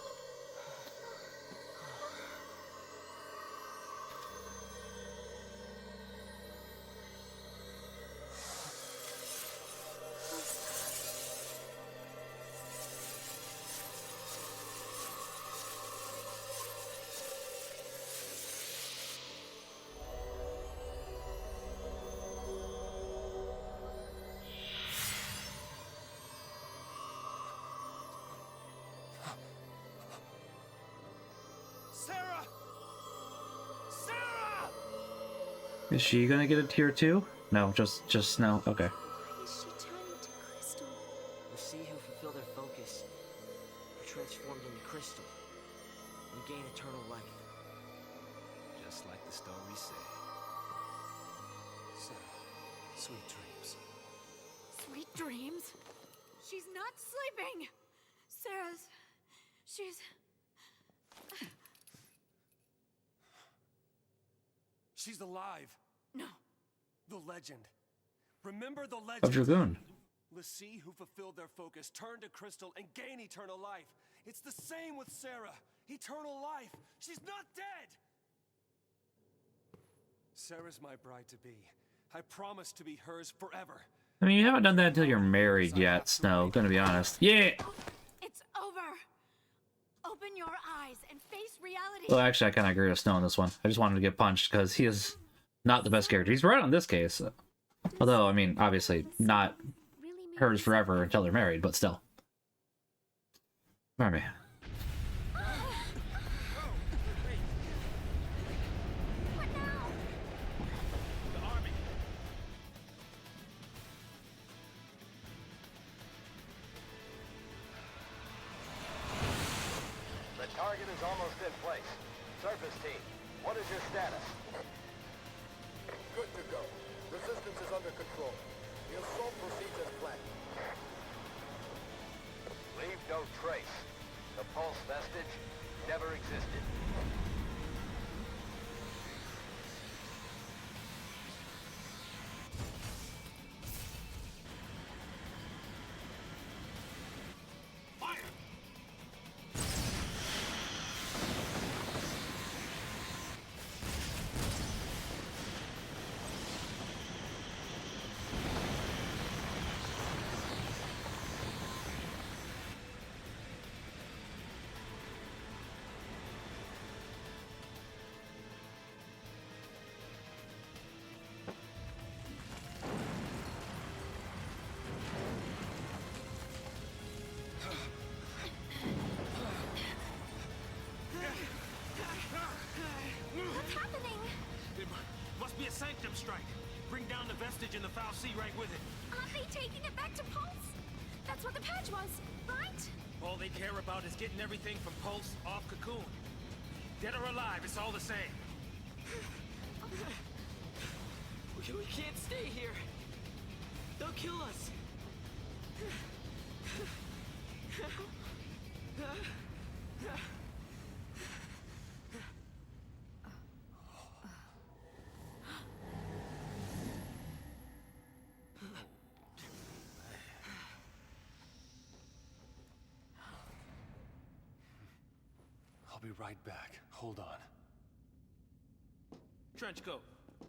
Sarah! Is she gonna get a tier 2? No, just no. Okay. Why is she turning to crystal? The sea who fulfill their focus are transformed into crystal and gain eternal life. Just like the story said. Sarah, sweet dreams. Sweet dreams? She's not sleeping! Sarah's... she's... She's alive. No. The legend. Remember the legend. Of Dragoon. The sea who fulfilled their focus turn to crystal and gain eternal life. It's the same with Sarah. Eternal life. She's not dead. Sarah's my bride-to-be. I promise to be hers forever. I mean, you haven't done that until you're married yet, Snow, gonna be honest. Yeah! It's over! Open your eyes and face reality! Well, actually, I kind of agree with Snow on this one. I just wanted to get punched, because he is not the best character. He's right on this case. Although, I mean, obviously, not hers forever until they're married, but still. Pardon me. The target is almost in place. Surface team, what is your status? Good to go. Resistance is under control. The assault proceeds as planned. Leave no trace. The pulse vestige never existed. What's happening? It must be a sanctum strike. Bring down the vestige and the foul sea right with it. Aren't they taking it back to Pulse? That's what the purge was, right? All they care about is getting everything from Pulse off Cocoon. Dead or alive, it's all the same. We can't stay here. They'll kill us. I'll be right back. Hold on. Trenchcoat,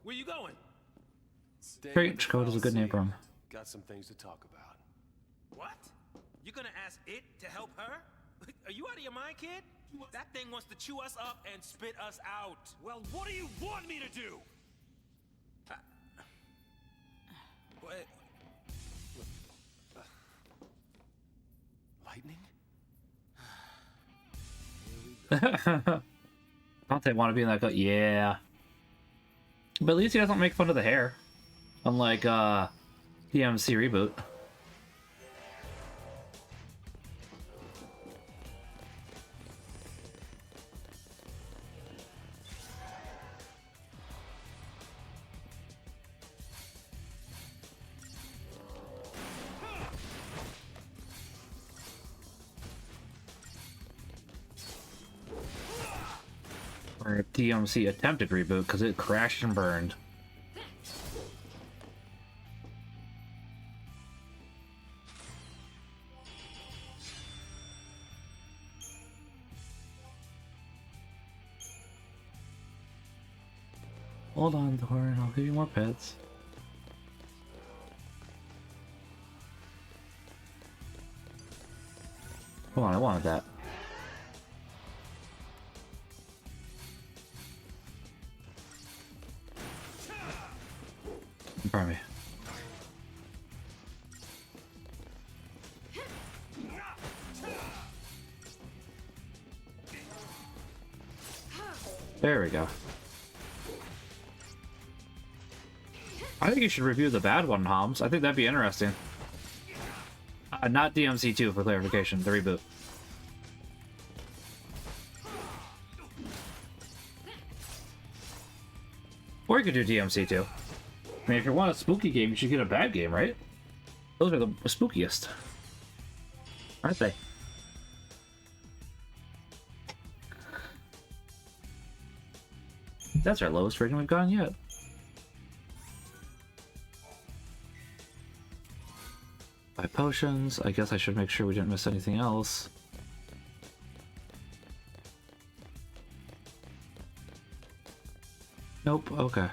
where you going? Stay with Trenchcoat the is a good name foul for him. sea. Got some things to talk about. What? You're gonna ask it to help her? Are you out of your mind, kid? That thing wants to chew us up and spit us out. Well, what do you want me to do? What? Lightning? Don't they want to be in that? Yeah. But at least he doesn't make fun of the hair. Unlike DMC Reboot. Or DMC attempted reboot because it crashed and burned. Hold on, Thor, I'll give you more pets. Come on, I wanted that. Pardon me. There we go. I think you should review the bad one, Homs. I think that'd be interesting. Not DMC2 for clarification, the reboot. Or you could do DMC2. I mean, if you want a spooky game, you should get a bad game, right? Those are the spookiest. Aren't they? That's our lowest rating we've gone yet. Buy potions. I guess I should make sure we didn't miss anything else. Nope, okay.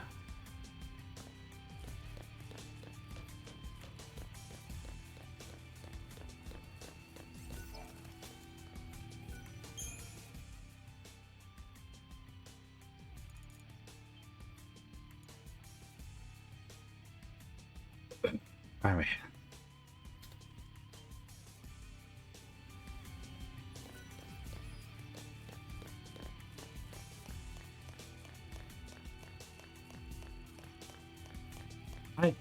Alright. Hi.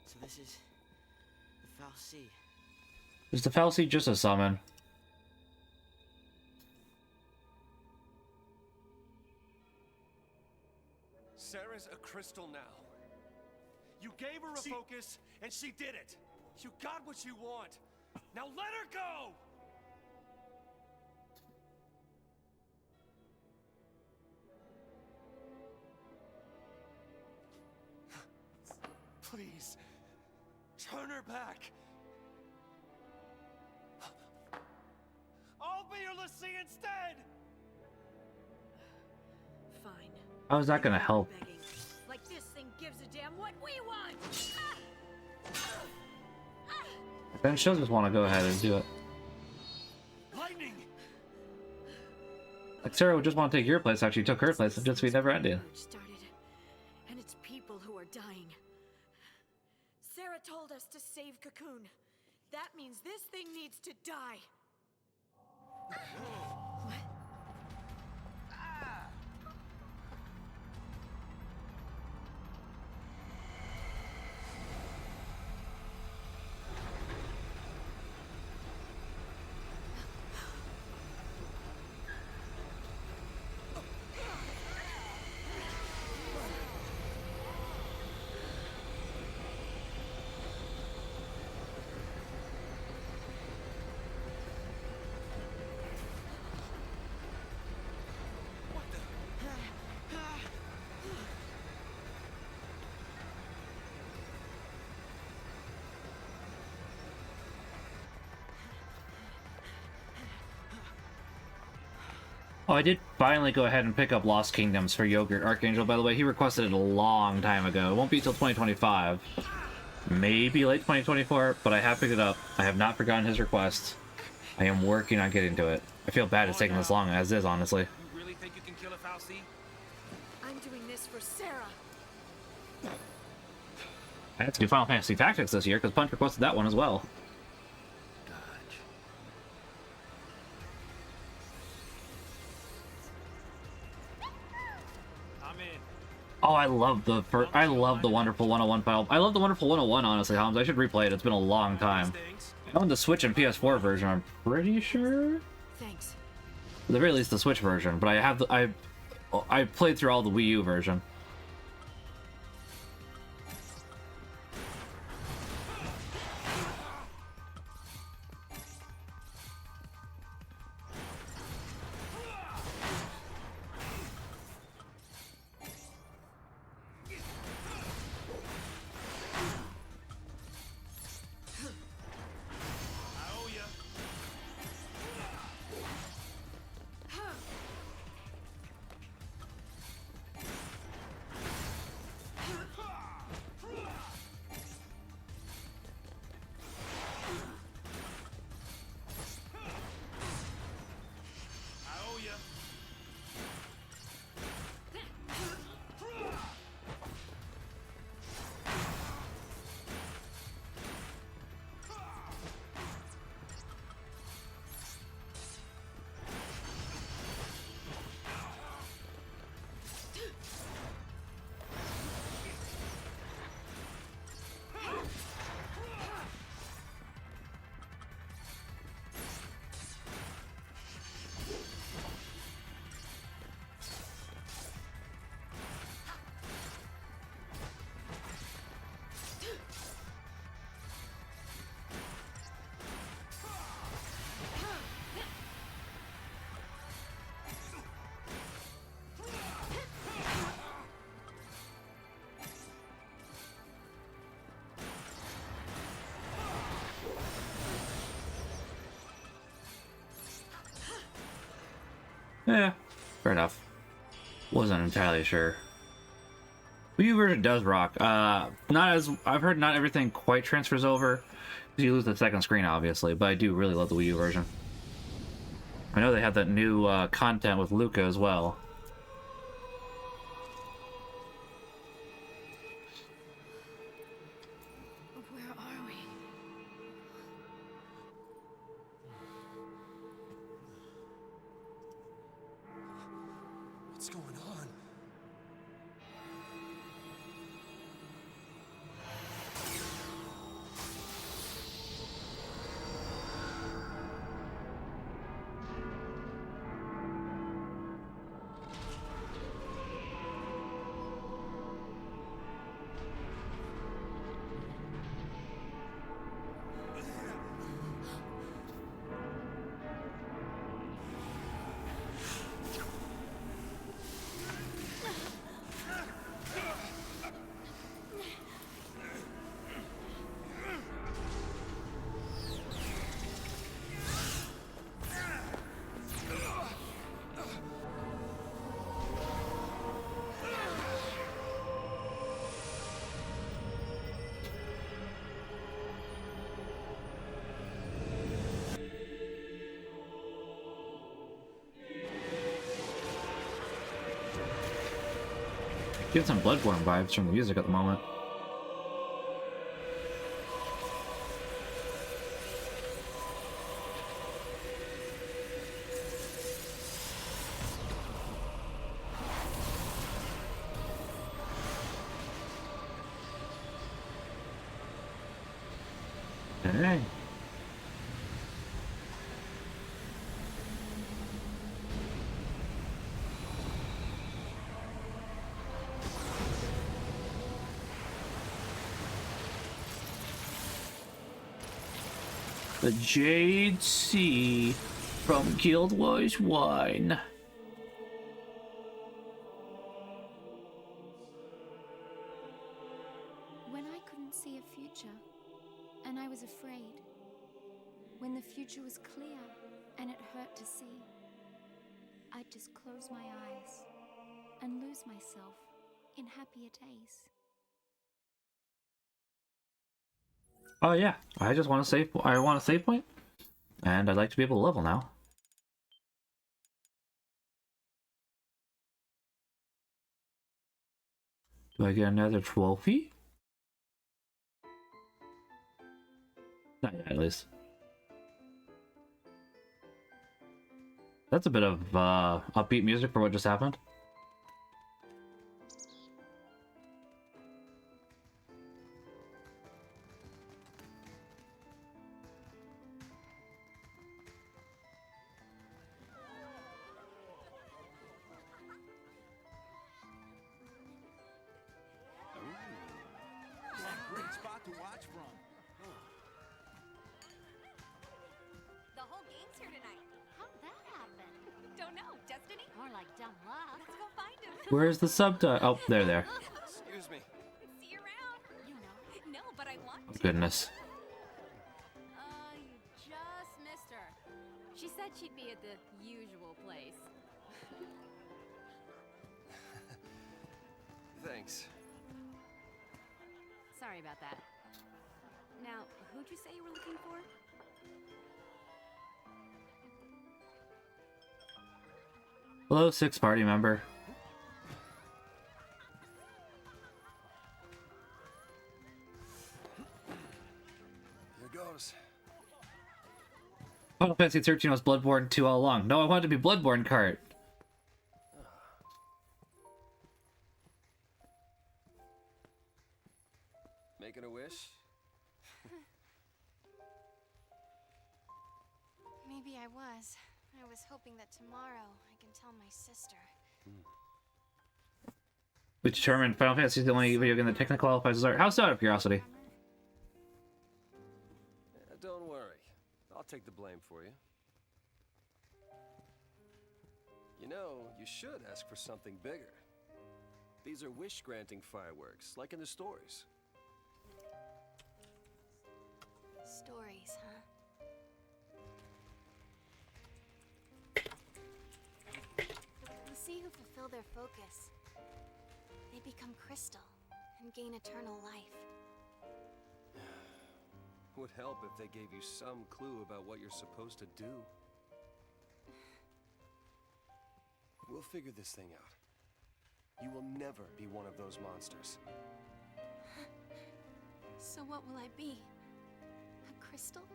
So this is the Foul Sea. Is the Foul Sea just a summon? Sarah's a crystal now. You gave her a focus, and she did it. You got what you want. Now let her go! Please, turn her back. I'll be your Lassie instead! Fine. How is that gonna help? Begging. Like this thing gives a damn what we want! Then she'll just want to go ahead and do it. Lightning! Like Sarah would just want to take your place after you took her place and just be never ending. Started, and it's people who are dying. Sarah told us to save Cocoon. That means this thing needs to die. What? Oh, I did finally go ahead and pick up Lost Kingdoms for Yogurt Archangel, by the way. He requested it a long time ago. It won't be till 2025. Maybe late 2024, but I have picked it up. I have not forgotten his request. I am working on getting to it. I feel bad it's taking this long as is, honestly. You really think you can kill a Fal'Cie? I'm doing this for Sarah. I had to do Final Fantasy Tactics this year because Punch requested that one as well. Oh, I love the Wonderful 101 file. I love the Wonderful 101, honestly, Holmes. I should replay it. It's been a long time. I own the Switch and PS4 version, I'm pretty sure. Thanks. At the very least, the Switch version, but I have the I played through all the Wii U version. Yeah, fair enough. Wasn't entirely sure. Wii U version does rock. Not as I've heard. Not everything quite transfers over. You lose the second screen, obviously, but I do really love the Wii U version. I know they have that new content with Luca as well. Where are we? What's going on? Get some Bloodborne vibes from the music at the moment. Hey. The Jade Sea from Guildwise Wine. When I couldn't see a future, and I was afraid. When the future was clear, and it hurt to see. I'd just close my eyes and lose myself in happier days. Oh yeah, I just want to save. I want a save point, and I'd like to be able to level now. Do I get another trophy? Not yet, at least. That's a bit of upbeat music for what just happened. Great spot to watch from. The whole game's here tonight. How'd that happen? Don't know. Destiny? More like dumb luck. Let's go find him. Where's the subtitle? Oh, there. Excuse me. See you around. You know. No, but I want to. Goodness. You just missed her. She said she'd be at the usual place. Thanks. Sorry about that. Now, who'd you say you were looking for? Hello, 6th party member. Here goes. Final Fantasy XIII was Bloodborne 2 all along. No, I wanted to be Bloodborne cart. Making a wish? Maybe I was. I was hoping that tomorrow I can tell my sister. We determined Final Fantasy is the only video game that technically qualifies as art. How's that, out of curiosity? Don't worry. I'll take the blame for you. You know, you should ask for something bigger. These are wish-granting fireworks, like in the stories. Stories, huh? We'll see who fulfill their focus. They become crystal and gain eternal life. Would help if they gave you some clue about what you're supposed to do. We'll figure this thing out. You will never be one of those monsters. So what will I be? A crystal?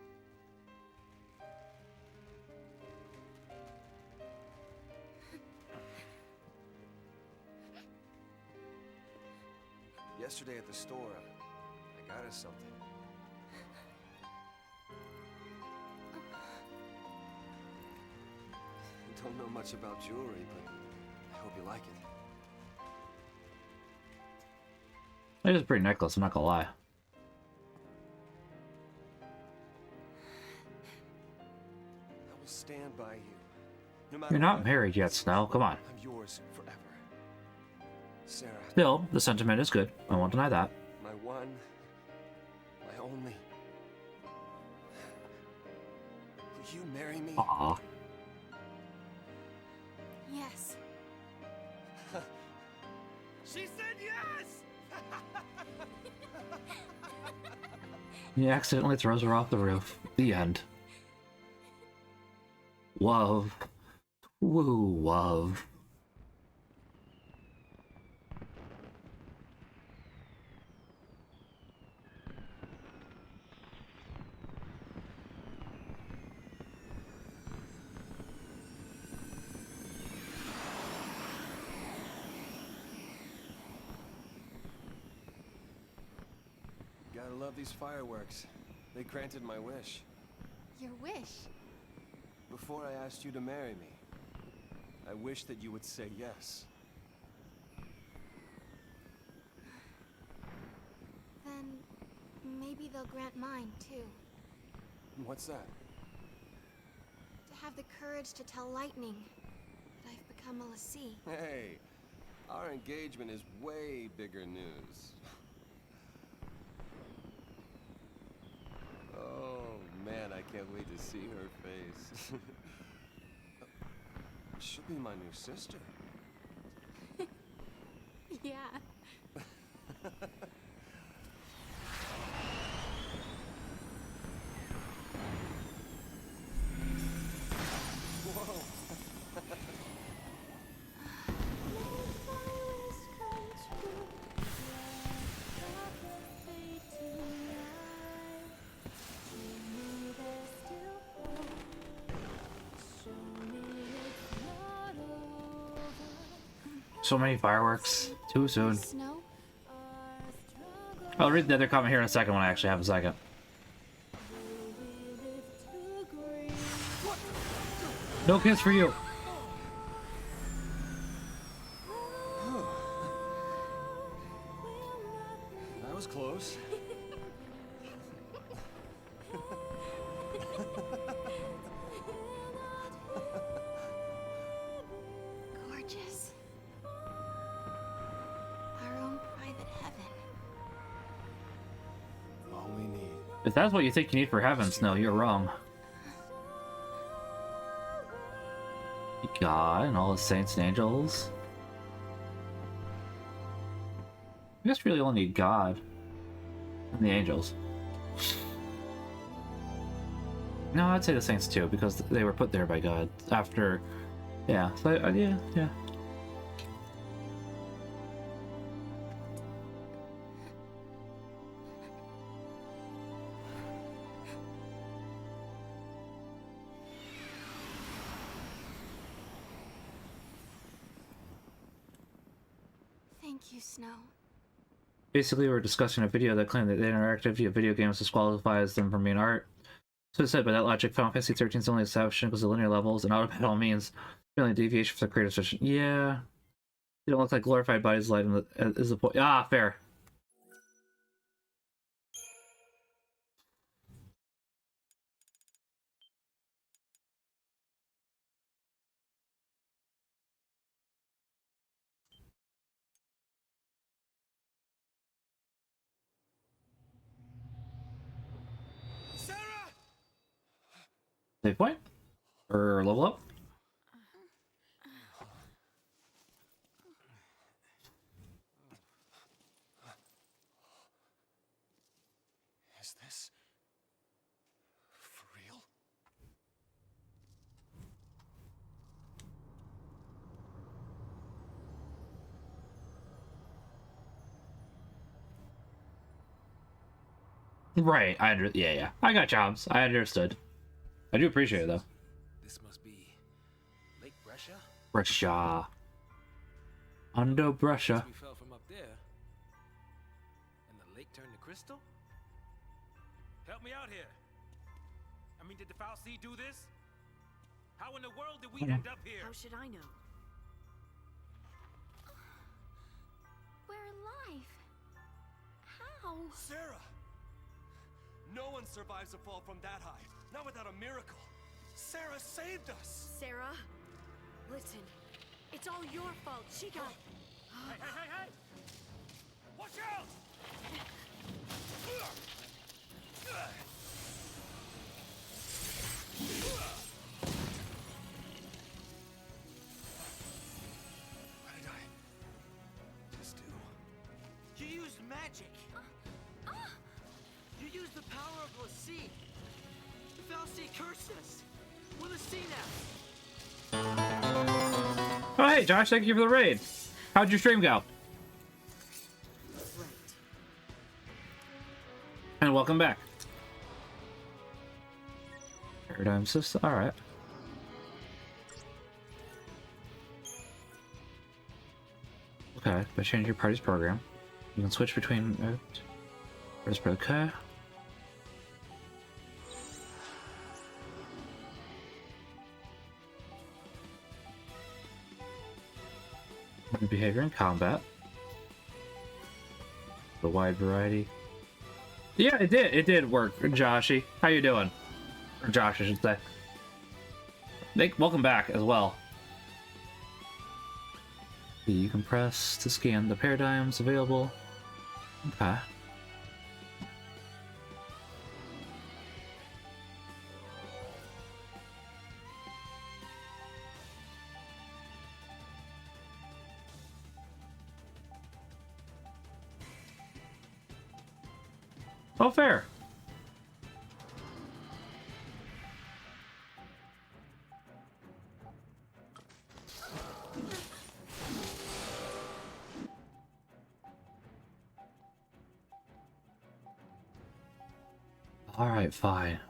Yesterday at the store, I got us something. I don't know much about jewelry, but I hope you like it. It is a pretty necklace, I'm not gonna lie. I will stand by you. No matter You're not what married yet, happens, Snow. Come on. I'm yours forever. Sarah. Still, the sentiment is good. I won't deny that. My one, my only. Will you marry me? Aww. Yes. She said yes! He accidentally throws her off the roof. The end. Love. Woo, love. Gotta love these fireworks. They granted my wish. Your wish? Before I asked you to marry me, I wished that you would say yes. Then maybe they'll grant mine too. What's that? To have the courage to tell Lightning that I've become a Lassie. Hey, our engagement is way bigger news. Oh man, I can't wait to see her face. She'll be my new sister. Yeah. Whoa. So many fireworks. Too soon. Snow? I'll read the other comment here in a second when I actually have a second. No kiss for you. That was close. Gorgeous. Our own private heaven. All we need. If that's what you think you need for heaven, Snow, you're wrong. God and all the saints and angels. I guess really only need God and the angels. No, I'd say the saints too, because they were put there by God after. Yeah, so yeah. Thank you, Snow. Basically, we were discussing a video that claimed that the interactivity of video games disqualifies them from being art. So it said, by that logic, Final Fantasy XIII is only exception because of linear levels, and autobattle means really deviation from the creator's vision. Yeah. They don't look like glorified bodies light is the point. Ah, fair. Save point? Or level up? Is this for real? Right, yeah. I got jobs. I understood. I do appreciate it though. This must be Lake Brescia? Brescia. Under Brescia. We fell from up there, and the lake turned to crystal? Help me out here. I mean, did the Foul Sea do this? How in the world did we end up here? How should I know? We're alive. How? Sarah! No one survives a fall from that high. Not without a miracle. Sarah saved us! Sarah, listen. It's all your fault. She got... Hey! Watch out! What did I just do? You used magic. You used the power of Lassie. The Fal'Cie cursed us. We're Lassie now. Oh hey Josh, thank you for the raid. How'd your stream go? Right. And welcome back. Paradigm system, alright. Okay, by changing your party's program, you can switch between okay. Behavior in combat. The wide variety. Yeah, it did work, Joshy. How you doing? Or Josh, I should say. Welcome back as well. You can press to scan the paradigms available. Okay. Oh, fair. All right, fine.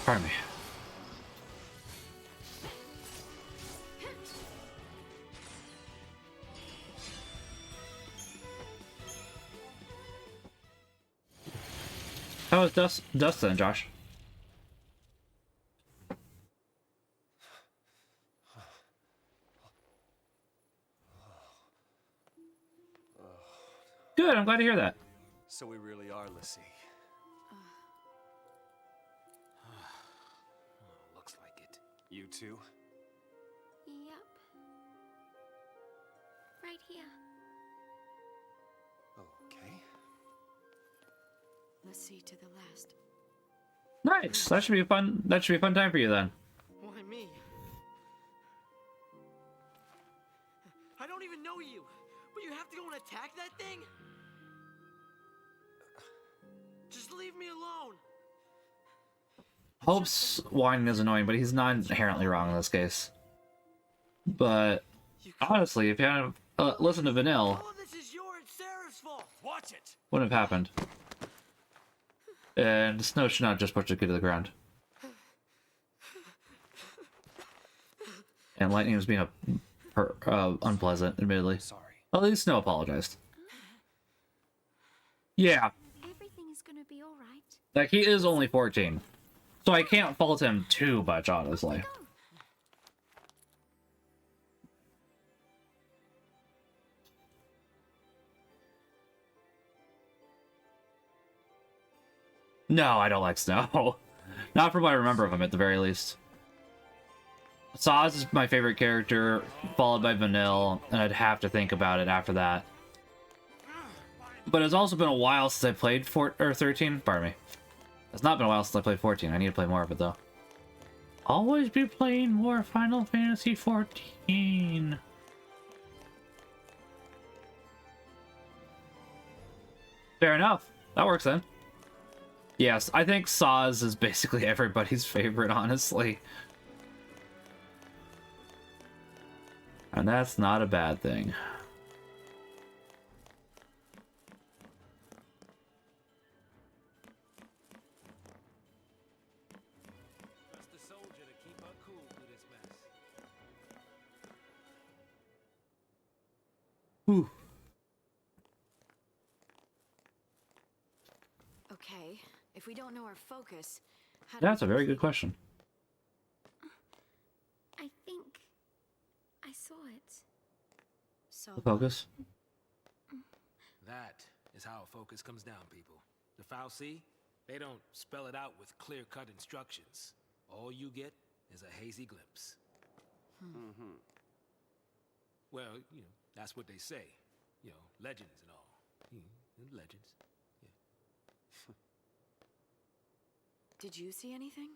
Pardon me. How was Dustin, Josh? Good, I'm glad to hear that. So we really are Lissy. Looks like it. You too? Yep. Right here. Okay. Let's see to the last. Nice. That should be fun. That should be a fun time for you then. Why me? I don't even know you, but you have to go and attack that thing? Just leave me alone. Hope's whining is annoying, but he's not inherently wrong in this case. But honestly, if you hadn't listened to Vanille, All of this is your and Sarah's fault. Watch it. wouldn't have happened. And Snow should not just push the kid to the ground. And Lightning was being unpleasant, admittedly. Sorry. At least Snow apologized. Yeah, Everything is gonna be all right. like he is only 14, so I can't fault him too much, honestly. No, I don't like Snow. Not from what I remember of him, at the very least. Saz is my favorite character, followed by Vanille, and I'd have to think about it after that. But it's also been a while since I played 13. Pardon me. It's not been a while since I played 14. I need to play more of it, though. Always be playing more Final Fantasy XIV. Fair enough. That works then. Yes, I think Saz is basically everybody's favorite, honestly. And that's not a bad thing. Trust the soldier to keep her cool through this mess. Whew. Okay, if we don't know our focus, how do That's we a very good question. I think I saw it. So The focus? That is how a focus comes down, people. The FFXIII, they don't spell it out with clear-cut instructions. All you get is a hazy glimpse. Mm-hmm. Well, you know, that's what they say. You know, legends and all. Legends. Did you see anything?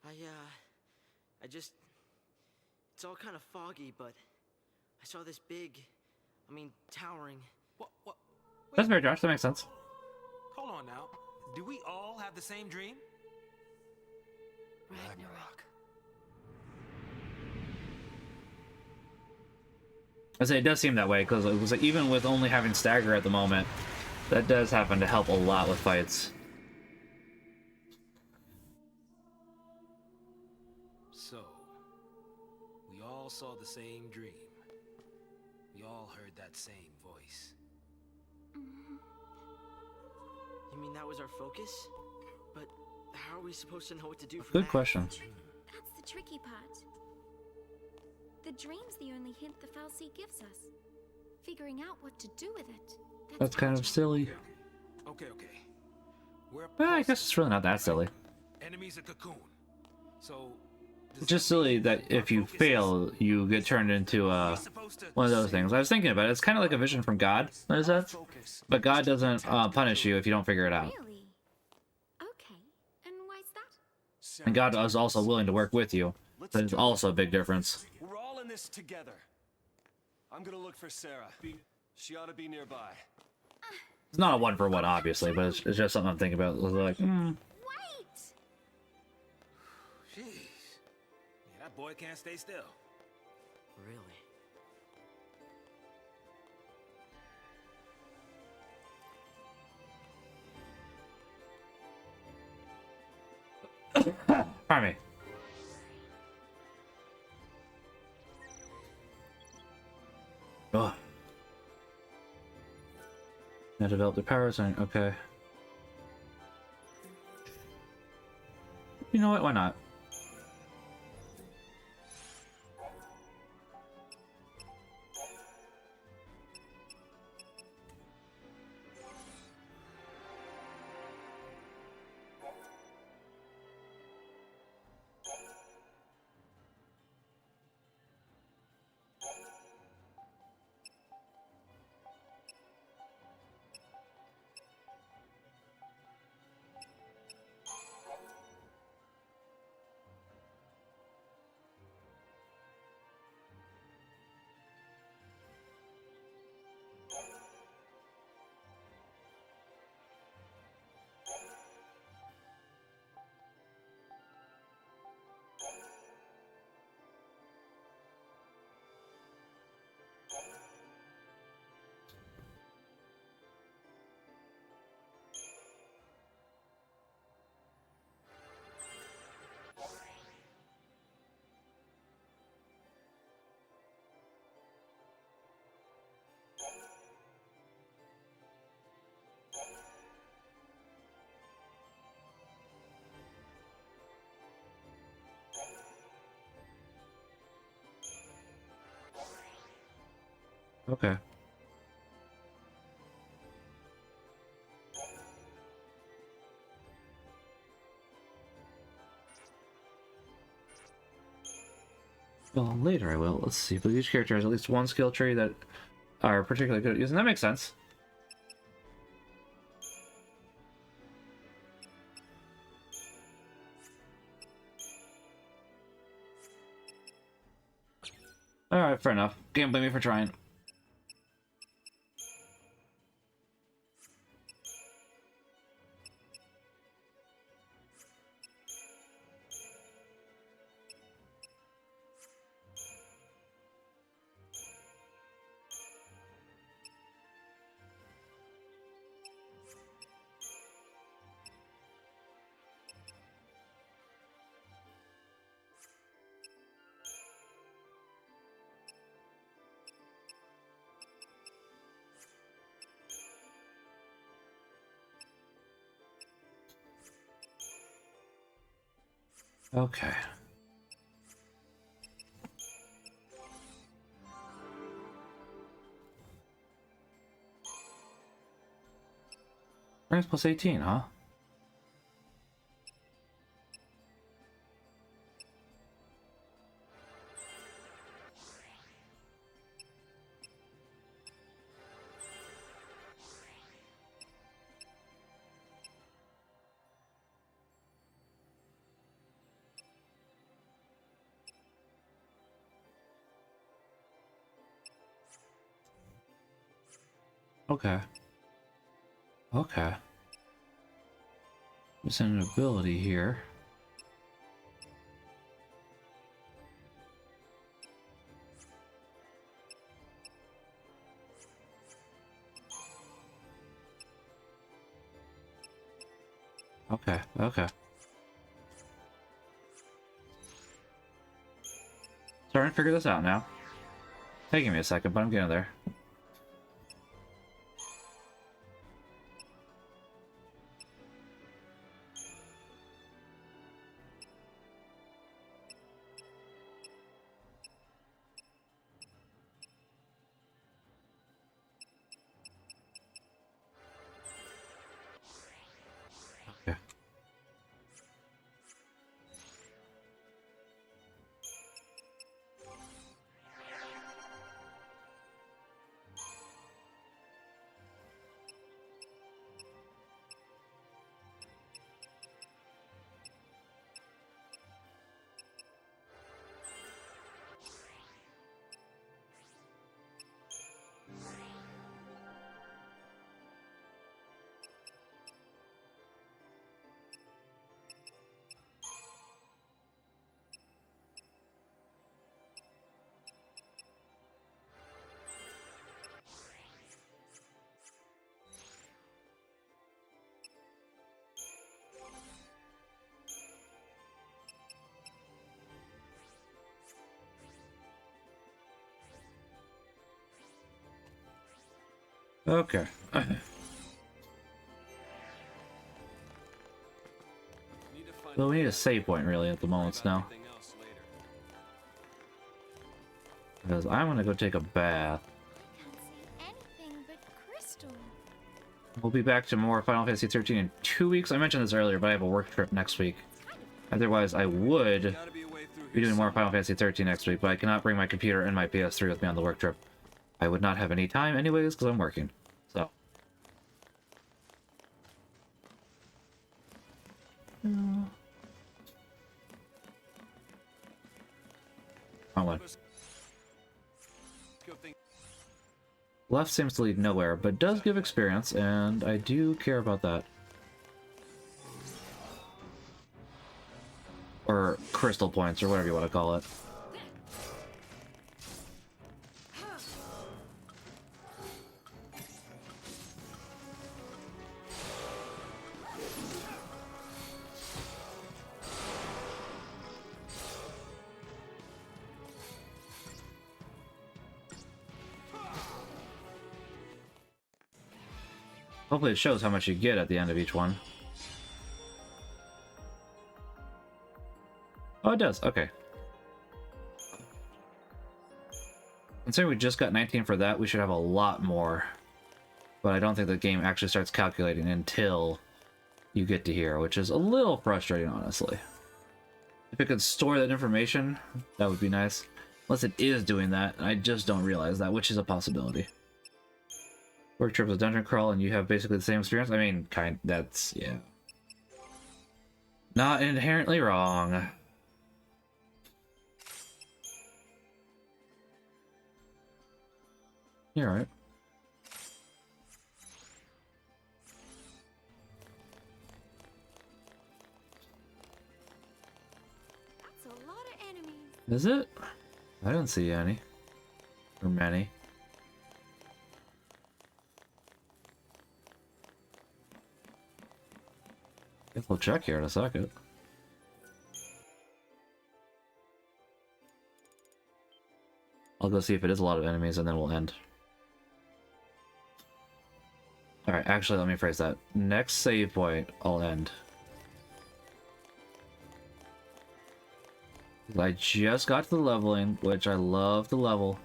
I just... It's all kind of foggy, but I saw this big, towering... What? That's fair, Josh. That makes sense. Hold on now. Do we all have the same dream? Ragnarok. I say it does seem that way, because it was like, even with only having Stagger at the moment, that does happen to help a lot with fights. So, we all saw the same dream. We all heard that same voice. You mean that was our focus? But how are we supposed to know what to do from Good that? question. That's the tricky part. The dream's the only hint the Fal'Cie gives us. Figuring out what to do with it. That's kind of silly. Okay. Well, I guess it's really not that silly. Enemies a cocoon. So It's just silly that if you fail, you get turned into one of those things. I was thinking about it. It's kind of like a vision from God, is that? But God doesn't punish you if you don't figure it out. Really? Okay. And why's that? And God is also willing to work with you. That is also a big difference. We're all in this together. I'm gonna look for Sarah. She ought to be nearby. It's not a one-for-one, obviously, but it's just something I'm thinking about. It's like, Wait! Jeez. Yeah, that boy can't stay still. Really? Pardon me. Oh. Now develop the power zone. Okay. You know what? Why not? Okay. Well, later I will. Let's see. But each character has at least one skill tree that are particularly good at using. That makes sense. Alright, fair enough. Can't blame me for trying. Okay. Ranks plus 18, huh? Okay. Okay. There's an ability here. Okay, okay. Starting to figure this out now. Taking me a second, but I'm getting there. Okay. Well, we need a save point really at the moment now. Because I'm gonna go take a bath. Anything but crystal. We'll be back to more Final Fantasy XIII in 2 weeks. I mentioned this earlier, but I have a work trip next week. Otherwise, I would be doing more Final Fantasy XIII next week, but I cannot bring my computer and my PS3 with me on the work trip. I would not have any time anyways, because I'm working. So. Wrong one. Left seems to lead nowhere, but does give experience, and I do care about that. Or crystal points, or whatever you want to call it. Hopefully it shows how much you get at the end of each one. Oh, it does. Okay. Considering we just got 19 for that, we should have a lot more. But I don't think the game actually starts calculating until you get to here, which is a little frustrating, honestly. If it could store that information, that would be nice. Unless it is doing that, and I just don't realize that, which is a possibility. Work trip is a dungeon crawl, and you have basically the same experience? I mean, that's, yeah. Not inherently wrong. You're right. That's a lot of enemies. Is it? I don't see any. Or many. Guess we'll check here in a second. I'll go see if it is a lot of enemies and then we'll end. Alright, actually let me phrase that. Next save point, I'll end. I just got to the leveling, which I love the level.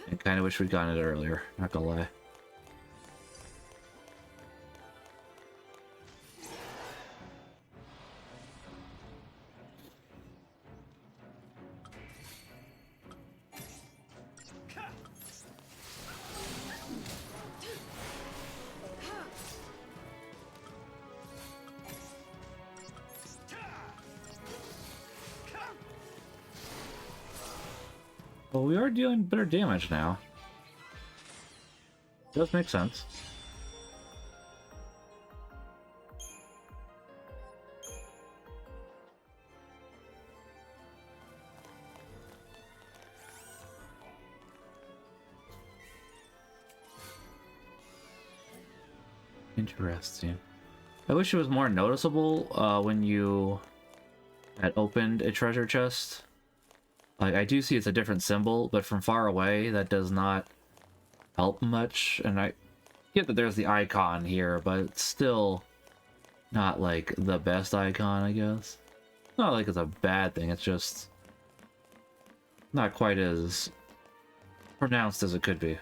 And kind of wish we'd gotten it earlier, not gonna lie. Well, we are dealing better damage now. Does make sense. Interesting. I wish it was more noticeable when you had opened a treasure chest. Like, I do see it's a different symbol, but from far away, that does not help much. And I get that there's the icon here, but it's still not, like, the best icon, I guess. Not like it's a bad thing, it's just not quite as pronounced as it could be.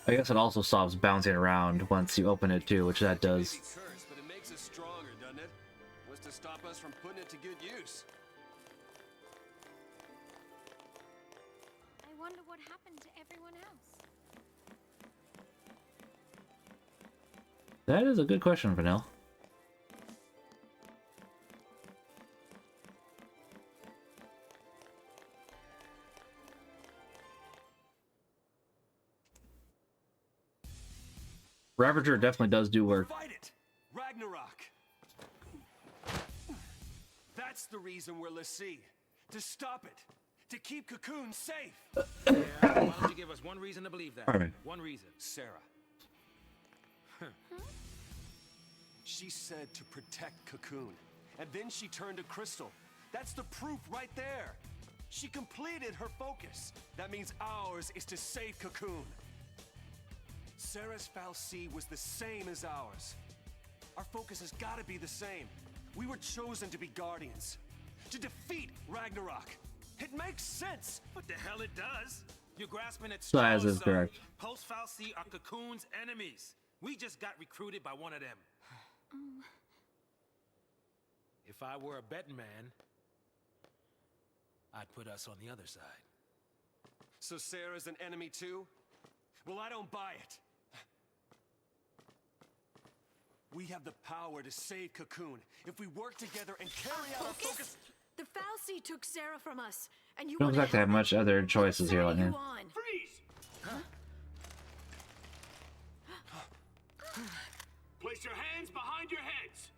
I guess it also stops bouncing around once you open it too, which that does. Cursed, but it makes us stronger, doesn't it? Was to stop us from putting it to good use. I wonder what happened to everyone else. That is a good question, Vanille. Ravager definitely does do work. Fight it! Ragnarok! That's the reason we're Lassie. To stop it. To keep Cocoon safe. Yeah, why don't you give us one reason to believe that? Alright. One reason. Sarah. She said to protect Cocoon. and then she turned to Crystal. That's the proof right there. She completed her focus. That means ours is to save Cocoon. Sarah's fal'Cie was the same as ours. Our focus has got to be the same. We were chosen to be guardians, to defeat Ragnarok. It makes sense. What the hell it does? You're grasping at Size straws, is son. correct. Post fal'Cie are Cocoon's enemies. We just got recruited by one of them. If I were a betting man, I'd put us on the other side. So Sarah's an enemy too? Well, I don't buy it. We have the power to save Cocoon if we work together and carry out our focus. The fal'Cie took Sarah from us, and you Don't exactly have much other choices here, Lightning. Freeze! Place your hands behind your heads.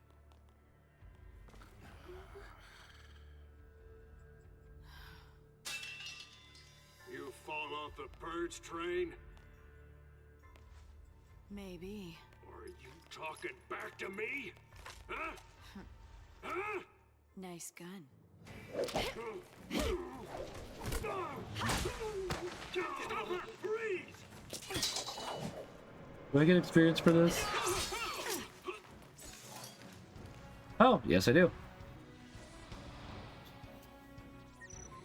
You fall off the purge train? Maybe. Or are you talking back to me? Huh? Huh? Nice gun. Stop her! Freeze! Do I get experience for this? Oh, yes I do.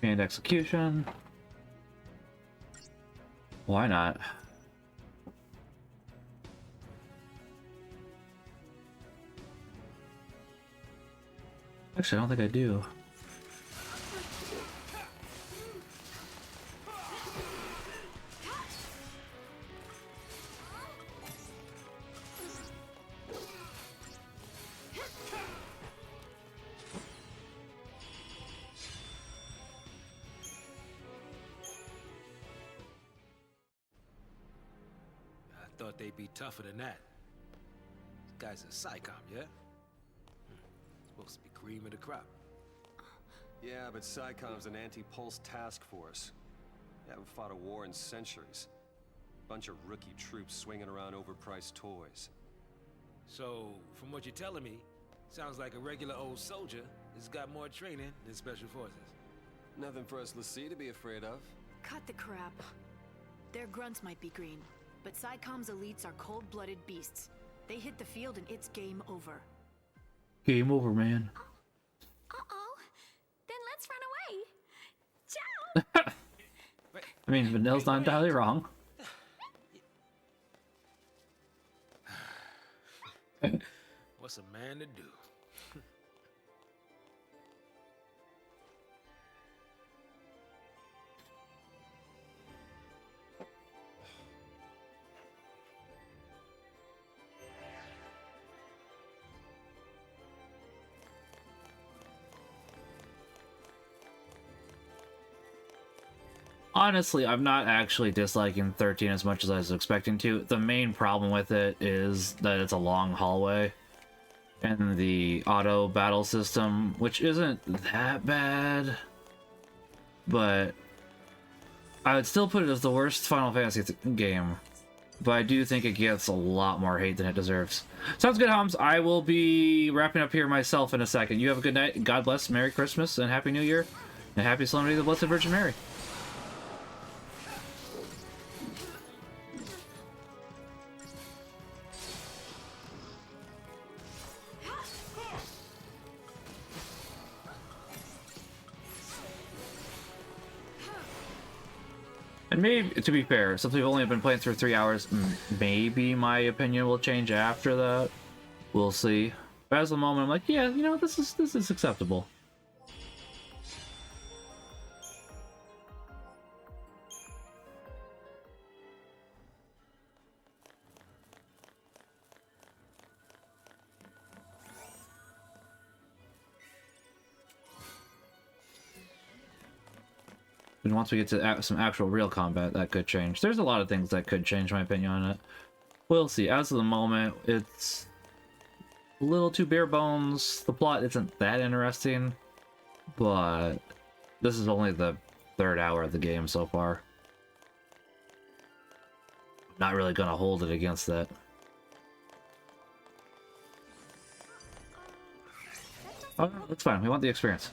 And execution. Why not? Actually, I don't think I do. I thought they'd be tougher than that. This guy's a psychom, yeah? Supposed to be cream of the crop. Yeah, but PSICOM's an anti-pulse task force. They haven't fought a war in centuries. Bunch of rookie troops swinging around overpriced toys. So, from what you're telling me, sounds like a regular old soldier has got more training than special forces. Nothing for us l'Cie to be afraid of. Cut the crap. Their grunts might be green, but PSICOM's elites are cold-blooded beasts. They hit the field and it's game over. Game over, man. Uh-oh. Then let's run away. Ciao. I mean, Vanille's not entirely wrong. What's a man to do? Honestly, I'm not actually disliking 13 as much as I was expecting to. The main problem with it is that it's a long hallway. And the auto battle system, which isn't that bad. But I would still put it as the worst Final Fantasy game. But I do think it gets a lot more hate than it deserves. Sounds good, Homs. I will be wrapping up here myself in a second. You have a good night. God bless. Merry Christmas and Happy New Year. And Happy Solemnity of the Blessed Virgin Mary. And maybe, to be fair, since we've only been playing through 3 hours, maybe my opinion will change after that. We'll see. But as of the moment, I'm like, yeah, you know, this is acceptable. And once we get to some actual real combat, that could change. There's a lot of things that could change my opinion on it. We'll see. As of the moment, it's a little too bare bones. The plot isn't that interesting, but this is only the 3rd hour of the game so far. Not really gonna hold it against that. That doesn't Oh, no, that's fine. We want the experience.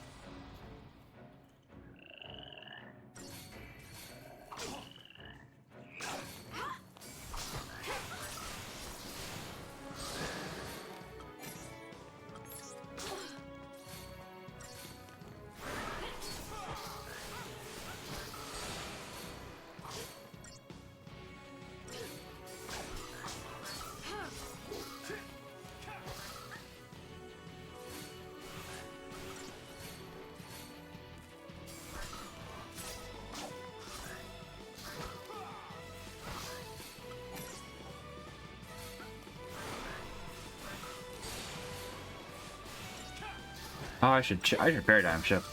Oh, I should paradigm shift.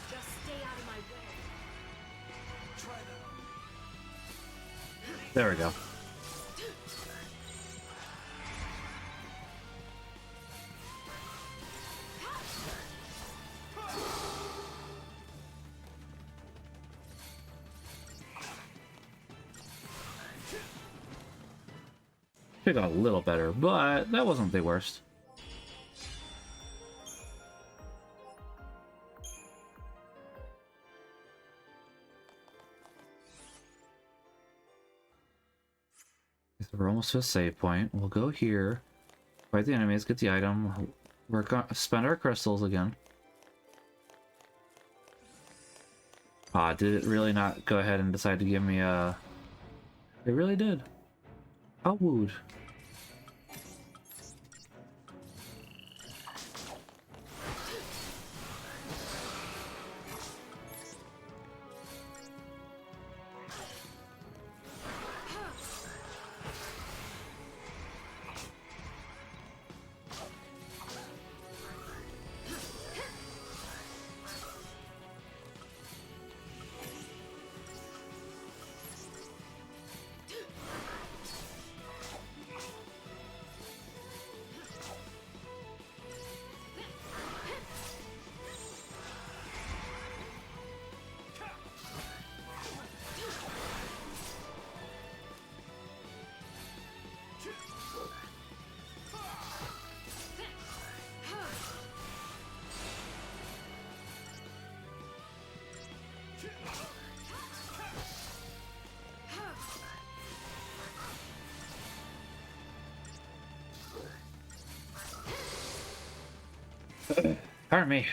Just stay out of my way. Try that. There we go. It got a little better, but that wasn't the worst. We're almost to a save point. We'll go here, fight the enemies, get the item, spend our crystals again. Ah, did it really not go ahead and decide to give me a... It really did. How wooed. Pardon me.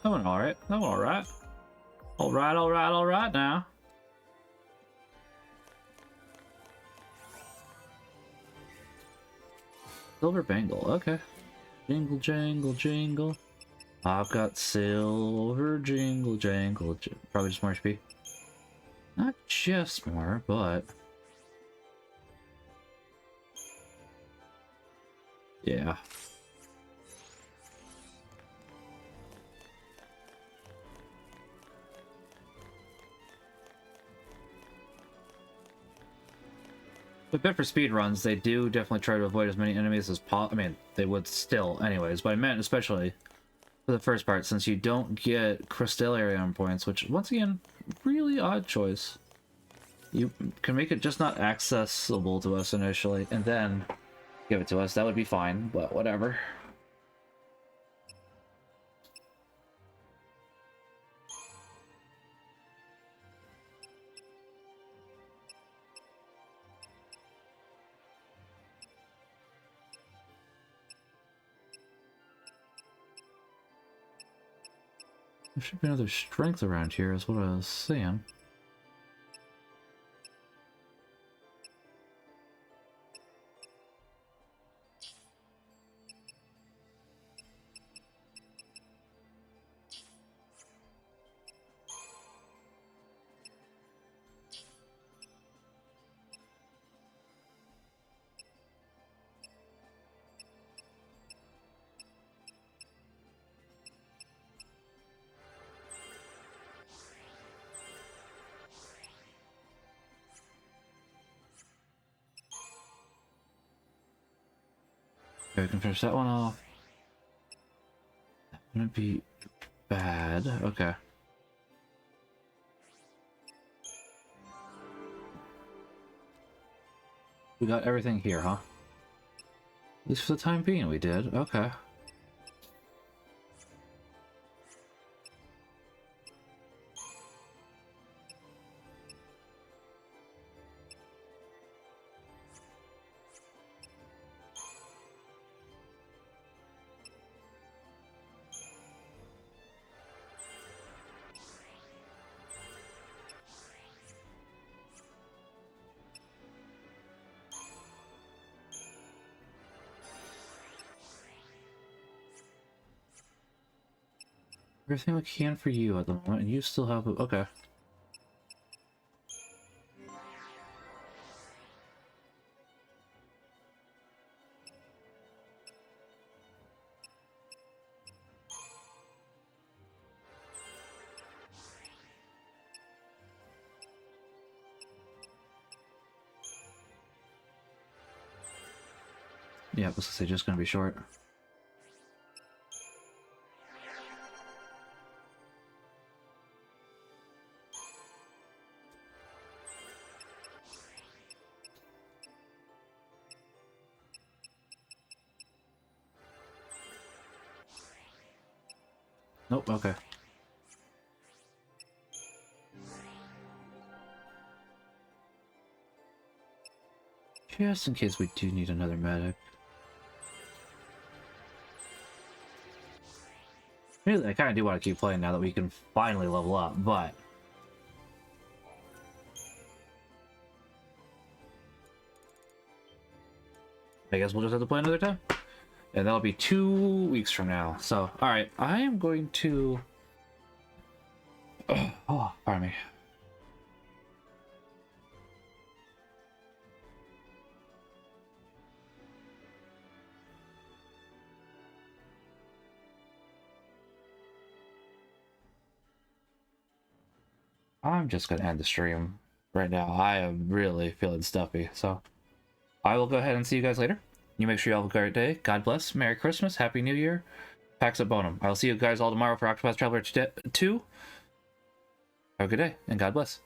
That went alright. That went alright. Alright now. Silver bangle, okay. Jingle, jangle, jingle. I've got silver jingle, jangle. Probably just more HP. Not just more, but... yeah. But for speed runs, they do definitely try to avoid as many enemies as possible. I mean, they would still anyways, but I meant especially for the first part, since you don't get Crystallarium points, which, once again, really odd choice. You can make it just not accessible to us initially, and then give it to us. That would be fine, but whatever. There should be another strength around here, is what I was saying. Okay, we can finish that one off. That wouldn't be bad. Okay. We got everything here, huh? At least for the time being we did. Okay. Everything we can for you at the moment, and you still have... Okay. Yeah, let's say just gonna be short. Nope, okay. Just in case we do need another medic. Really, I kind of do want to keep playing now that we can finally level up, but... I guess we'll just have to play another time. And that'll be 2 weeks from now. So, alright, I am going to... Oh, pardon me. I'm just going to end the stream right now. I am really feeling stuffy, so... I will go ahead and see you guys later. You make sure you all have a great day. God bless. Merry Christmas. Happy New Year. Pax et bonum. I'll see you guys all tomorrow for Octopath Traveler 2. Have a good day, and God bless.